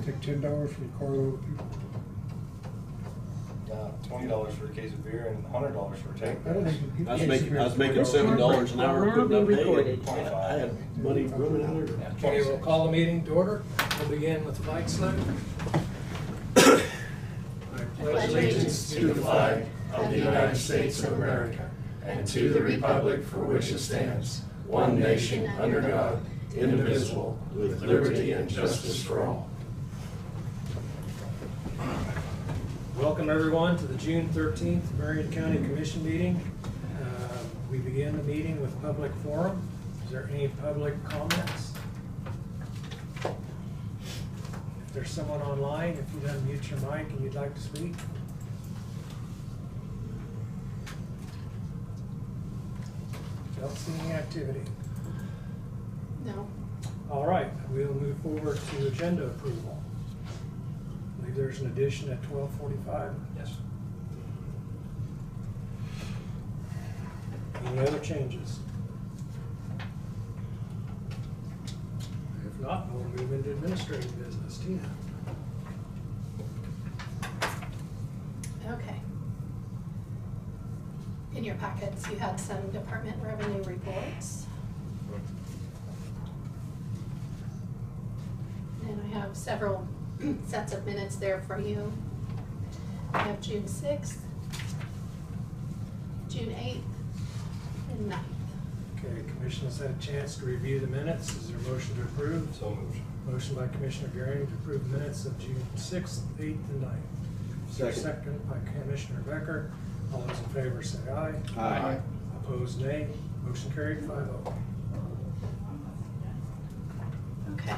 Take $10 for a carload of people. $20 for a case of beer and $100 for a tank. I don't think I was making $7 an hour putting up hay. I had money running out of there. Okay, we'll call the meeting to order. We'll begin with the flag salute. I pledge allegiance to the flag of the United States of America and to the republic for which it stands, one nation under God, indivisible, with liberty and justice for all. Welcome everyone to the June 13th Marion County Commission meeting. We begin the meeting with public forum. Is there any public comments? If there's someone online, if you'd unmute your mic and you'd like to speak. Don't see any activity. No. All right, we'll move forward to agenda approval. I believe there's an addition at 12:45. Yes. Any other changes? If not, we'll move into administrative business. Tina? Okay. In your packets, you had some department revenue reports. And I have several sets of minutes there for you. I have June 6th, June 8th, and 9th. Okay, Commission has had a chance to review the minutes. Is there a motion to approve? So moved. Motion by Commissioner Gearing to approve the minutes of June 6th, 8th, and 9th. Second. Second by Commissioner Becker. All those in favor say aye. Aye. Opposed, nay. Motion carried 5-0. Okay.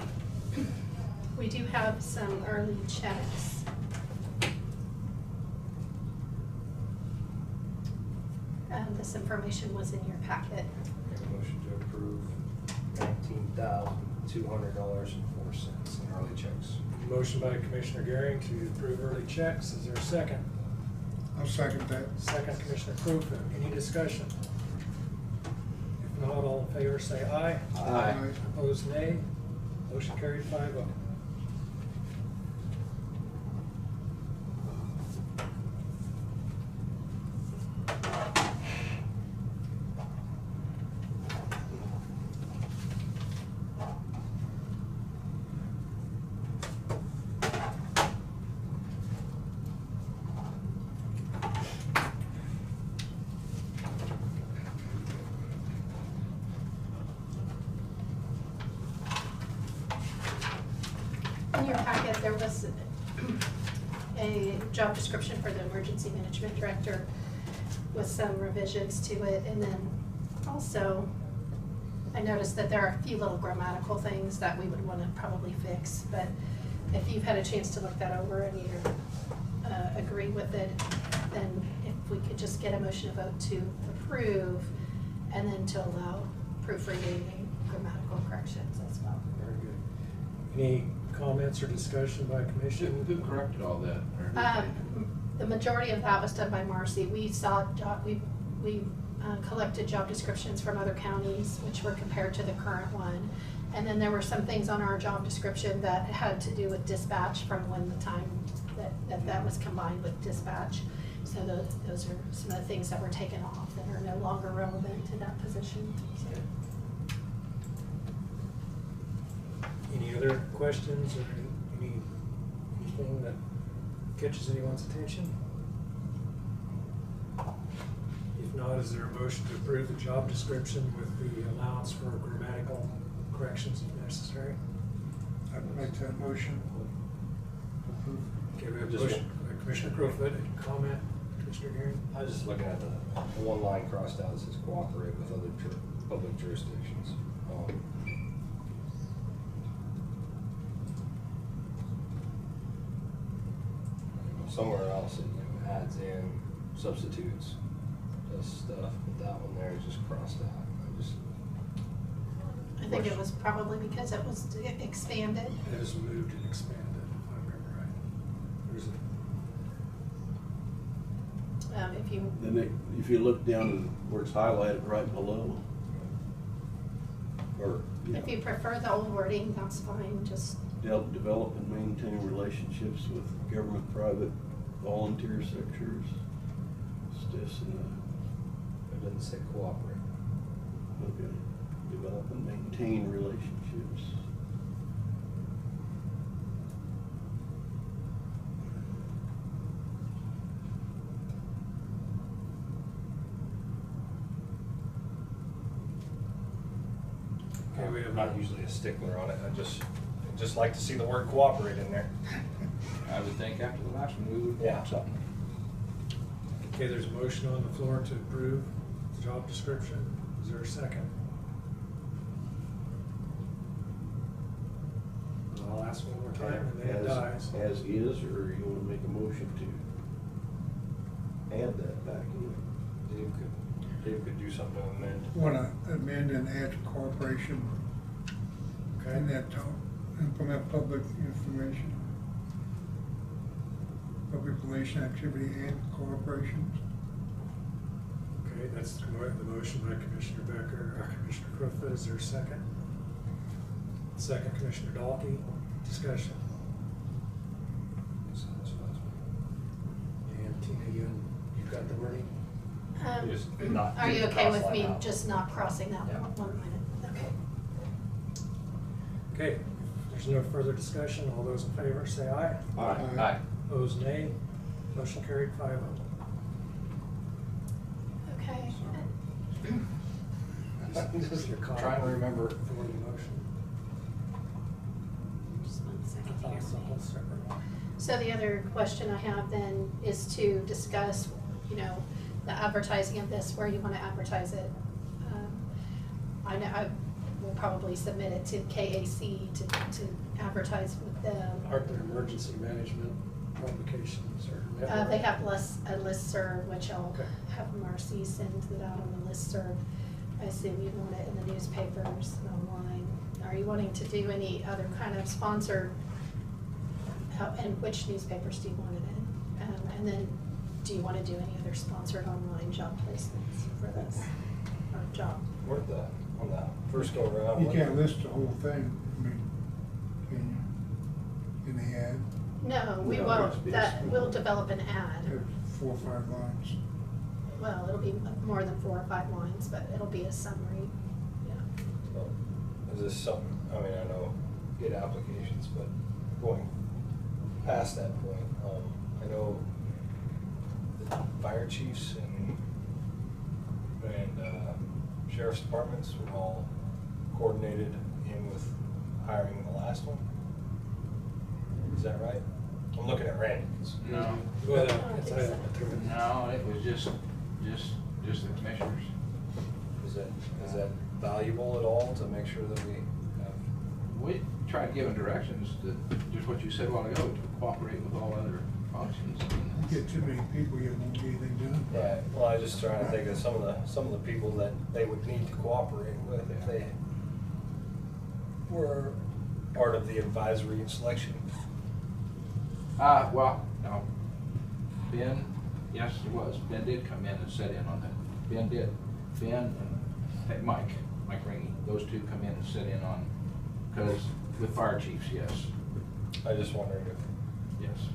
We do have some early checks. This information was in your packet. Make a motion to approve $19,200.04 in early checks. Motion by Commissioner Gearing to approve early checks. Is there a second? I'll second that. Second, Commissioner Crowfoot. Any discussion? If not, all in favor say aye. Aye. Opposed, nay. Motion carried 5-0. In your packet, there was a job description for the emergency management director with some revisions to it. And then also, I noticed that there are a few little grammatical things that we would want to probably fix. But if you've had a chance to look that over and you agree with it, then if we could just get a motion vote to approve and then to allow proofreading and grammatical corrections as well. Very good. Any comments or discussion by Commission? Who corrected all that? The majority of that was done by Marcy. We saw, we collected job descriptions from other counties, which were compared to the current one. And then there were some things on our job description that had to do with dispatch from when the time that was combined with dispatch. So those are some of the things that were taken off that are no longer relevant to that position. So. Any other questions or anything that catches anyone's attention? If not, is there a motion to approve the job description with the allowance for grammatical corrections if necessary? I'd make that motion. Okay, we have a Just motion by Commissioner Crowfoot. Any comment, Commissioner Gearing? I was just looking at the one line crossed out that says cooperate with other public jurisdictions. Somewhere else it adds in substitutes, does stuff, but that one there is just crossed out. I think it was probably because it was expanded. It has moved and expanded, if I remember right. There's If you look down where it's highlighted right below, or If you prefer the old wording, that's fine, just develop and maintain relationships with government, private, volunteer sectors. It's just in It doesn't say cooperate. okay. Develop and maintain relationships. Okay, we have I'm not usually a stickler on it. I just like to see the word cooperate in there. I would think after the last one, we would Yeah. want something. Okay, there's a motion on the floor to approve the job description. Is there a second? I'll ask one more time and then it dies. As is, or you wanna make a motion to add that back in? Dave could do something to amend. Want to amend and add cooperation Okay. in that to implement public information, public relation activity and cooperation. Okay, that's the motion by Commissioner Becker, Commissioner Crowfoot. Is there a second? Second, Commissioner Dalkey. Discussion. And Tina, you've got the wording? Just not- Are you just okay cross with line me out. just not crossing that Yeah. one minute? Okay. Okay, if there's no further discussion, all those in favor say aye. Aye. Opposed, nay. Motion carried 5-0. Okay. I'm just Your comment trying to remember. For the motion. Just one I second thought here. it's a whole separate one. So the other question I have then is to discuss, the advertising of this, where you want to advertise it. I know, I will probably submit it to KAC to advertise with them. Aren't there emergency management publications or network? They have a listserv, which I'll Okay. have Marcy send it out on the listserv. I assume you want it in the newspapers and online. Are you wanting to do any other kind of sponsored, and which newspapers do you want it in? And then, do you want to do any other sponsored online job placements for this, or job? Where'd that, on that first go around? You can't list the whole thing, I mean, can you, in the ad, No, we No, won't, it's we'll develop an have ad. 4 or 5 lines. Well, it'll be more than 4 or 5 lines, but it'll be a summary, yeah. So, is this something, I mean, I know get applications, but going past that point, I know the fire chiefs and sheriff's departments were all coordinated in with hiring the last one. Is that right? I'm looking at Randy. 'Cause No, Well, I don't it's think so. determined. no, it was just the commissioners. Is that valuable at all to make sure that we have? We tried giving directions to, just what you said a while ago, to cooperate with all other functions. You get too many people, you won't get anything done. Yeah, well, I was just trying to think of some of the people that they would need to cooperate with if they were part of the advisory and selection. Well, no, Ben, yes, it was, Ben did come in and sit in on that. Ben did, Ben and Mike Ringy, those two come in and sit in on, because with fire chiefs, yes, I just wondered if yes.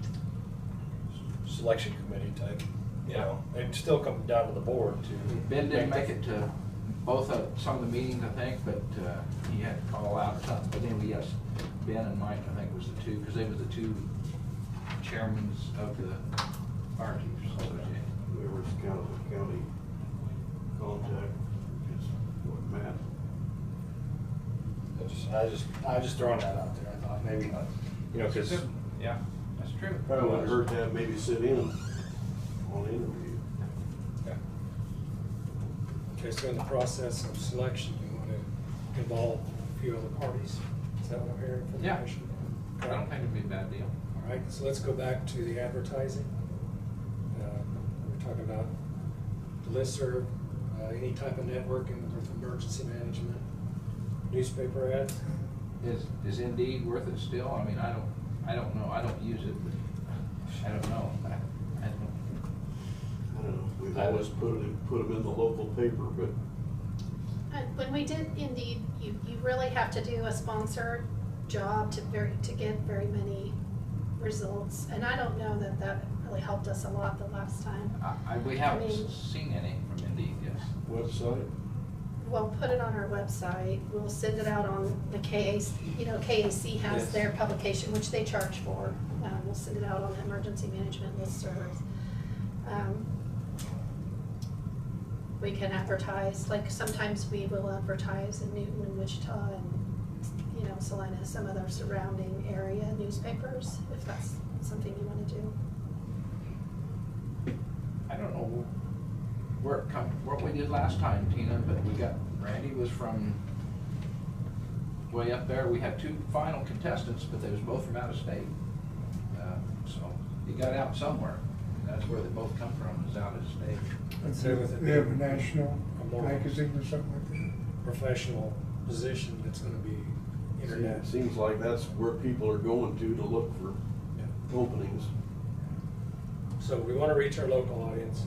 selection committee type, it'd still come down to the board to. Ben didn't make it to both of, some of the meetings, I think, but he had to call out or something. But anyway, yes, Ben and Mike, I think, was the two, because they were the two chairmen of the fire chiefs association. Whoever's county contact is what, Matt? I just throwing that out there. I thought maybe, because. Yeah, that's true. Probably wouldn't hurt to have maybe sit in on the interview. Okay, so in the process of selection, you want to involve a few other parties? Is that what I'm hearing from the Yeah. commission? I don't think it'd be a bad deal. All right, so let's go back to the advertising. We're talking about the listserv, any type of networking with emergency management, newspaper ads. Is Indeed worth it still? I mean, I don't know. I don't use it, but I don't know. I don't. I don't know, we've always put them in the local paper, but When we did Indeed, you really have to do a sponsored job to get very many results. And I don't know that that really helped us a lot the last time. We I haven't mean- seen any from Indeed, yes. Website? We'll put it on our website, we'll send it out on the KAC, KAC has Yes. their publication, which they charge for. We'll send it out on the emergency management listserv. We can advertise, like sometimes we will advertise in Newton and Wichita and, Salina, some other surrounding area newspapers, if that's something you wanna do. I don't know what we did last time, Tina, but Randy was from way up there. We had 2 final contestants, but they was both from out of state. So he got out somewhere. That's where they both come from, is out of state. I'd say with it They have a being national a more magazine or something like that. professional position, that's gonna be internet. Seems like that's where people are going to look for Yeah. openings. So we wanna reach our local audience.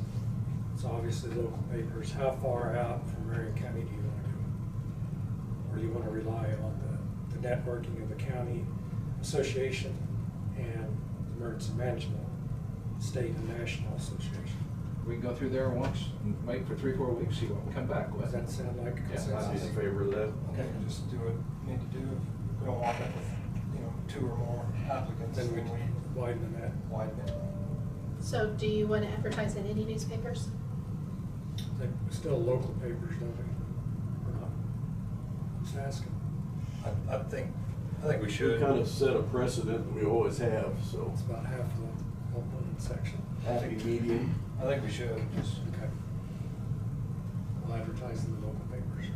So obviously local papers, how far out from Marion County do you wanna do it? Or do you wanna rely on the networking of the county association and emergency management, state and national association? We can go through there once and wait for 3-4 weeks, see what we come back with. Does that sound like a Yeah, I'd be consensus? in favor of that. Okay, just do what we need to do. If we don't want it with, 2 or more applicants, Then then we we widen the net. widen it. So do you wanna advertise in any newspapers? They still local papers, don't we? Or not? Just asking. I think we We should. kind of set a precedent that we always have, so It's about half the Oakland section. happy medium. I think we should, just, Okay. We'll advertise in the local papers.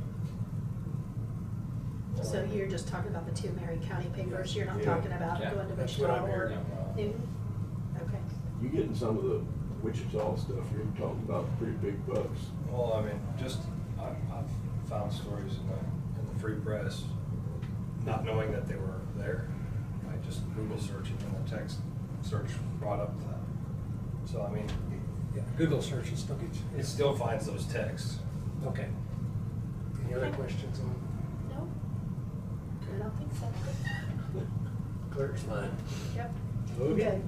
So you're just talking about the 2 Marion County papers, you're not Yeah. talking about Yeah, going to that's what Wichita I'm or hearing. Newton? Okay. You getting some of the Wichita stuff, you're talking about pretty big bucks. well, I mean, just, I've found stories in the free press, not knowing that they were there. I just Google searching and the text search brought up that. So, I mean, Yeah, Google search will still get you. it still finds those texts. Okay. Any other questions on No? I don't think so. clerk's line? Yep. Okay. Good.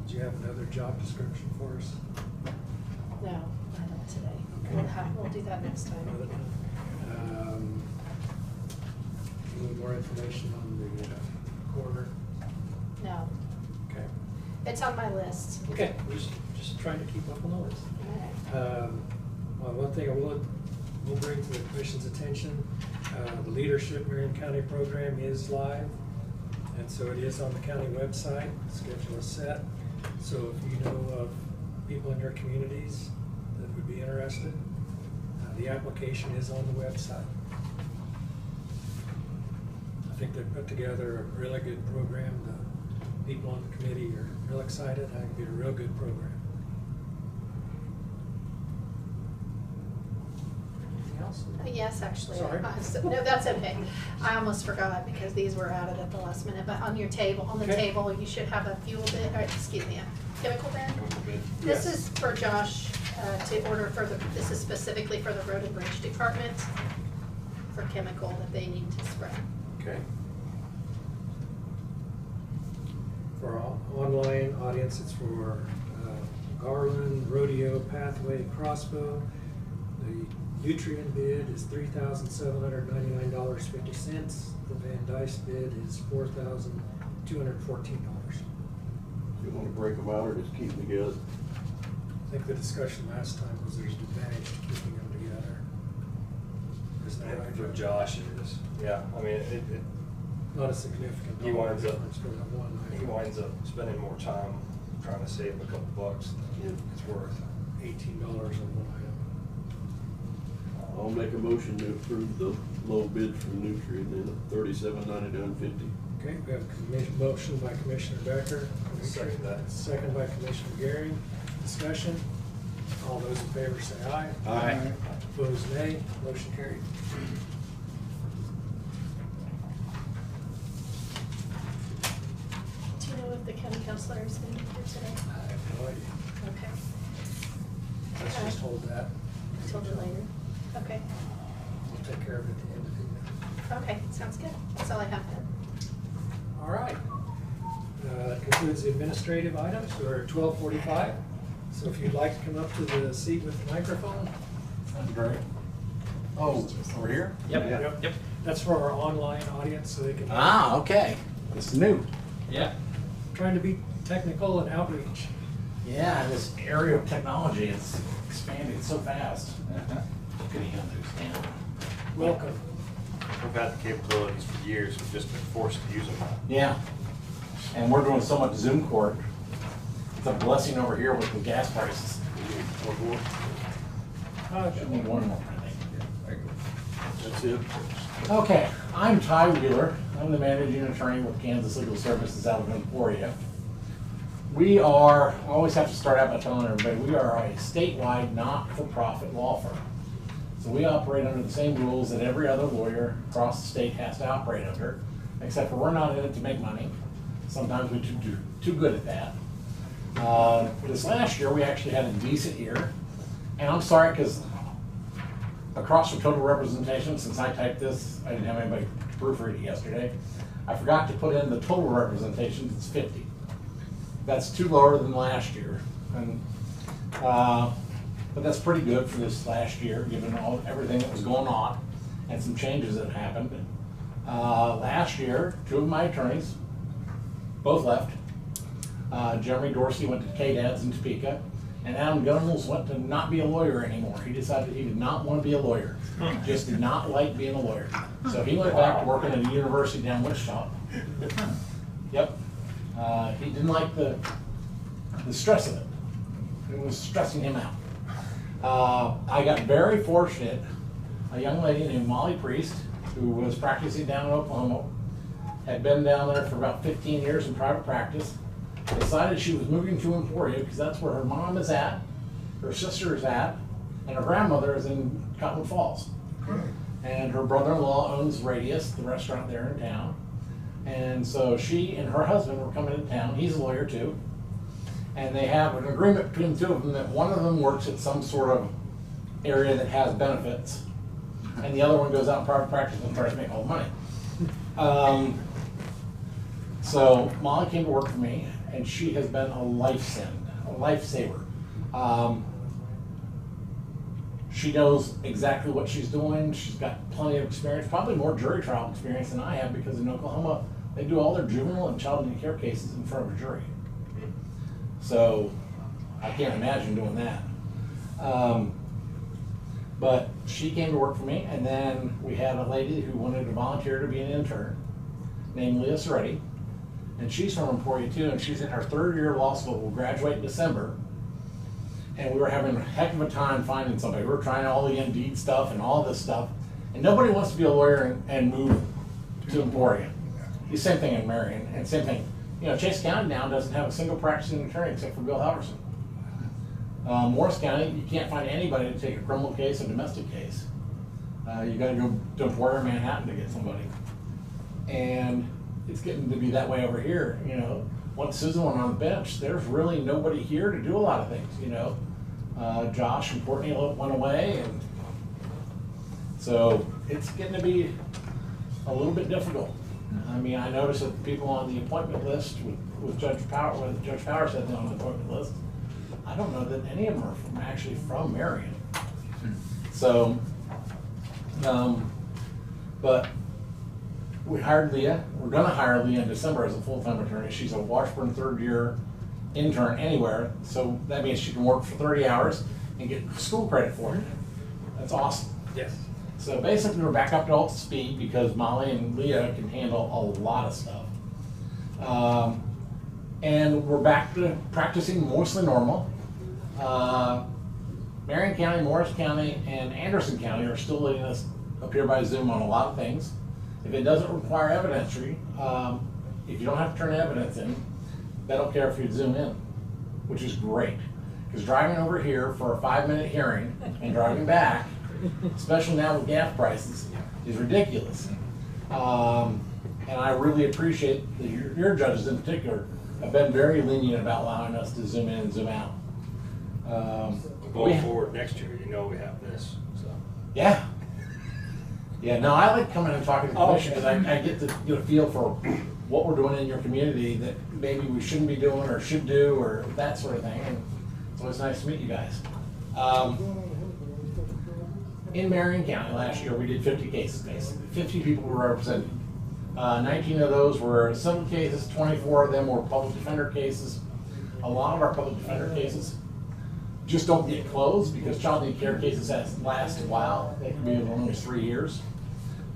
Do you have another job description for us? No, I don't today. Okay. We'll do that next time. Another time? Any more information on the coroner? No, Okay. it's on my list. Okay, we're just trying to keep up on the list. Alright. Well, one thing I will bring to the commission's attention, the Leadership Marion County program is live, and so it is on the county website, schedule is set. So if you know of people in your communities that would be interested, the application is on the website. I think they've put together a really good program. The people on the committee are real excited. I think it'll be a real good program. Anything else? Yes, actually. Sorry. No, that's okay. I almost forgot because these were added at the last minute, but on your table, Okay. table, you should have a fuel bid, or excuse me, a chemical bid. This Yes. is for Josh, to order this is specifically for the road and bridge department for chemical that they need to spray. Okay. For our online audience, it's for Garland, Rodeo, Pathway, Crossbow. The Nutrien bid is $3,799.50. The Van Dyce bid is $4,214. You want to break them out or just keep them together? I think the discussion last time was there's an advantage to keeping them together. Isn't that right? For Josh, it is. Yeah, I mean, it Not a significant He dollar winds up- difference for that one. he winds up spending more time trying to save a couple bucks than it's worth. $18 on one item. I'll make a motion to approve the low bid from Nutrien in $37.99.50. Okay, we have a motion by Commissioner Becker. Second that. Second by Commissioner Gary. Discussion. All those in favor say aye. Aye. Opposed, nay. Motion carried. Do you know if the county counselor is going to be here today? I have no idea. Okay. Let's just hold that. Till later. Okay. We'll take care of it at the end if he Okay, sounds good. That's all I have then. All right. That concludes the administrative items. We're at 12:45. So if you'd like to come up to the seat with the microphone. That'd be great. Oh, over here? Yep. That's for our online audience so they can. Ah, okay. This is new. Yeah. Trying to be technical and outreach. Yeah, this area of technology is expanding so fast. Uh-huh. Good to understand. Welcome. We've had the capabilities for years, we've just been forced to use them. Yeah. And we're doing so much Zoom court. It's a blessing over here with the gas prices. Should need one more, I think. That's it. Okay, I'm Ty Wheeler. I'm the managing attorney with Kansas Legal Services out of Emporia. We are, I always have to start out by telling everybody, we are a statewide not-for-profit law firm. So we operate under the same rules that every other lawyer across the state has to operate under, except for we're not in it to make money. Sometimes we're too good at that. This last year, we actually had a decent year. And I'm sorry, because across from total representation, since I typed this, I didn't have anybody proofread it yesterday. I forgot to put in the total representation, it's 50. That's too lower than last year. And, but that's pretty good for this last year, given everything that was going on and some changes that happened. Last year, 2 of my attorneys both left. Jeremy Dorsey went to KDADS in Topeka, and Adam Gunnels went to not be a lawyer anymore. He decided he did not want to be a lawyer. Just did not like being a lawyer. So he went back to working at a university down Wichita. Yep. He didn't like the stress of it. It was stressing him out. I got very fortunate. A young lady named Molly Priest, who was practicing down in Oklahoma, had been down there for about 15 years in private practice, decided she was moving to Emporia because that's where her mom is at, her sister is at, and her grandmother is in Cottonwood Falls. And her brother-in-law owns Radius, the restaurant there in town. And so she and her husband were coming to town. He's a lawyer too. And they have an agreement between the two of them that one of them works at some sort of area that has benefits, and the other one goes out in private practice and tries to make all the money. So Molly came to work for me, and she has been a lifesaver. She knows exactly what she's doing. She's got plenty of experience, probably more jury trial experience than I have, because in Oklahoma, they do all their juvenile and child in care cases in front of a jury. So I can't imagine doing that. But she came to work for me, and then we had a lady who wanted to volunteer to be an intern named Leah Soretti. And she's from Emporia too, and she's in her 3rd year of law school, will graduate in December. And we were having a heck of a time finding somebody. We were trying all the Indeed stuff and all this stuff, and nobody wants to be a lawyer and move to Emporia. The same thing in Marion, and same thing. You know, Chase County now doesn't have a single practicing attorney except for Bill Halverson. Morris County, you can't find anybody to take a criminal case or domestic case. You got to go to Emporia or Manhattan to get somebody. And it's getting to be that way over here. You know, once Susan went on the bench, there's really nobody here to do a lot of things. You know, Josh and Courtney went away, and so it's getting to be a little bit difficult. I mean, I noticed that the people on the appointment list with Judge Power, when Judge Power said they're on the appointment list, I don't know that any of them are actually from Marion. So, but we hired Leah. We're going to hire Leah in December as a full-time attorney. She's a Washburn 3rd year intern anywhere, so that means she can work for 30 hours and get school credit for it. That's awesome. Yes. So basically, we're back up to speed because Molly and Leah can handle a lot of stuff. And we're back to practicing mostly normal. Marion County, Morris County, and Anderson County are still letting us appear by Zoom on a lot of things. If it doesn't require evidentiary, if you don't have to turn evidence in, they don't care if you Zoom in, which is great. Because driving over here for a 5-minute hearing and driving back, especially now with gas prices, is ridiculous. And I really appreciate that your judges in particular have been very lenient about allowing us to Zoom in and Zoom out. Going forward next year, you know we have this, so. Yeah. Yeah, no, I like coming and talking to the Oh, commission okay. because I get to get a feel for what we're doing in your community that maybe we shouldn't be doing or should do or that sort of thing. And it's always nice to meet you guys. In Marion County last year, we did 50 cases basically. 50 people were represented. 19 of those were civil cases, 24 of them were public defender cases. A lot of our public defender cases just don't get closed because child need care cases last a while. They can be as long as 3 years.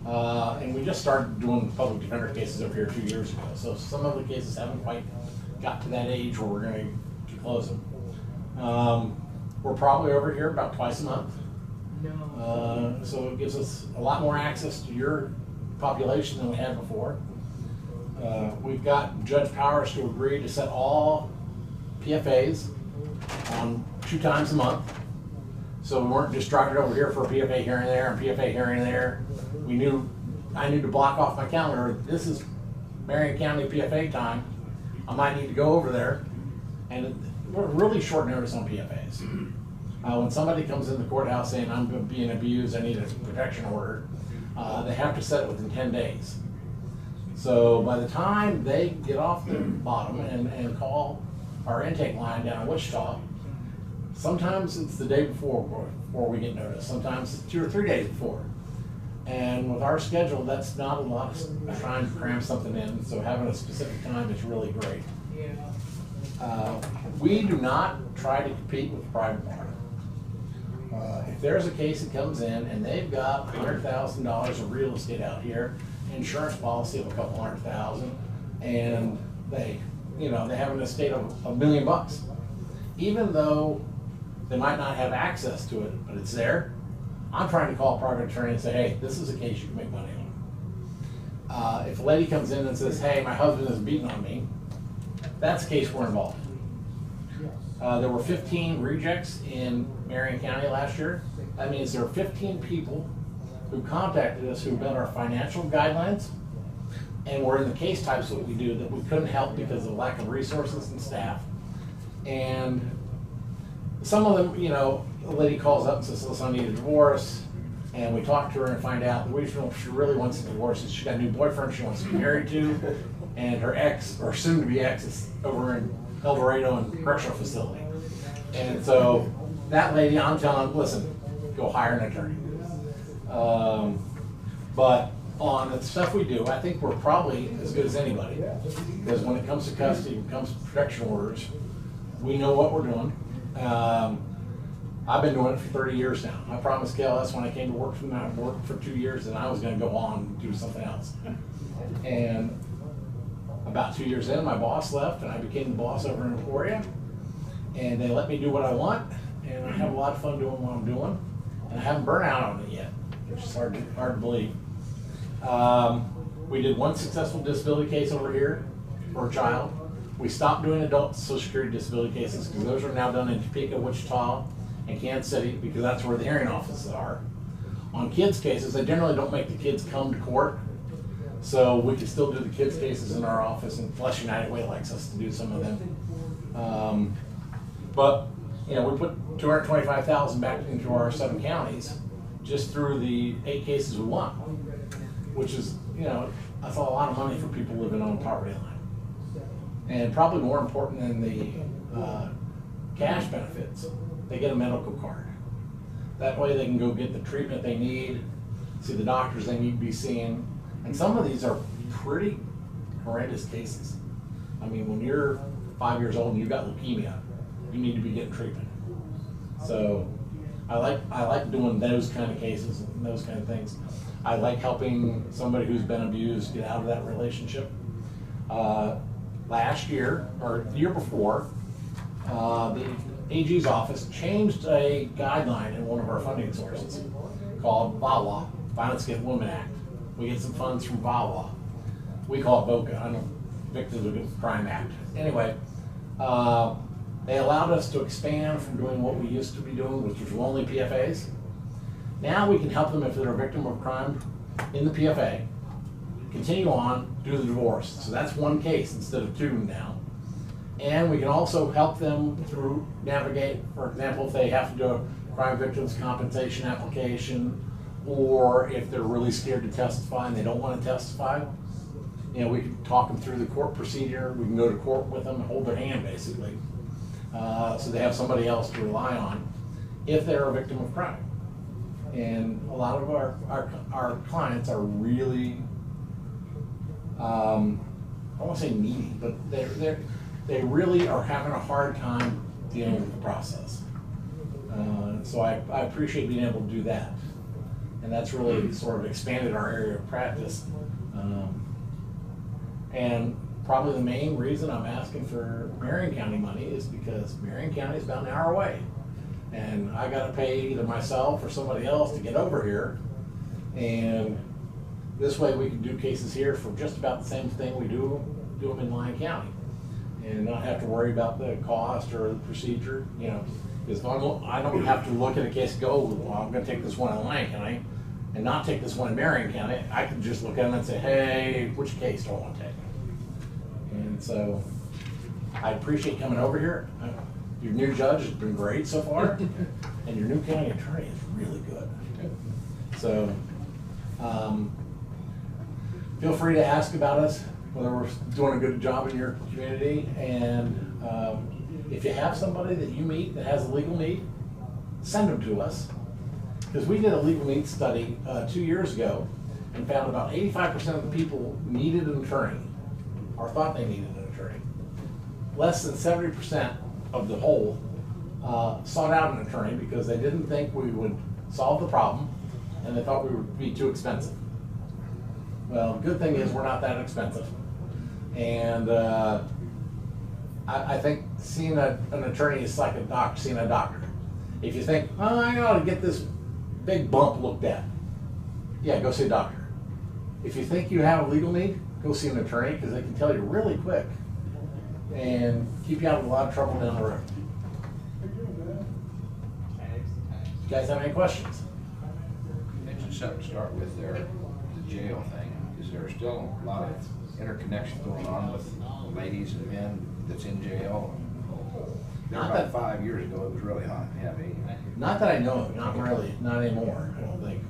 And we just started doing public defender cases over here 2 years ago. So some of the cases haven't quite got to that age where we're going to close them. We're probably over here about twice a month. So it gives us a lot more access to your population than we had before. We've got Judge Powers to agree to set all PFAs on 2 times a month. So we weren't just driving over here for a PFA here and there and PFA here and there. I knew to block off my calendar. This is Marion County PFA time. I might need to go over there. And we're really short notice on PFAs. When somebody comes in the courthouse saying I'm being abused, I need a protection order, they have to set it within 10 days. So by the time they get off the bottom and call our intake line down in Wichita, sometimes it's the day before we get notice. Sometimes it's 2 or 3 days before. And with our schedule, that's not a lot of trying to cram something in. So having a specific time is really great. We do not try to compete with the private market. If there's a case that comes in and they've got $100,000 of real estate out here, insurance policy of a couple $100,000, and they have an estate of $1 million, even though they might not have access to it, but it's there. I'm trying to call a private attorney and say, hey, this is a case you can make money on. If a lady comes in and says, hey, my husband is beating on me, that's a case we're involved in. There were 15 rejects in Marion County last year. That means there are 15 people who contacted us who met our financial guidelines and were in the case types that we do that we couldn't help because of lack of resources and staff. And some of them, a lady calls up and says, listen, I need a divorce. And we talk to her and find out the reason she really wants a divorce is she got a new boyfriend she wants to be married to, and her ex, or soon-to-be ex, is over in El Dorado in correctional facility. And so that lady, I'm telling, listen, go hire an attorney. But on the stuff we do, I think we're probably as good as anybody. Because when it comes to custody, when it comes to protection orders, we know what we're doing. I've been doing it for 30 years now. I promised KLS when I came to work for them, I worked for 2 years, and I was going to go on and do something else. And about 2 years in, my boss left, and I became the boss over in Emporia. And they let me do what I want, and I have a lot of fun doing what I'm doing. And I haven't burned out on it yet, which is hard to believe. We did one successful disability case over here for a child. We stopped doing adult Social Security disability cases because those are now done in Topeka, Wichita, and Kansas City because that's where the hearing offices are. On kids cases, they generally don't make the kids come to court, so we can still do the kids cases in our office, and Flush United Way likes us to do some of them. But we put $225,000 back into our 7 counties just through the 8 cases we won, which is, that's a lot of money for people living on the poverty line. And probably more important than the cash benefits, they get a medical card. That way they can go get the treatment they need, see the doctors they need to be seeing. And some of these are pretty horrendous cases. I mean, when you're 5 years old and you've got leukemia, you need to be getting treatment. So I like doing those kind of cases and those kind of things. I like helping somebody who's been abused get out of that relationship. Last year, or the year before, the AG's office changed a guideline in one of our funding sources called VAWA, Violence Against Women Act. We get some funds from VAWA. We call it VOCA, I don't know, Victims of Crime Act. Anyway, they allowed us to expand from doing what we used to be doing, which was only PFAs. Now we can help them if they're a victim of crime in the PFA, continue on, do the divorce. So that's one case instead of 2 now. And we can also help them through navigate, for example, if they have to do a crime victims compensation application, or if they're really scared to testify and they don't want to testify, you know, we can talk them through the court procedure. We can go to court with them and hold their hand, basically, so they have somebody else to rely on if they're a victim of crime. And a lot of our clients are really, I don't want to say needy, but they really are having a hard time dealing with the process. So I appreciate being able to do that. And that's really sort of expanded our area of practice. And probably the main reason I'm asking for Marion County money is because Marion County is about an hour away. And I gotta pay either myself or somebody else to get over here. And this way we can do cases here for just about the same thing we do them in Lyon County. And not have to worry about the cost or the procedure, you know. Because I don't have to look at a case and go, well, I'm gonna take this one in Lyon County and not take this one in Marion County. I can just look at them and say, hey, which case do I want to take? And so I appreciate coming over here. Your new judge has been great so far, and your new county attorney is really good. So feel free to ask about us, whether we're doing a good job in your community. And if you have somebody that you meet that has a legal need, send them to us. Because we did a legal needs study 2 years ago and found about 85% of the people needed an attorney or thought they needed an attorney. Less than 70% of the whole sought out an attorney because they didn't think we would solve the problem and they thought we would be too expensive. Well, the good thing is we're not that expensive. And I think seeing an attorney is like seeing a doctor. If you think, oh, I ought to get this big bump looked at, yeah, go see a doctor. If you think you have a legal need, go see an attorney because they can tell you really quick and keep you out of a lot of trouble down the road. You guys have any questions? Mention something to start with there, the jail thing. Is there still a lot of interconnection going on with ladies and men that's in jail? Not About that- 5 years ago, it was really hot and heavy. Not that I know of, not really, not anymore, I don't think.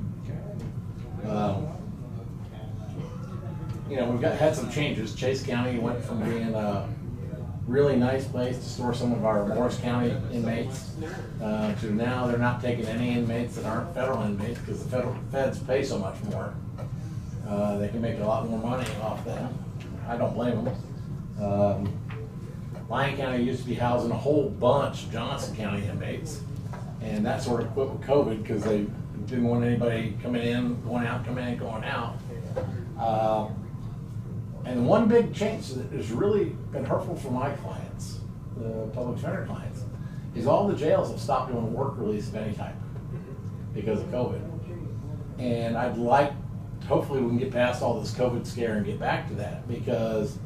You know, we've had some changes. Chase County went from being a really nice place to store some of our Morris County inmates to now they're not taking any inmates that aren't federal inmates because the feds pay so much more. They can make a lot more money off them. I don't blame them. Lyon County used to be housing a whole bunch of Johnson County inmates, and that sort of quit with COVID because they didn't want anybody coming in, going out, coming in, going out. And one big change that has really been hurtful for my clients, the public defender clients, is all the jails have stopped doing work release of any type because of COVID. And I'd like, hopefully we can get past all this COVID scare and get back to that because,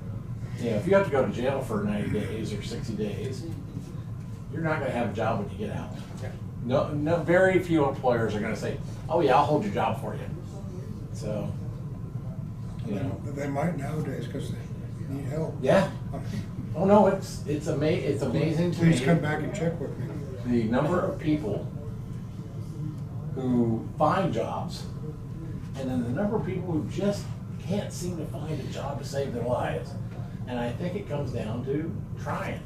you know, if you have to go to jail for 90 days or 60 days, you're not going to have a job when you get out. No, very few employers are going to say, "Oh yeah, I'll hold your job for you." So, you know, They might nowadays because they need help. yeah. Oh no, it's amazing to me. Please come back and check with me. The number of people who find jobs, and then the number of people who just can't seem to find a job to save their lives. And I think it comes down to trying.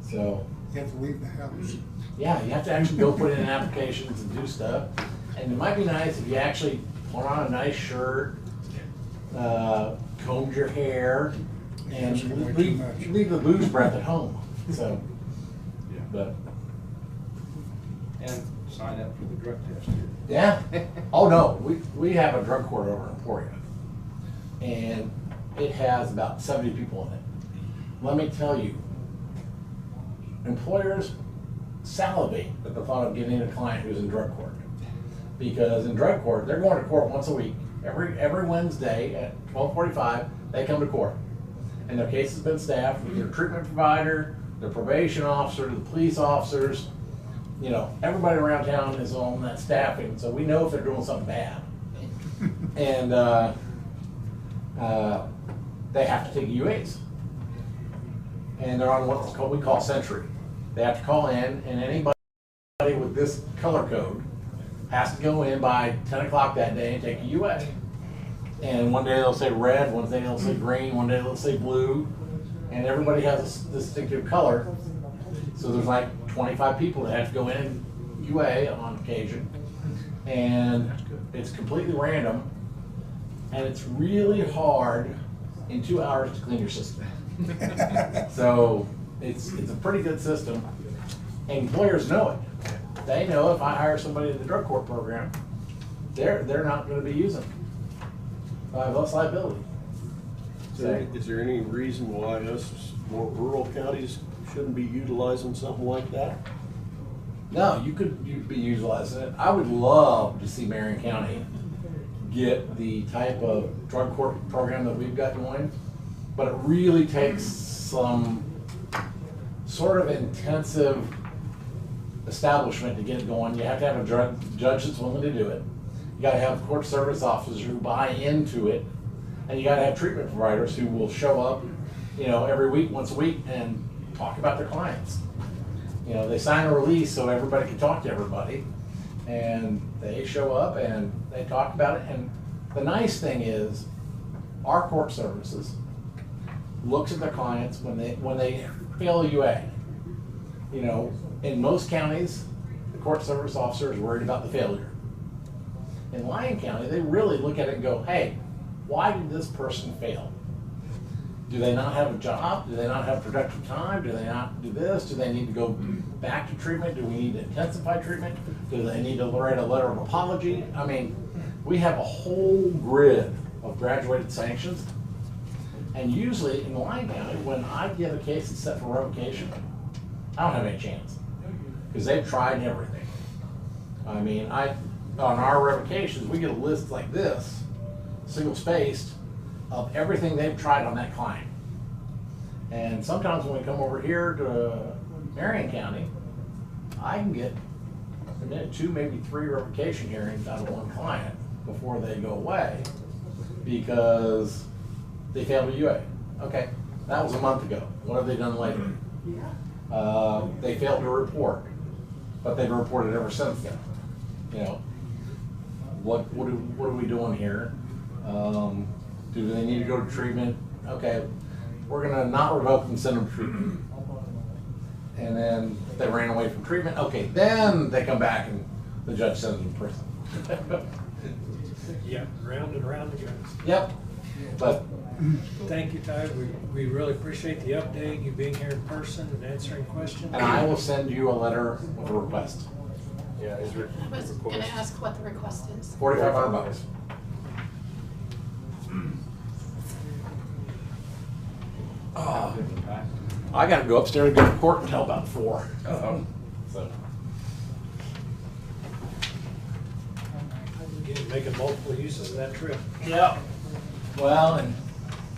So, You have to leave the house. yeah, you have to actually go put in applications and do stuff. And it might be nice if you actually put on a nice shirt, combed your hair, and Asking way too much. leave the booze breath at home. So, Yeah. but And sign up for the drug test here. yeah. Oh no, we have a drug court over in Emporia, and it has about 70 people in it. Let me tell you, employers salivate at the thought of getting a client who's in drug court, because in drug court they're going to court once a week. Every Wednesday at 12:45 they come to court, and their case has been staffed with their treatment provider, their probation officer, the police officers. You know, everybody around town is on that staffing, so we know if they're doing something bad. And they have to take UAs. And they're on what we call Century. They have to call in, and anybody with this color code has to go in by 10 o'clock that day and take a UA. And one day they'll say red, one day they'll say green, one day they'll say blue, and everybody has a distinctive color. So there's like 25 people that have to go in and UA on occasion, and it's completely random, and it's really hard in 2 hours to clean your system. So it's a pretty good system, and employers know it. They know if I hire somebody in the drug court program, they're not going to be using it. I have less liability. Is there any reason why us more rural counties shouldn't be utilizing something like that? No, you could be utilizing it. I would love to see Marion County get the type of drug court program that we've got going, but it really takes some sort of intensive establishment to get it going. You have to have a judge that's willing to do it. You gotta have court service officers who buy into it, and you gotta have treatment providers who will show up, every week, once a week, and talk about their clients. They sign a release so everybody can talk to everybody, and they show up and they talk about it. And the nice thing is, our court services looks at their clients when they fail a UA. In most counties, the court service officer is worried about the failure. In Lyon County, they really look at it and go, hey, why did this person fail? Do they not have a job? Do they not have productive time? Do they not do this? Do they need to go back to treatment? Do we need to intensify treatment? Do they need to write a letter of apology? I mean, we have a whole grid of graduated sanctions. And usually in Lyon County, when I get a case that's set for revocation, I don't have any chance, because they've tried everything. I mean, on our revocations, we get a list like this, single spaced, of everything they've tried on that client. And sometimes when we come over here to Marion County, I can get 2, maybe 3 revocation hearings out of one client before they go away, because they failed a UA. Okay, that was a month ago. What have they done lately? They failed to report, but they've reported ever since then. What are we doing here? Do they need to go to treatment? Okay, we're gonna not revoke and send them to treatment. And then if they ran away from treatment, okay, then they come back and the judge sends them to prison. Yeah, round and round it goes. Yep, but Thank you, Ty. We really appreciate the update, you being here in person and answering questions. and I will send you a letter with a request. Yeah, I was gonna ask what the request is. $4,500. Oh, I gotta go upstairs and go to court until about 4. So. Again, making multiple uses of that trip. Yeah. Well, and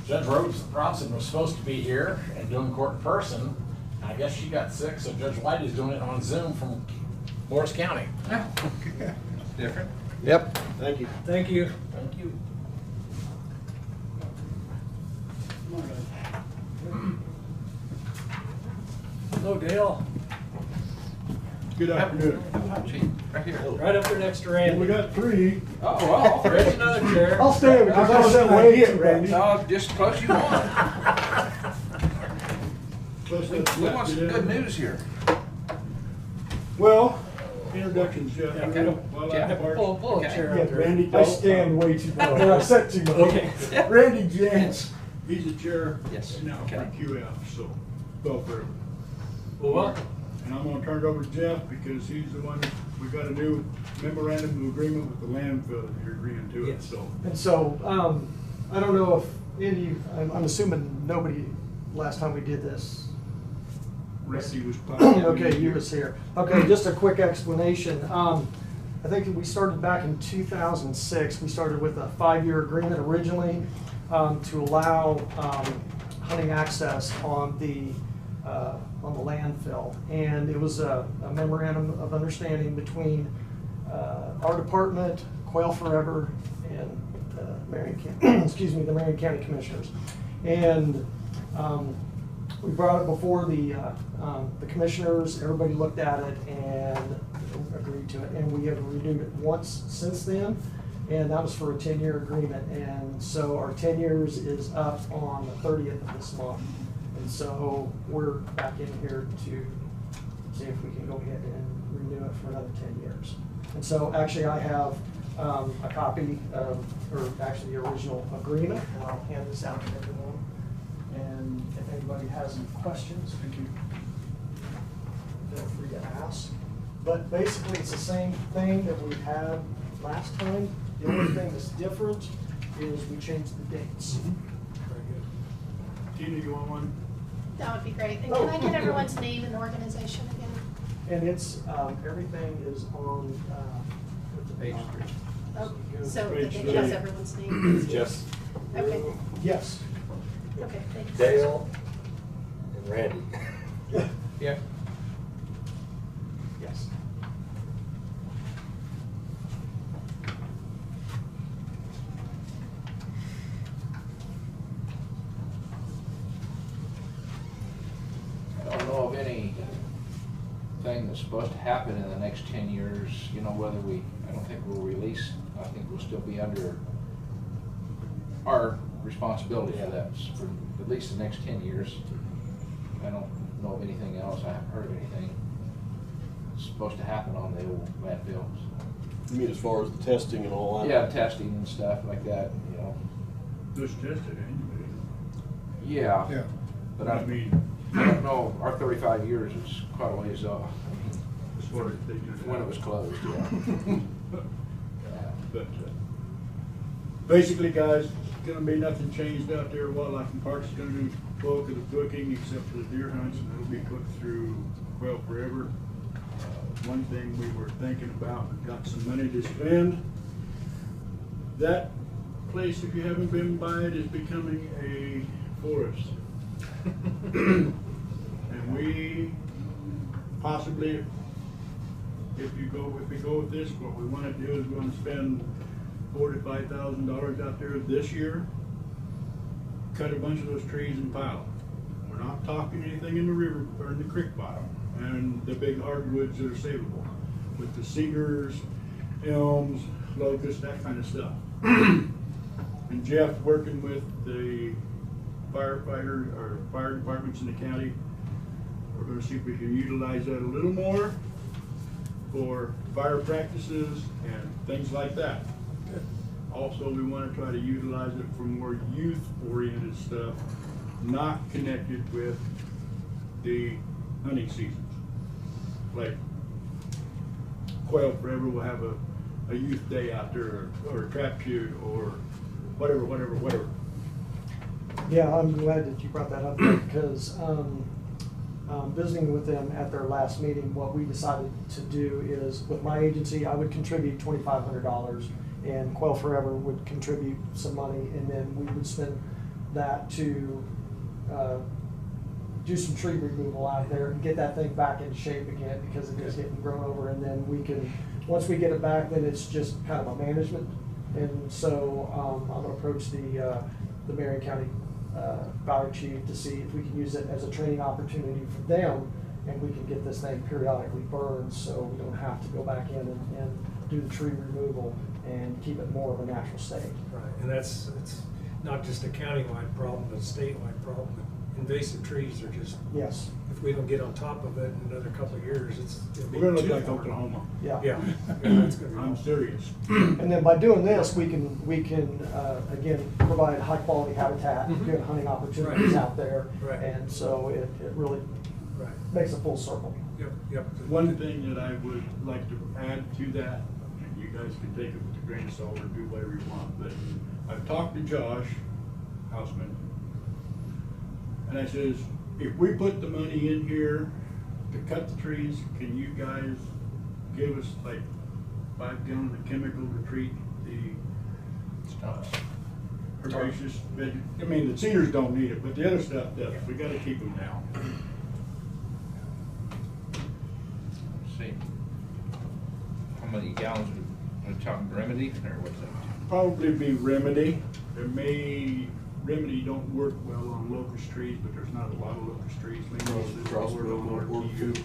Judge Robson was supposed to be here and doing court in person. I guess she got sick, so Judge White is doing it on Zoom from Morris County. Different. Yep. Thank you. Thank you. Thank you. Hello, Dale. Good afternoon. Right here. Right up there next to Randy. We got 3. Oh, well, There's another chair. I'll stay because I was that way, Randy. no, just close you want. We want some good news here. Well, introductions, Jeff. Yeah, okay. While Jeff, I'm apart. Pull a chair Yeah, up there. Randy. I stand way too much. I said too much. Okay. Randy Jantz, he's the chair Yes. now for Okay. QF, so, welfare. Well, welcome. And I'm gonna turn it over to Jeff because he's the one, we got a new memorandum of agreement with the landfill that you're agreeing to it, Yes. so. And so, I don't know if any, I'm assuming nobody, last time we did this. Randy was probably. Okay, you was here. Okay, just a quick explanation. I think we started back in 2006. We started with a 5-year agreement originally to allow hunting access on the landfill. And it was a memorandum of understanding between our department, Quail Forever, and the Marion County Commissioners. And We brought it before the commissioners, everybody looked at it and agreed to it, and we have renewed it once since then, and that was for a 10-year agreement, and so our 10 years is up on the 30th of this month, and so we're back in here to see if we can go ahead and renew it for another 10 years. And so actually I have a copy of, or actually the original agreement, and I'll hand this out to everyone. And if anybody has any questions, feel free to ask. But basically, it's the same thing that we had last time. The only thing that's different is we changed the dates. Very good. Tina, you want one? That would be great. And Oh. can I get everyone's name and organization again? And it's, everything is on, with the Page 3. Oh, so Page it has 3. everyone's name? Just Okay, Yes. okay, thanks. Dale and Randy. Yeah. Yes. I don't know of anything that's supposed to happen in the next 10 years, you know, whether we, I don't think we'll release, I think we'll still be under our responsibility for that for at least the next 10 years. I don't know of anything else, I haven't heard of anything that's supposed to happen on the old landfills. You mean as far as the testing and all that? Yeah, testing and stuff like that, you know. Just tested anyway. Yeah. Yeah. But I I mean, don't know, our 35 years is quite a ways off. as far as they do. When it was closed, yeah. But basically, guys, it's gonna be nothing changed out there. Wildlife and Parks is gonna do bulk of the booking except for the deer hunts, and it'll be cooked through Quail Forever. One thing we were thinking about, we've got some money to spend. That place, if you haven't been by it, is becoming a forest. And we possibly, if we go with this, what we wanna do is we wanna spend $4,000 to $5,000 out there this year. Cut a bunch of those trees and pile them. We're not talking anything in the river or in the creek bottom and the big hardwoods that are savable. With the cedars, elms, locusts, that kind of stuff. And Jeff, working with the firefighter or fire departments in the county, we're gonna see if we can utilize that a little more for fire practices and things like that. Also, we want to try to utilize it for more youth-oriented stuff, not connected with the hunting seasons. Like Quail Forever will have a youth day out there, or a trap shoot, or whatever. Yeah, I'm glad that you brought that up because visiting with them at their last meeting, what we decided to do is, with my agency, I would contribute $2,500 and Quail Forever would contribute some money, and then we would spend that to do some tree removal out there and get that thing back in shape again because it is getting grown over, and then we can, once we get it back, then it's just kind of a management. And so I'm gonna approach the Marion County fire chief to see if we can use it as a training opportunity for them, and we can get this thing periodically burned so we don't have to go back in and do the tree removal and keep it more of a natural state. Right, and it's not just a countywide problem, but a statewide problem. Invasive trees are just, Yes. if we don't get on top of it in another couple of years, it'll be We're gonna look too like far. Oklahoma. Yeah. Yeah, it's gonna be. I'm serious. And then by doing this, we can again, provide high quality habitat, Mhm. good hunting opportunities Right. out there. Right. And so it really Right, makes a full circle. yep. One thing that I would like to add to that, and you guys can take it with a grain of salt or do whatever you want, but I've talked to Josh Houseman, and I says, if we put the money in here to cut the trees, can you guys give us like 5 gallons of chemical to treat the herbaceous veg? I mean, the cedars don't need it, but the other stuff does. We gotta keep them down. See. How many gallons are we talking remedy or what's that? Probably be remedy. There may Remedy don't work well on locust trees, but there's not a lot of locust trees. Maybe it's just Crossbow on won't work RTU. too.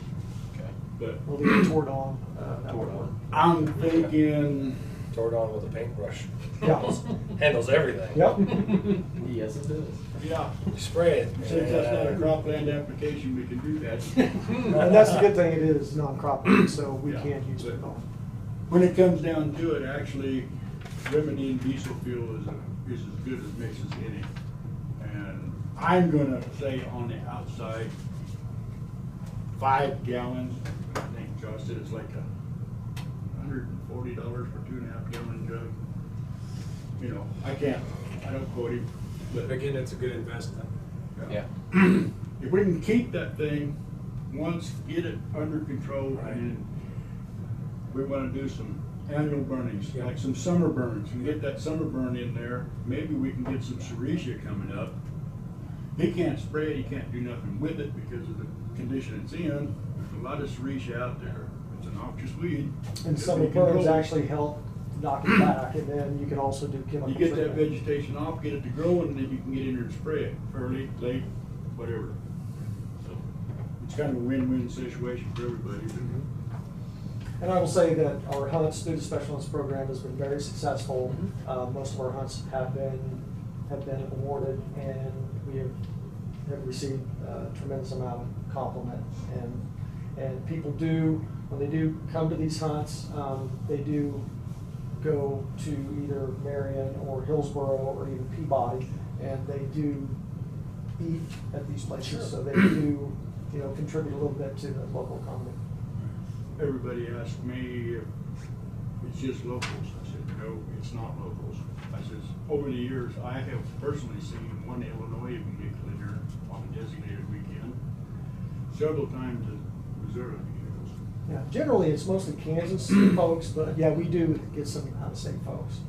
Okay. But Well, the Tordon, that would work. I'm thinking, Tore it on with a paintbrush. Yeah. Handles everything. Yep. Yes, it is. yeah, You spray it. since that's not a cropland application, we can do that. And that's the good thing, it is non-crop, so we Yeah. can't use it at all. When it comes down to it, actually, Remedy and diesel fuel is as good as mixes any. And I'm gonna say on the outside, 5 gallons, I think Josh said it's like $140 for 2.5 gallon jug. You know, I don't quote him, but Again, it's a good investment. Yeah. if we can keep that thing, once, get it under control, Right. and we wanna do some annual burnings, Yeah. like some summer burns, and get that summer burn in there, maybe we can get some ceresia coming up. He can't spray it, he can't do nothing with it because of the condition it's in. There's a lot of ceresia out there. It's a noxious weed. And If summer we control burns it, actually help knock it back, and then you can also do chemical you get that treatment. vegetation off, get it to growing, and then you can get in there and spray it early, late, whatever. So it's kind of a win-win situation for everybody. And I will say that our hunts through the special hunts program has been very successful. Most of our hunts have been awarded, and we have received a tremendous amount of compliment. And people do, when they do come to these hunts, they do go to either Marion or Hillsborough or even Peabody, and they do eat at these places, so they do, contribute a little bit to the local economy. Everybody asked me if it's just locals. I said, no, it's not locals. I says, over the years, I have personally seen one Illinois vehicle in there on a designated weekend, several times in Missouri vehicles. Yeah, generally, it's mostly Kansas folks, but yeah, we do get some out-of-state folks.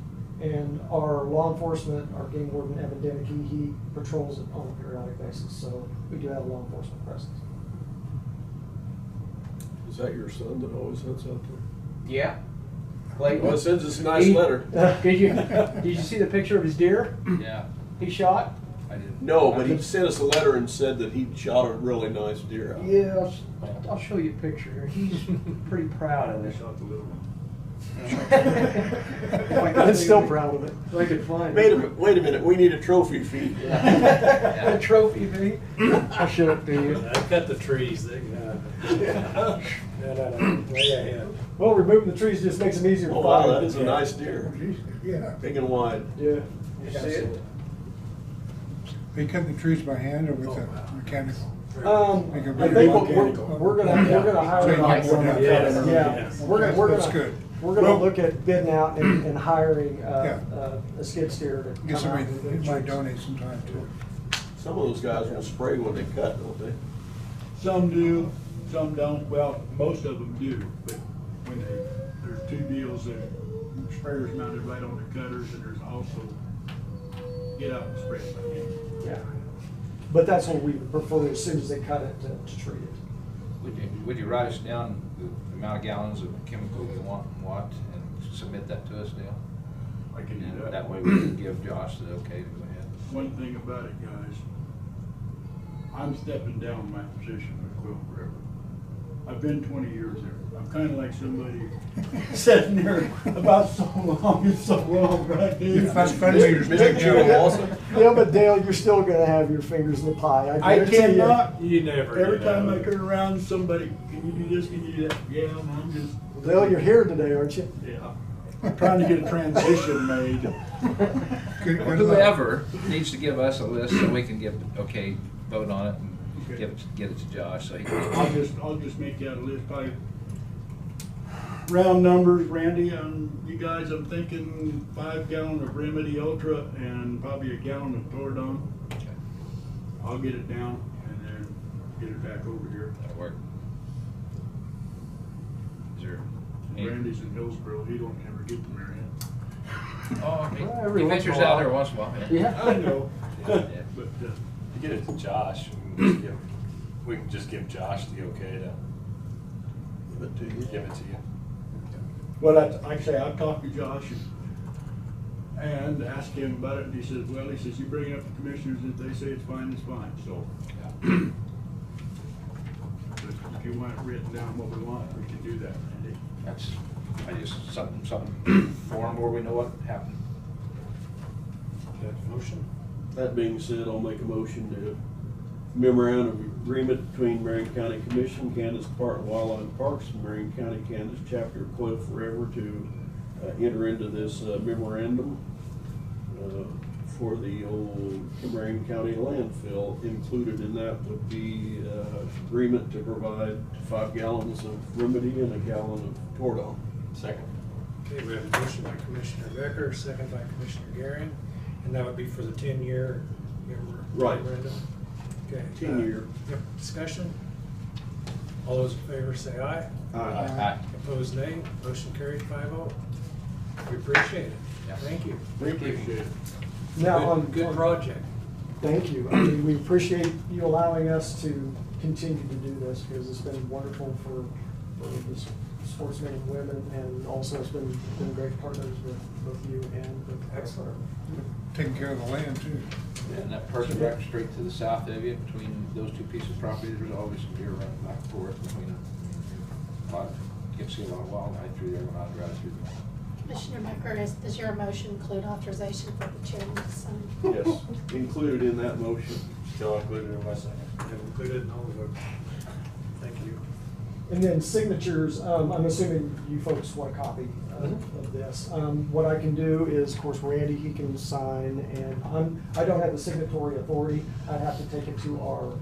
And our law enforcement, our game warden, Evan Denicky, he patrols it on a periodic basis, so we do have a law enforcement presence. Is that your son that always hunts out there? Yeah. Like, Well, it sends us a nice He- letter. Did you see the picture of his deer yeah, he shot? I didn't. No, but he sent us a letter and said that he shot a really nice deer out. Yeah, I'll show you a picture. He's pretty proud of I it. shot the little one. I'm still proud of it. If I could find it. Wait a minute, we need a trophy fee. A trophy fee? I'll show it to you. I cut the trees. No. Yeah. Well, removing the trees just makes them easier to Oh, find. wow, that is a nice deer, Yeah, big and wide. Yeah. You see it? they cut the trees by hand or with a mechanical? I Make a think better we're mechanical. gonna hire. So you like get someone more to down. cut it. Yeah, That's good. we're gonna Well- look at bidding out and hiring Yeah. a skid steer to Guess come out. somebody and do the might trees. donate some time too. Some of those guys will spray when they cut, don't they? Some do, some don't. Well, most of them do, but when there's two deals, that sprayers mounted right on the cutters, and there's also get out and spray it by hand. Yeah, but that's what we would prefer as soon as they cut it to treat it. Would you write us down the amount of gallons of chemical you want and what, and submit that to us, Dale? I can do And that. that way we can give Josh the okay to go ahead. One thing about it, guys, I'm stepping down my position with Quill Forever. I've been 20 years there. I'm kind of like somebody sitting there about so long and so long, right, dude? That's fun meters. Mr. Jim Lawson? Yeah, but Dale, you're still gonna have your fingers in the pie. I guarantee you. cannot. You never. Every you time know. I turn around, somebody, can you do this, can you do that? Yeah, I'm just, Dale, you're here today, aren't you? yeah. I'm trying to get a transition made. Good luck. Whoever needs to give us a list so we can give, okay, vote on it and Okay. get it to Josh, so he can. I'll just make out a list, probably round numbers, Randy, you guys, I'm thinking 5 gallon of Remedy Ultra and probably a gallon of Tordon. Okay, I'll get it down and then get it back over here. that'll work. Is there any? Randy's in Hillsborough, he don't ever get to Marion. Oh, Well, he every once in ventures a out while. there once in a while. Yeah. I know, Yeah. but, To get it to Josh, we can just give Josh the okay to Give it to you. give it to you. well, like I say, I've talked to Josh, and And asked him about it, and he says, well, he says, you bring it up to commissioners, if they say it's fine, so. But if you want it written down what we want, we can do that, Randy. That's, I just, something form where we know what happened. That motion? That being said, I'll make a motion to memorandum of agreement between Marion County Commission, Kansas Department of Wildlife and Parks, and Marion County, Kansas Chapter of Quail Forever to enter into this memorandum for the old Marion County landfill. Included in that would be agreement to provide 5 gallons of remedy and a gallon of Tordon. Second. Okay, we have a motion by Commissioner Becker, second by Commissioner Garing, and that would be for the 10-year Right. memorandum. Okay. 10-year. Yep, discussion? All those in favor say aye. Aye. Opposed, nay. Motion carried 5-0. We appreciate it. Yeah. Thank you. We appreciate it. Now, Good project. Thank you. I mean, we appreciate you allowing us to continue to do this, because it's been wonderful for the sportsmen and women, and also it's been great partners with both you and with. Excellent. Taking care of the land too. Yeah, and that person right straight to the south of you, between those two pieces of property, there's always some deer running back and forth between them. You can see a lot of wildlife through there when I drive through there. Commissioner Becker, does your motion include authorization for the chairman to sign? Yes, included in that motion. Still included in my second. And included in all of it. Thank you. And then signatures, I'm assuming you folks want a copy of this. What I can do is, of course, Randy, he can sign, and I don't have the signatory authority. I'd have to take it to our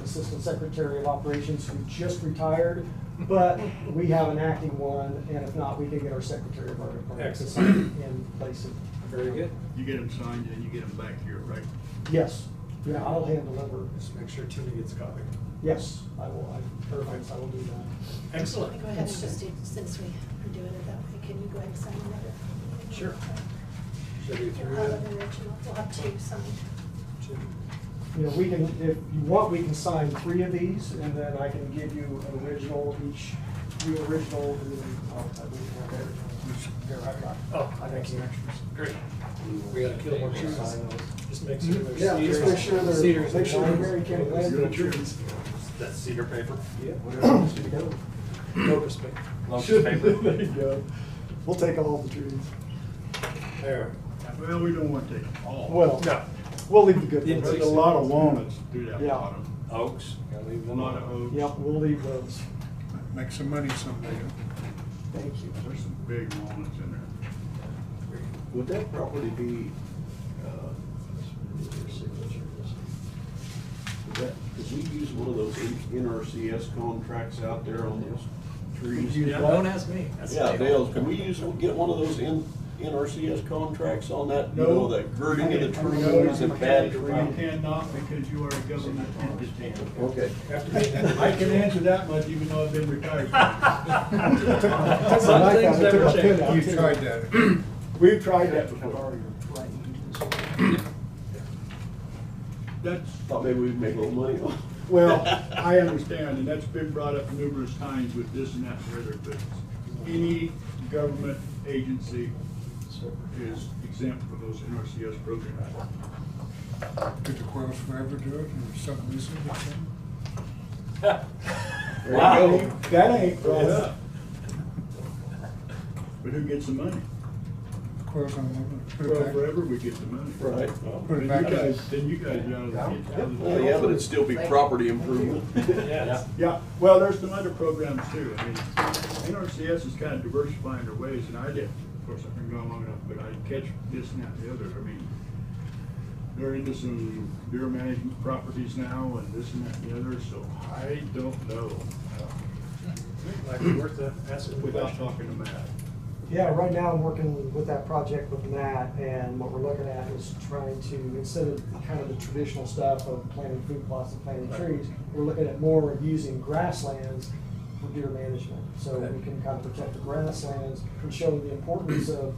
Assistant Secretary of Operations, who just retired, but we have an acting one, and if not, we can get our Secretary of our department to sign it in place of. Very good. You get them signed and you get them back here, right? Yes, yeah, I'll hand deliver. Just make sure Tina gets a copy. Yes, I will, I will do that. Excellent. Go ahead and just do, since we are doing it that way, can you go ahead and sign it? Sure. Should be through We'll that. have an original, we'll have 2 signed. You know, we can, if you want, we can sign 3 of these, and then I can give you an original, each, you original, and then, I believe I have everything. Here, I've got. Oh, I got some extras. Great. We gotta kill more trees. Just make sure there's Yeah, cedars. just make sure they're, Cedars make sure and they're pines. Marion County landfill trees. That's cedar paper? Yeah. Whatever. Locust paper. Locust paper? There you go. We'll take all the trees. There. Well, we don't want to take them all. Well, No. we'll leave the good The ones. There's a lot of walnuts through that Yeah. bottom. Oaks? Gotta leave A them lot of alone. oaks. Yep, we'll leave those. Make some money someday. Thank you. There's some big walnuts in there. Would that property be, could we use one of those NRCS contracts out there on those trees? Yeah, don't ask me. That's Yeah, Dale. Dale, can we get one of those NRCS contracts on that, you know, that girding of the trees and bad You trees? cannot, because you are a government entity. Okay. After being in- I can answer that much even though I've been retired. Some things never change. You've tried that. We've tried that before. That's, Thought maybe we'd make a little money on it. well, I understand, and that's been brought up numerous times with this and that and the other, but any government agency is exempt from those NRCS programs. Could the Quails Forever do it, or something recent or something? Wow, that ain't brought up. But who gets the money? Quails on Woodland. Put it Well, back. forever we get the money. Right. Put Then it back. you guys, then you guys are out of the. Well, yeah, but it'd still be property improvement. Yeah. Yeah, well, there's some other programs too. I mean, NRCS is kind of diversifying their ways, and I did. Of course, I've been gone long enough, but I catch this and that and the other. I mean, they're into some deer management properties now and this and that and the other, so I don't know. Might be worth the asking the Without question. talking to Matt. Yeah, right now I'm working with that project with Matt, and what we're looking at is trying to, instead of kind of the traditional stuff of planting food plots and planting trees, we're looking at more of using grasslands for deer management. So we can kind of protect the grasslands and show the importance of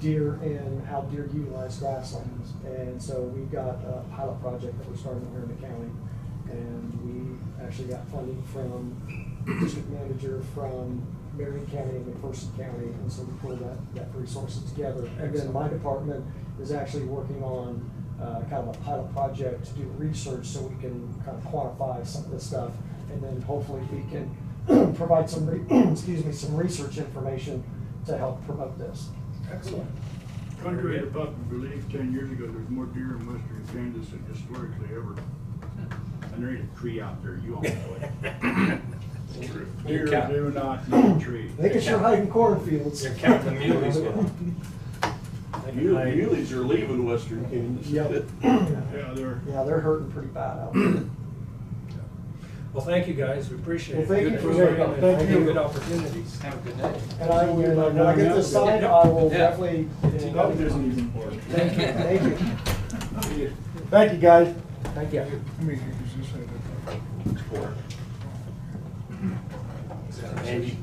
deer and how deer utilize grasslands. And so we've got a pilot project that we're starting here in the county, and we actually got funding from district manager from Marion County and McPherson County, and so we pulled that resources together. And then my department is actually working on kind of a pilot project to do research so we can kind of quantify some of this stuff, and then hopefully we can provide some, some research information to help promote this. Excellent. Contrary to popular belief, 10 years ago, there's more deer in western Kansas than historically ever. And there ain't a tree out there, you all know it. Deer do not need trees. They can sure hide in cornfields. You're counting the muleys now. Muleys are leaving western Kansas. Yep. Yeah, they're hurting pretty bad out there. Well, thank you guys, we appreciate it. Well, thank Good you for program your- and thank you. Good opportunities. Have a good day. And when I get this signed, I will definitely. That isn't even important. Thank you, thank you. Thank you, guys. Thank you. Let me use this at Is that an 80?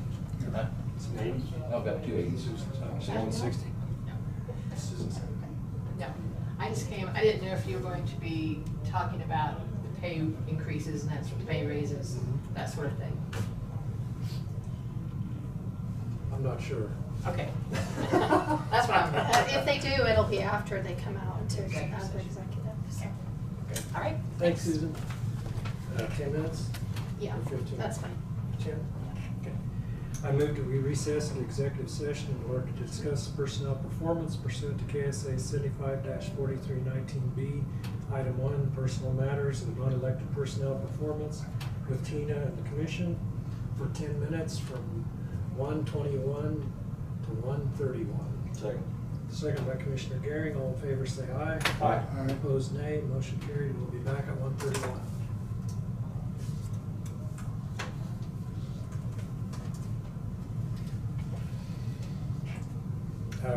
Huh? It's an 80? I've got 280s. It's 160. No, I just came, I didn't know if you were going to be talking about the pay increases and that sort of pay raises, that sort of thing. I'm not sure. Okay. That's what I'm. If they do, it'll be after they come out into the executive, so. All right. Thanks, Susan. 10 minutes? Yeah, Or 15? that's fine. 10? Okay. I move that we recess into executive session in order to discuss personnel performance pursuant to KSA 75-4319B. Item 1, personal matters and non-elected personnel performance with Tina and the commission for 10 minutes from 1:21 to 1:31. Second. Second by Commissioner Garing. All in favor say aye. Aye. Opposed, nay. Motion carried. We'll be back at 1:31.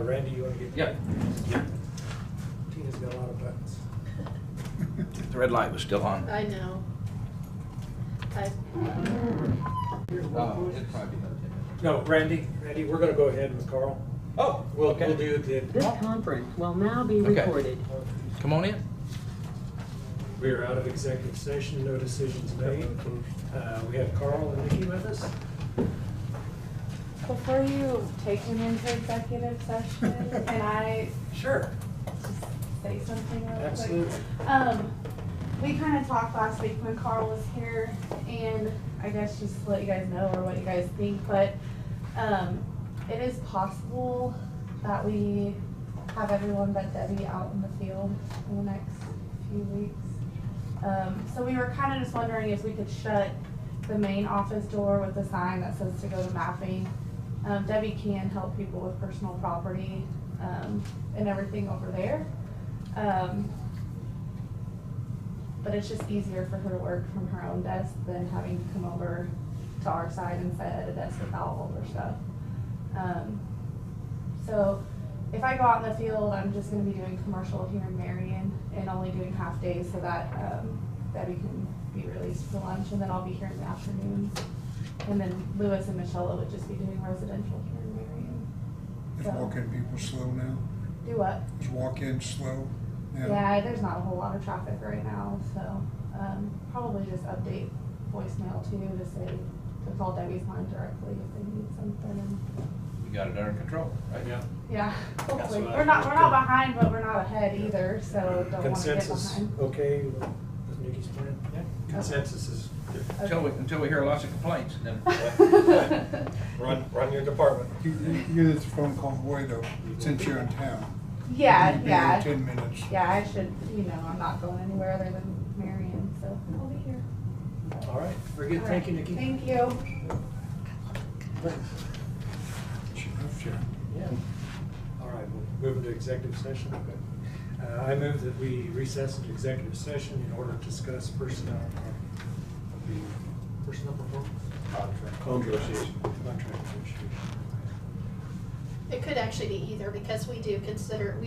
Randy, you want to get? Yep. Tina's got a lot of buttons. The red light was still on. I know. It'd probably be another 10 minutes. No, Randy, we're going to go ahead with Carl. Oh, We'll okay. do the. This conference will now be Okay. recorded. Come on in. We are out of executive session, no decisions made. We have Carl and Nikki with us. Before you take me into executive session, can I Sure. just say something real quick? Absolutely. We kind of talked last week when Carl was here, and I guess just to let you guys know or what you guys think, but it is possible that we have everyone but Debbie out in the field in the next few weeks. So we were kind of just wondering if we could shut the main office door with a sign that says to go to mapping. Debbie can help people with personal property and everything over there. But it's just easier for her to work from her own desk than having to come over to our side and sit at a desk with all of her stuff. So if I go out in the field, I'm just gonna be doing commercial here in Marion and only doing half days so that Debbie can be released for lunch, and then I'll be here in the afternoons. And then Lewis and Michelle would just be doing residential here in Marion. Is So- walk-in people slow now? Do what? Is walk-in slow now? Yeah, there's not a whole lot of traffic right now, so probably just update voicemail too to say to call Debbie's line directly if they need something. You got it under control, right? Yeah. Yeah, hopefully. what I We're not think. behind, but we're not ahead either, so don't want to get Consensus, behind. okay with Nikki's plan? Yeah. Consensus is good. Until we hear lots of complaints, and then. Run your department. You're the phone call away though, since you're in town. Yeah, You'll be here yeah. 10 minutes. Yeah, I should, I'm not going anywhere other than Marion, so I'll be here. All right, very good. Thank you, Nikki. Thank you. Sure. Yeah. All right, we'll move into executive session. I move that we recess into executive session in order to discuss personnel performance. Contract negotiation. Contract negotiation. It could actually be either, because we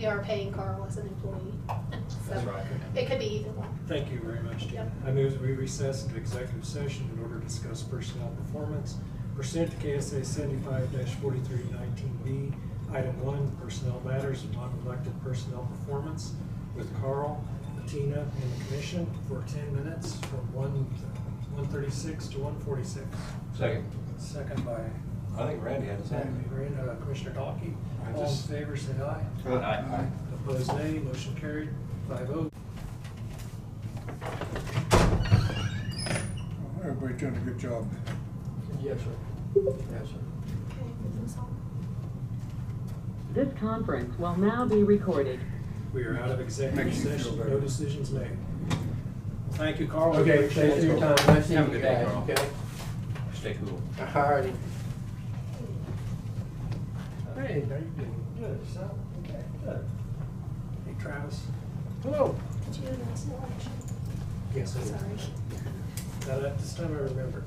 are paying Carl as an employee. That's So right. it could be either one. Thank you very much, Tina. Yep. I move that we recess into executive session in order to discuss personnel performance pursuant to KSA 75-4319B. Item 1, personnel matters and non-elected personnel performance with Carl, Tina, and the commission for 10 minutes from 1:36 to 1:46. Second. Second by I think Randy had his hand. Commissioner Donkey, I all in just- favor, say aye. Aye. Opposed, nay. Motion carried, 5-0. Everybody's doing a good job. Yes, sir. Yes, sir. This conference will now be recorded. We are out of executive Makes you feel session, better. no decisions made. Thank you, Carl. Okay, thanks for your time. Nice seeing Have a you good day, guys, Carl. okay? Stay cool. Alrighty. Hey, how you doing? Good, so, okay, good. Hey, Travis. Hello. Did you announce the election? Yes, I did. Sorry. At this time I remember.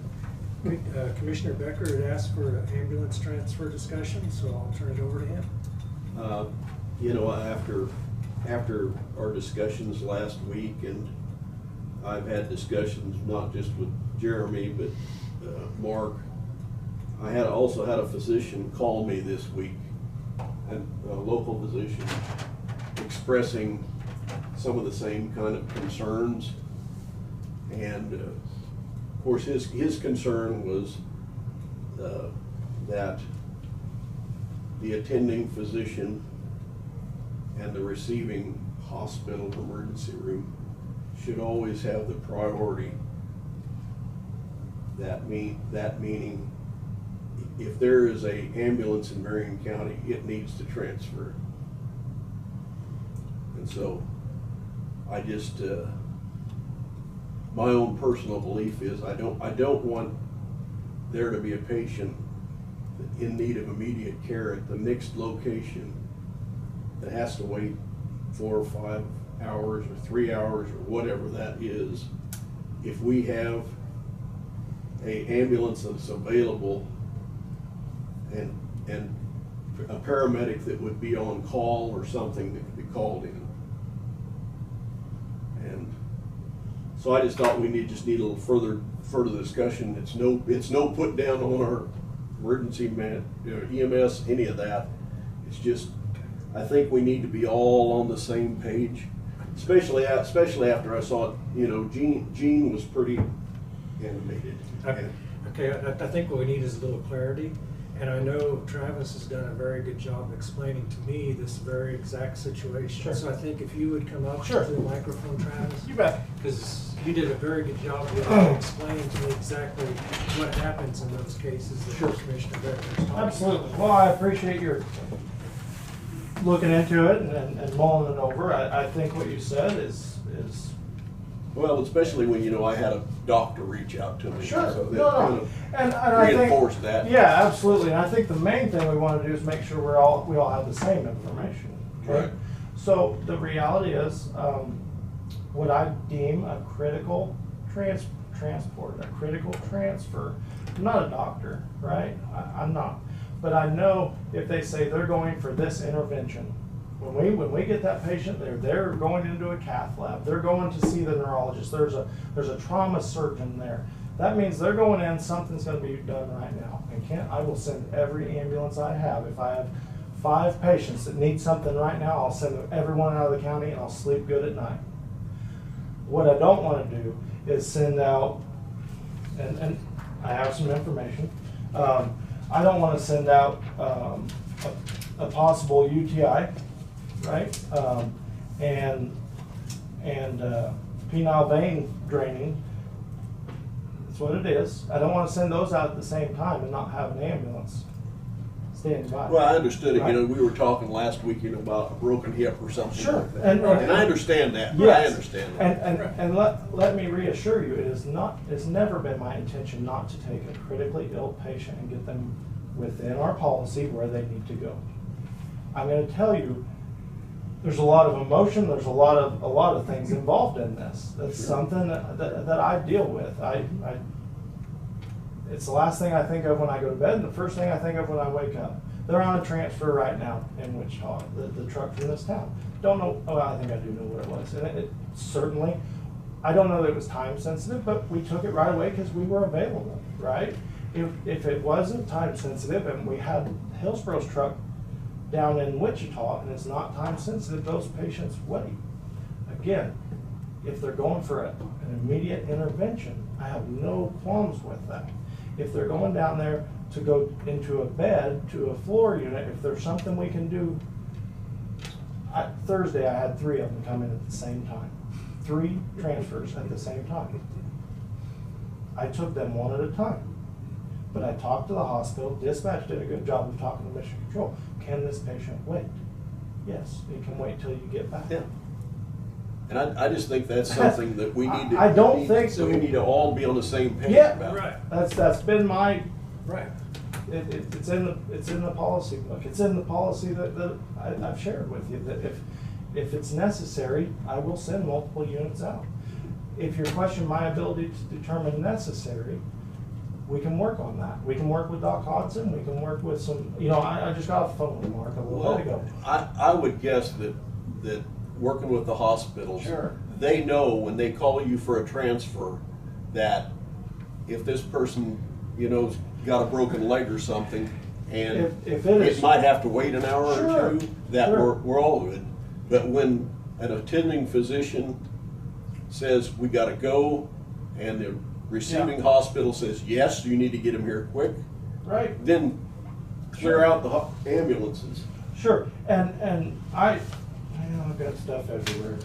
Commissioner Becker had asked for an ambulance transfer discussion, so I'll turn it over to him. You know, after our discussions last week, and I've had discussions not just with Jeremy, but Mark, I also had a physician call me this week, a local physician, expressing some of the same kind of concerns. And of course, his concern was that the attending physician and the receiving hospital emergency room should always have the priority. That meaning, if there is a ambulance in Marion County, it needs to transfer. And so, I just, my own personal belief is I don't want there to be a patient in need of immediate care at the next location that has to wait 4 or 5 hours or 3 hours or whatever that is. If we have a ambulance that's available and a paramedic that would be on call or something that could be called in. And so I just thought we just need a little further discussion. It's no put down on our emergency EMS, any of that. It's just, I think we need to be all on the same page, especially after I saw, Gene was pretty animated. Okay, I think what we need is a little clarity, and I know Travis has done a very good job explaining to me this very exact situation. Sure. So I think if you would come up Sure. to the microphone, Travis. You bet. Because you did a very good job of explaining to me exactly what happens in those cases that Sure. Commissioner Becker is talking about. Absolutely. Well, I appreciate your looking into it and mulling it over. I think what you said is Well, especially when, I had a doctor reach out to me. sure. So that No, kind no. of And I think reinforced that. Yeah, absolutely. And I think the main thing we want to do is make sure we all have the same information. Okay? Right. So the reality is, what I deem a critical transport, a critical transfer. I'm not a doctor, right? I'm not. But I know if they say they're going for this intervention, when we get that patient there, they're going into a cath lab, they're going to see the neurologist, there's a trauma surgeon there. That means they're going in, something's gonna be done right now. And I will send every ambulance I have. If I have 5 patients that need something right now, I'll send everyone out of the county and I'll sleep good at night. What I don't wanna do is send out, and I have some information, I don't wanna send out a possible UTI, right? And penile vein draining. That's what it is. I don't want to send those out at the same time and not have an ambulance standing by. Well, I understood it. Right? We were talking last week, about a broken hip or something Sure. like that. And I understand that. Yes. I understand that. And let me reassure you, it's never been my intention not to take a critically ill patient and get them within our policy where they need to go. I'm going to tell you, there's a lot of emotion. There's a lot of things involved in this. That's something that I deal with. It's the last thing I think of when I go to bed, and the first thing I think of when I wake up. They're on a transfer right now in Wichita. The truck from this town. Don't know. Oh, I think I do know what it was, and it certainly. I don't know that it was time sensitive, but we took it right away because we were available. Right? If it wasn't time sensitive, and we had Hillsborough's truck down in Wichita, and it's not time sensitive, those patients wait. Again, if they're going for an immediate intervention, I have no qualms with that. If they're going down there to go into a bed, to a floor unit, if there's something we can do. Thursday, I had 3 of them come in at the same time. 3 transfers at the same time. I took them one at a time. But I talked to the hospital, dispatch did a good job of talking to Mission Control. Can this patient wait? Yes, it can wait till you get back. Yeah. And I just think that's something that we need to. I don't think so. We need to all be on the same page Yeah, about. Right. That's been my, Right. it's in the policy book. It's in the policy that I've shared with you, that if it's necessary, I will send multiple units out. If you question my ability to determine necessary, we can work on that. We can work with Doc Hodson, we can work with some, I just got off the phone with Mark a little bit ago. I would guess that working with the hospitals, Sure. they know when they call you for a transfer that if this person, got a broken leg or something, and If it is- might have to wait an hour Sure, or two, that sure. we're all good. But when an attending physician says we gotta go, and the receiving hospital says, yes, you need to get him here quick, Right. then clear out the ambulances. Sure, and I've got stuff everywhere.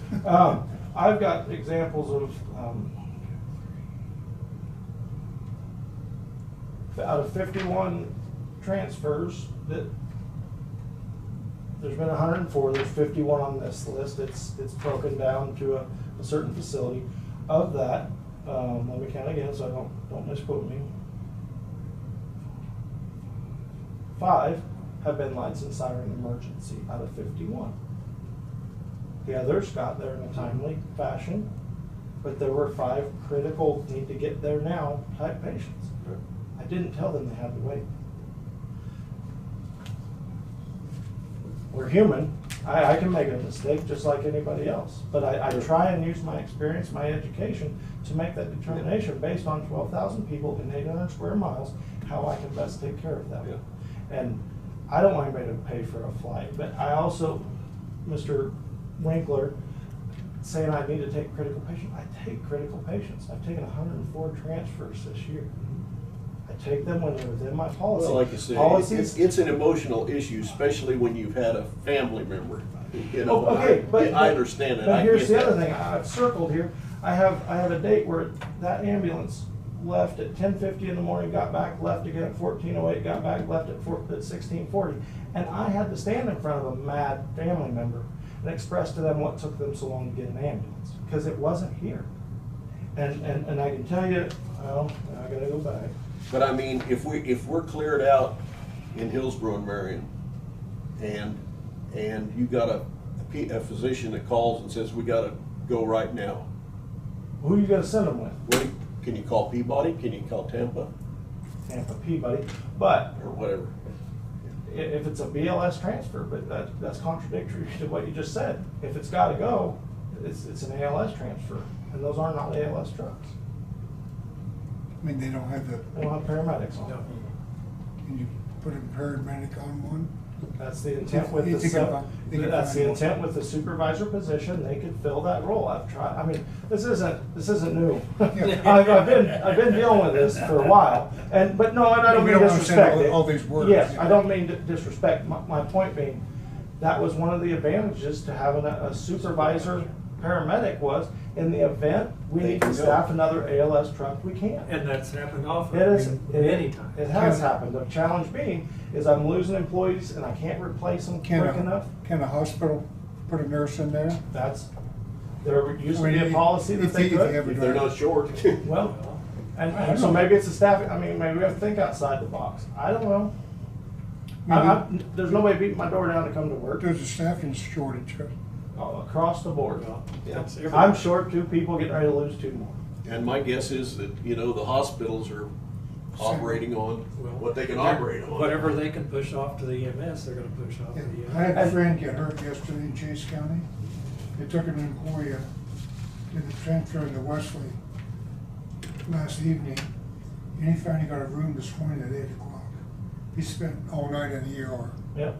I've got examples of, out of 51 transfers, that there's been 104, there's 51 on this list. It's broken down to a certain facility. Of that, let me count again so I don't misquote me. 5 have been lights and siren emergency out of 51. The others got there in a timely fashion, but there were 5 critical, need to get there now type patients. I didn't tell them they had to wait. We're human. I can make a mistake just like anybody else, but I try and use my experience, my education to make that determination based on 12,000 people in 800 square miles, how I can best take care of them. Yeah. And I don't want anybody to pay for a flight, but I also, Mr. Winkler, saying I need to take critical patients. I take critical patients. I've taken 104 transfers this year. I take them when they're within my policy. Well, like you say, Policies. it's an emotional issue, especially when you've had a family member. Okay, but I understand it. But I here's get the other that. thing. I've circled here. I have a date where that ambulance left at 10:50 in the morning, got back, left again at 14:08, got back, left at 16:40, and I had to stand in front of a mad family member and express to them what took them so long to get an ambulance, because it wasn't here. And I can tell you, well, I gotta go back. But I mean, if we're cleared out in Hillsborough and Marion, and you got a physician that calls and says we gotta go right now, Who are you gonna send them with? can you call Peabody? Can you call Tampa Tampa, Peabody, but or whatever? if it's a BLS transfer, but that's contradictory to what you just said. If it's gotta go, it's an ALS transfer, and those are not ALS trucks. I mean, they don't have the, They don't have paramedics on No. them. can you put a paramedic on one? That's the intent with You the, think about- think about that's the it. intent with the supervisor position. They could fill that role. I've tried, I mean, this isn't new. I've been dealing with this for a while, but no, and I don't We mean don't wanna send disrespect. all these words, Yes, yeah. I don't mean to disrespect. My point being, that was one of the advantages to having a supervisor paramedic was, in the event we They need to can go. staff another ALS truck, we can. And that's happened often. It is, Many times. it has happened. The challenge being is I'm losing employees and I can't replace them quick enough. Can a hospital put a nurse in there? There used to be a policy that they could. If they're not short. Well, and so maybe it's a staffing, I mean, maybe we have to think outside the box. I don't know. There's nobody beating my door down to come to work, There's a staffing shortage. across the board. Yeah. I'm short 2 people, getting ready to lose 2 more. And my guess is that, the hospitals are operating on what they can operate on. Whatever they can push off to the EMS, they're gonna push off to the I EMS. had a friend get hurt yesterday in Chase County. They took him to Emporia, did the transfer to Wesley last evening, and he finally got a room this morning at 8 o'clock. He spent all night in the ER. Yep.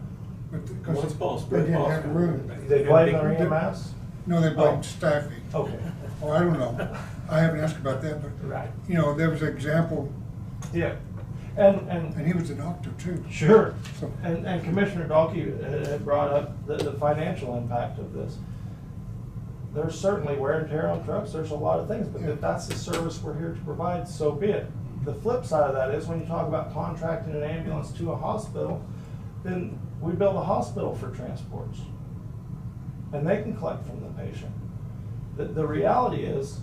But Well, because it's possible. they didn't have a room. They blame their EMS? No, they Oh. blamed staffing. Okay. Well, I don't know. I haven't asked about that, but, Right. there was an example Yeah, And he was a doctor too. sure. So- And Commissioner Dalkey had brought up the financial impact of this. There's certainly wear and tear on trucks, there's a lot of things, but if that's the service we're here to provide, so be it. The flip side of that is when you talk about contracting an ambulance to a hospital, then we bill the hospital for transports. And they can collect from the patient. The reality is,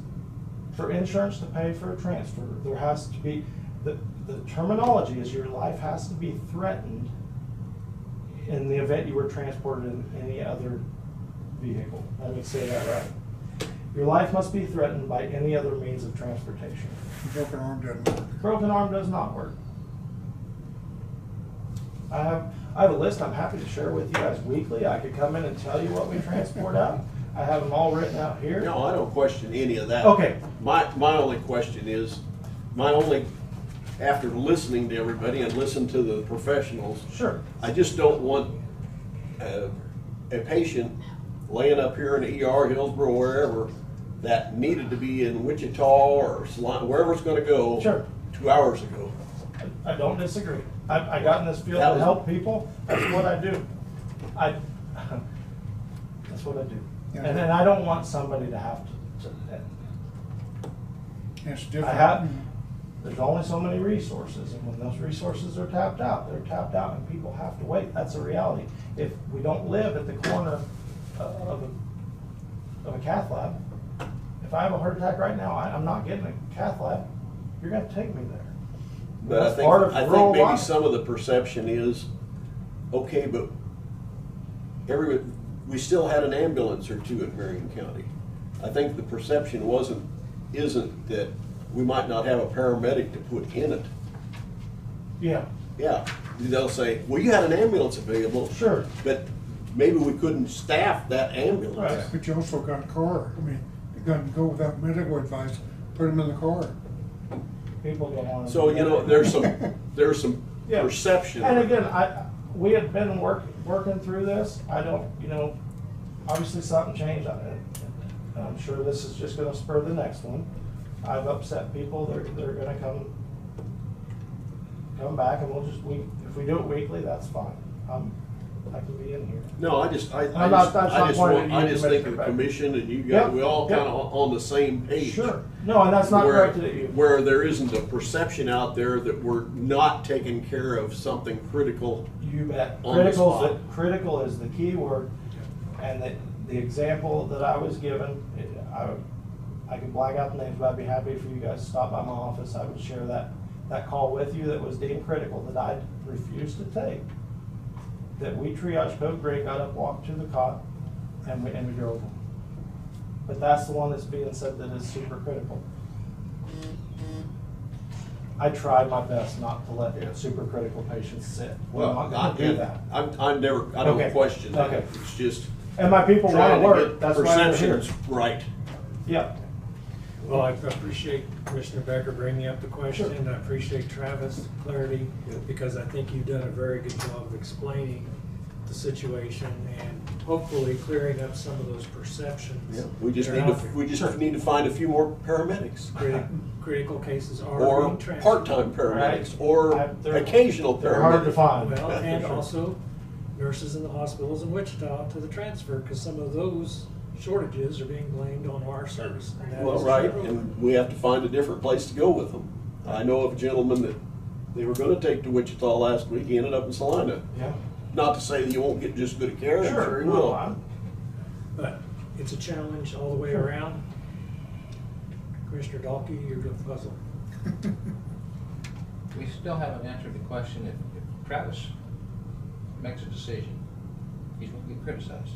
for insurance to pay for a transfer, there has to be, the terminology is your life has to be threatened in the event you were transported in any other vehicle. Let me say that right. Your life must be threatened by any other means of transportation. Broken arm doesn't work. Broken arm does not work. I have a list I'm happy to share with you guys weekly. I could come in and tell you what we transport out. I have them all written out here. No, I don't question any of that. Okay. My only question is, after listening to everybody and listening to the professionals, Sure. I just don't want a patient laying up here in the ER, Hillsborough, wherever, that needed to be in Wichita or Salina, wherever it's gonna go. Sure. 2 hours ago. I don't disagree. I got in this field That to was- help people. That's what I do. That's what I do. Yeah. And then I don't want somebody to have to It's I different. have, there's only so many resources, and when those resources are tapped out, they're tapped out, and people have to wait. That's a reality. If we don't live at the corner of a cath lab, if I have a heart attack right now, I'm not getting a cath lab. You're gonna take me there. But That's part of I rural think maybe life. some of the perception is, okay, but we still had an ambulance or two in Marion County. I think the perception isn't that we might not have a paramedic to put in it. Yeah, Yeah, they'll say, well, you had an ambulance available. sure. But maybe we couldn't staff that ambulance. Right. But you also got a car. I mean, you couldn't go without medical advice, put them in the car. People don't want to. So, you know, there's some Yeah. perception. And again, we have been working through this. I don't, obviously something changed on it. I'm sure this is just gonna spur the next one. I've upset people, they're gonna come back, and if we do it weekly, that's fine. I can be in here. No, I just I'm not- that's not pointed at you, think the Commissioner, but- commission and you Yep, guys, we all yep. kind of on the same page. Sure. No, and that's not directed at you. Where there isn't a perception out there that we're not taking care of something critical. You bet. On the spot. Critical is the key word, and the example that I was given, I could black out the names, but I'd be happy for you guys to stop by my office. I would share that call with you that was deemed critical, that I refused to take. That we triage code grade, got up, walked to the cot, and we drove them. But that's the one that's being said that is super critical. I tried my best not to let super critical patients sit. We're not gonna do that. I don't Okay. question that. Okay. It's just And my people trying wanna to work, get that's why they're here. perceptions right. Yeah, Well, I appreciate Commissioner Becker bringing up the question. I appreciate Travis' clarity, because I think you've done a very good job of explaining the situation and hopefully clearing up some of those perceptions. We just that are out there. need to find a few more paramedics. Critical cases are Or being transferred. part-time paramedics, Right. or They're- occasional they're hard to paramedics. find. Well, and Sure. also nurses in the hospitals in Wichita to the transfer, because some of those shortages are being blamed on our service. And that Well, is right, true. and we have to find a different place to go with them. I know of a gentleman that they were gonna take to Wichita last week, he ended up in Salina. yeah. Not to say that you won't get just good care, I'm sure he no, will. But it's a challenge all the way around. Commissioner Dalkey, you're the puzzle. We still haven't answered the question, if Travis makes a decision, he's gonna get criticized.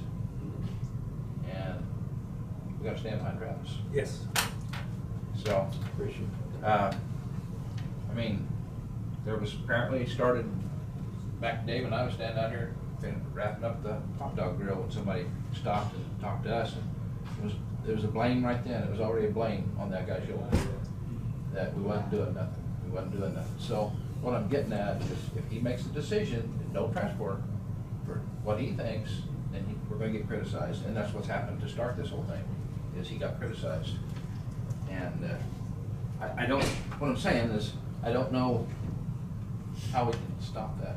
And we gotta stand behind Travis. Yes. So, Appreciate it. I mean, there was apparently started, back Dave and I was standing out here wrapping up the hot dog grill when somebody stopped and talked to us, and there was a blame right then. It was already a blame on that guy's shoulder that we wasn't doing nothing. So what I'm getting at is, if he makes a decision, no transport for what he thinks, then we're gonna get criticized, and that's what's happened to start this whole thing, is he got criticized. And I don't, what I'm saying is, I don't know how we can stop that.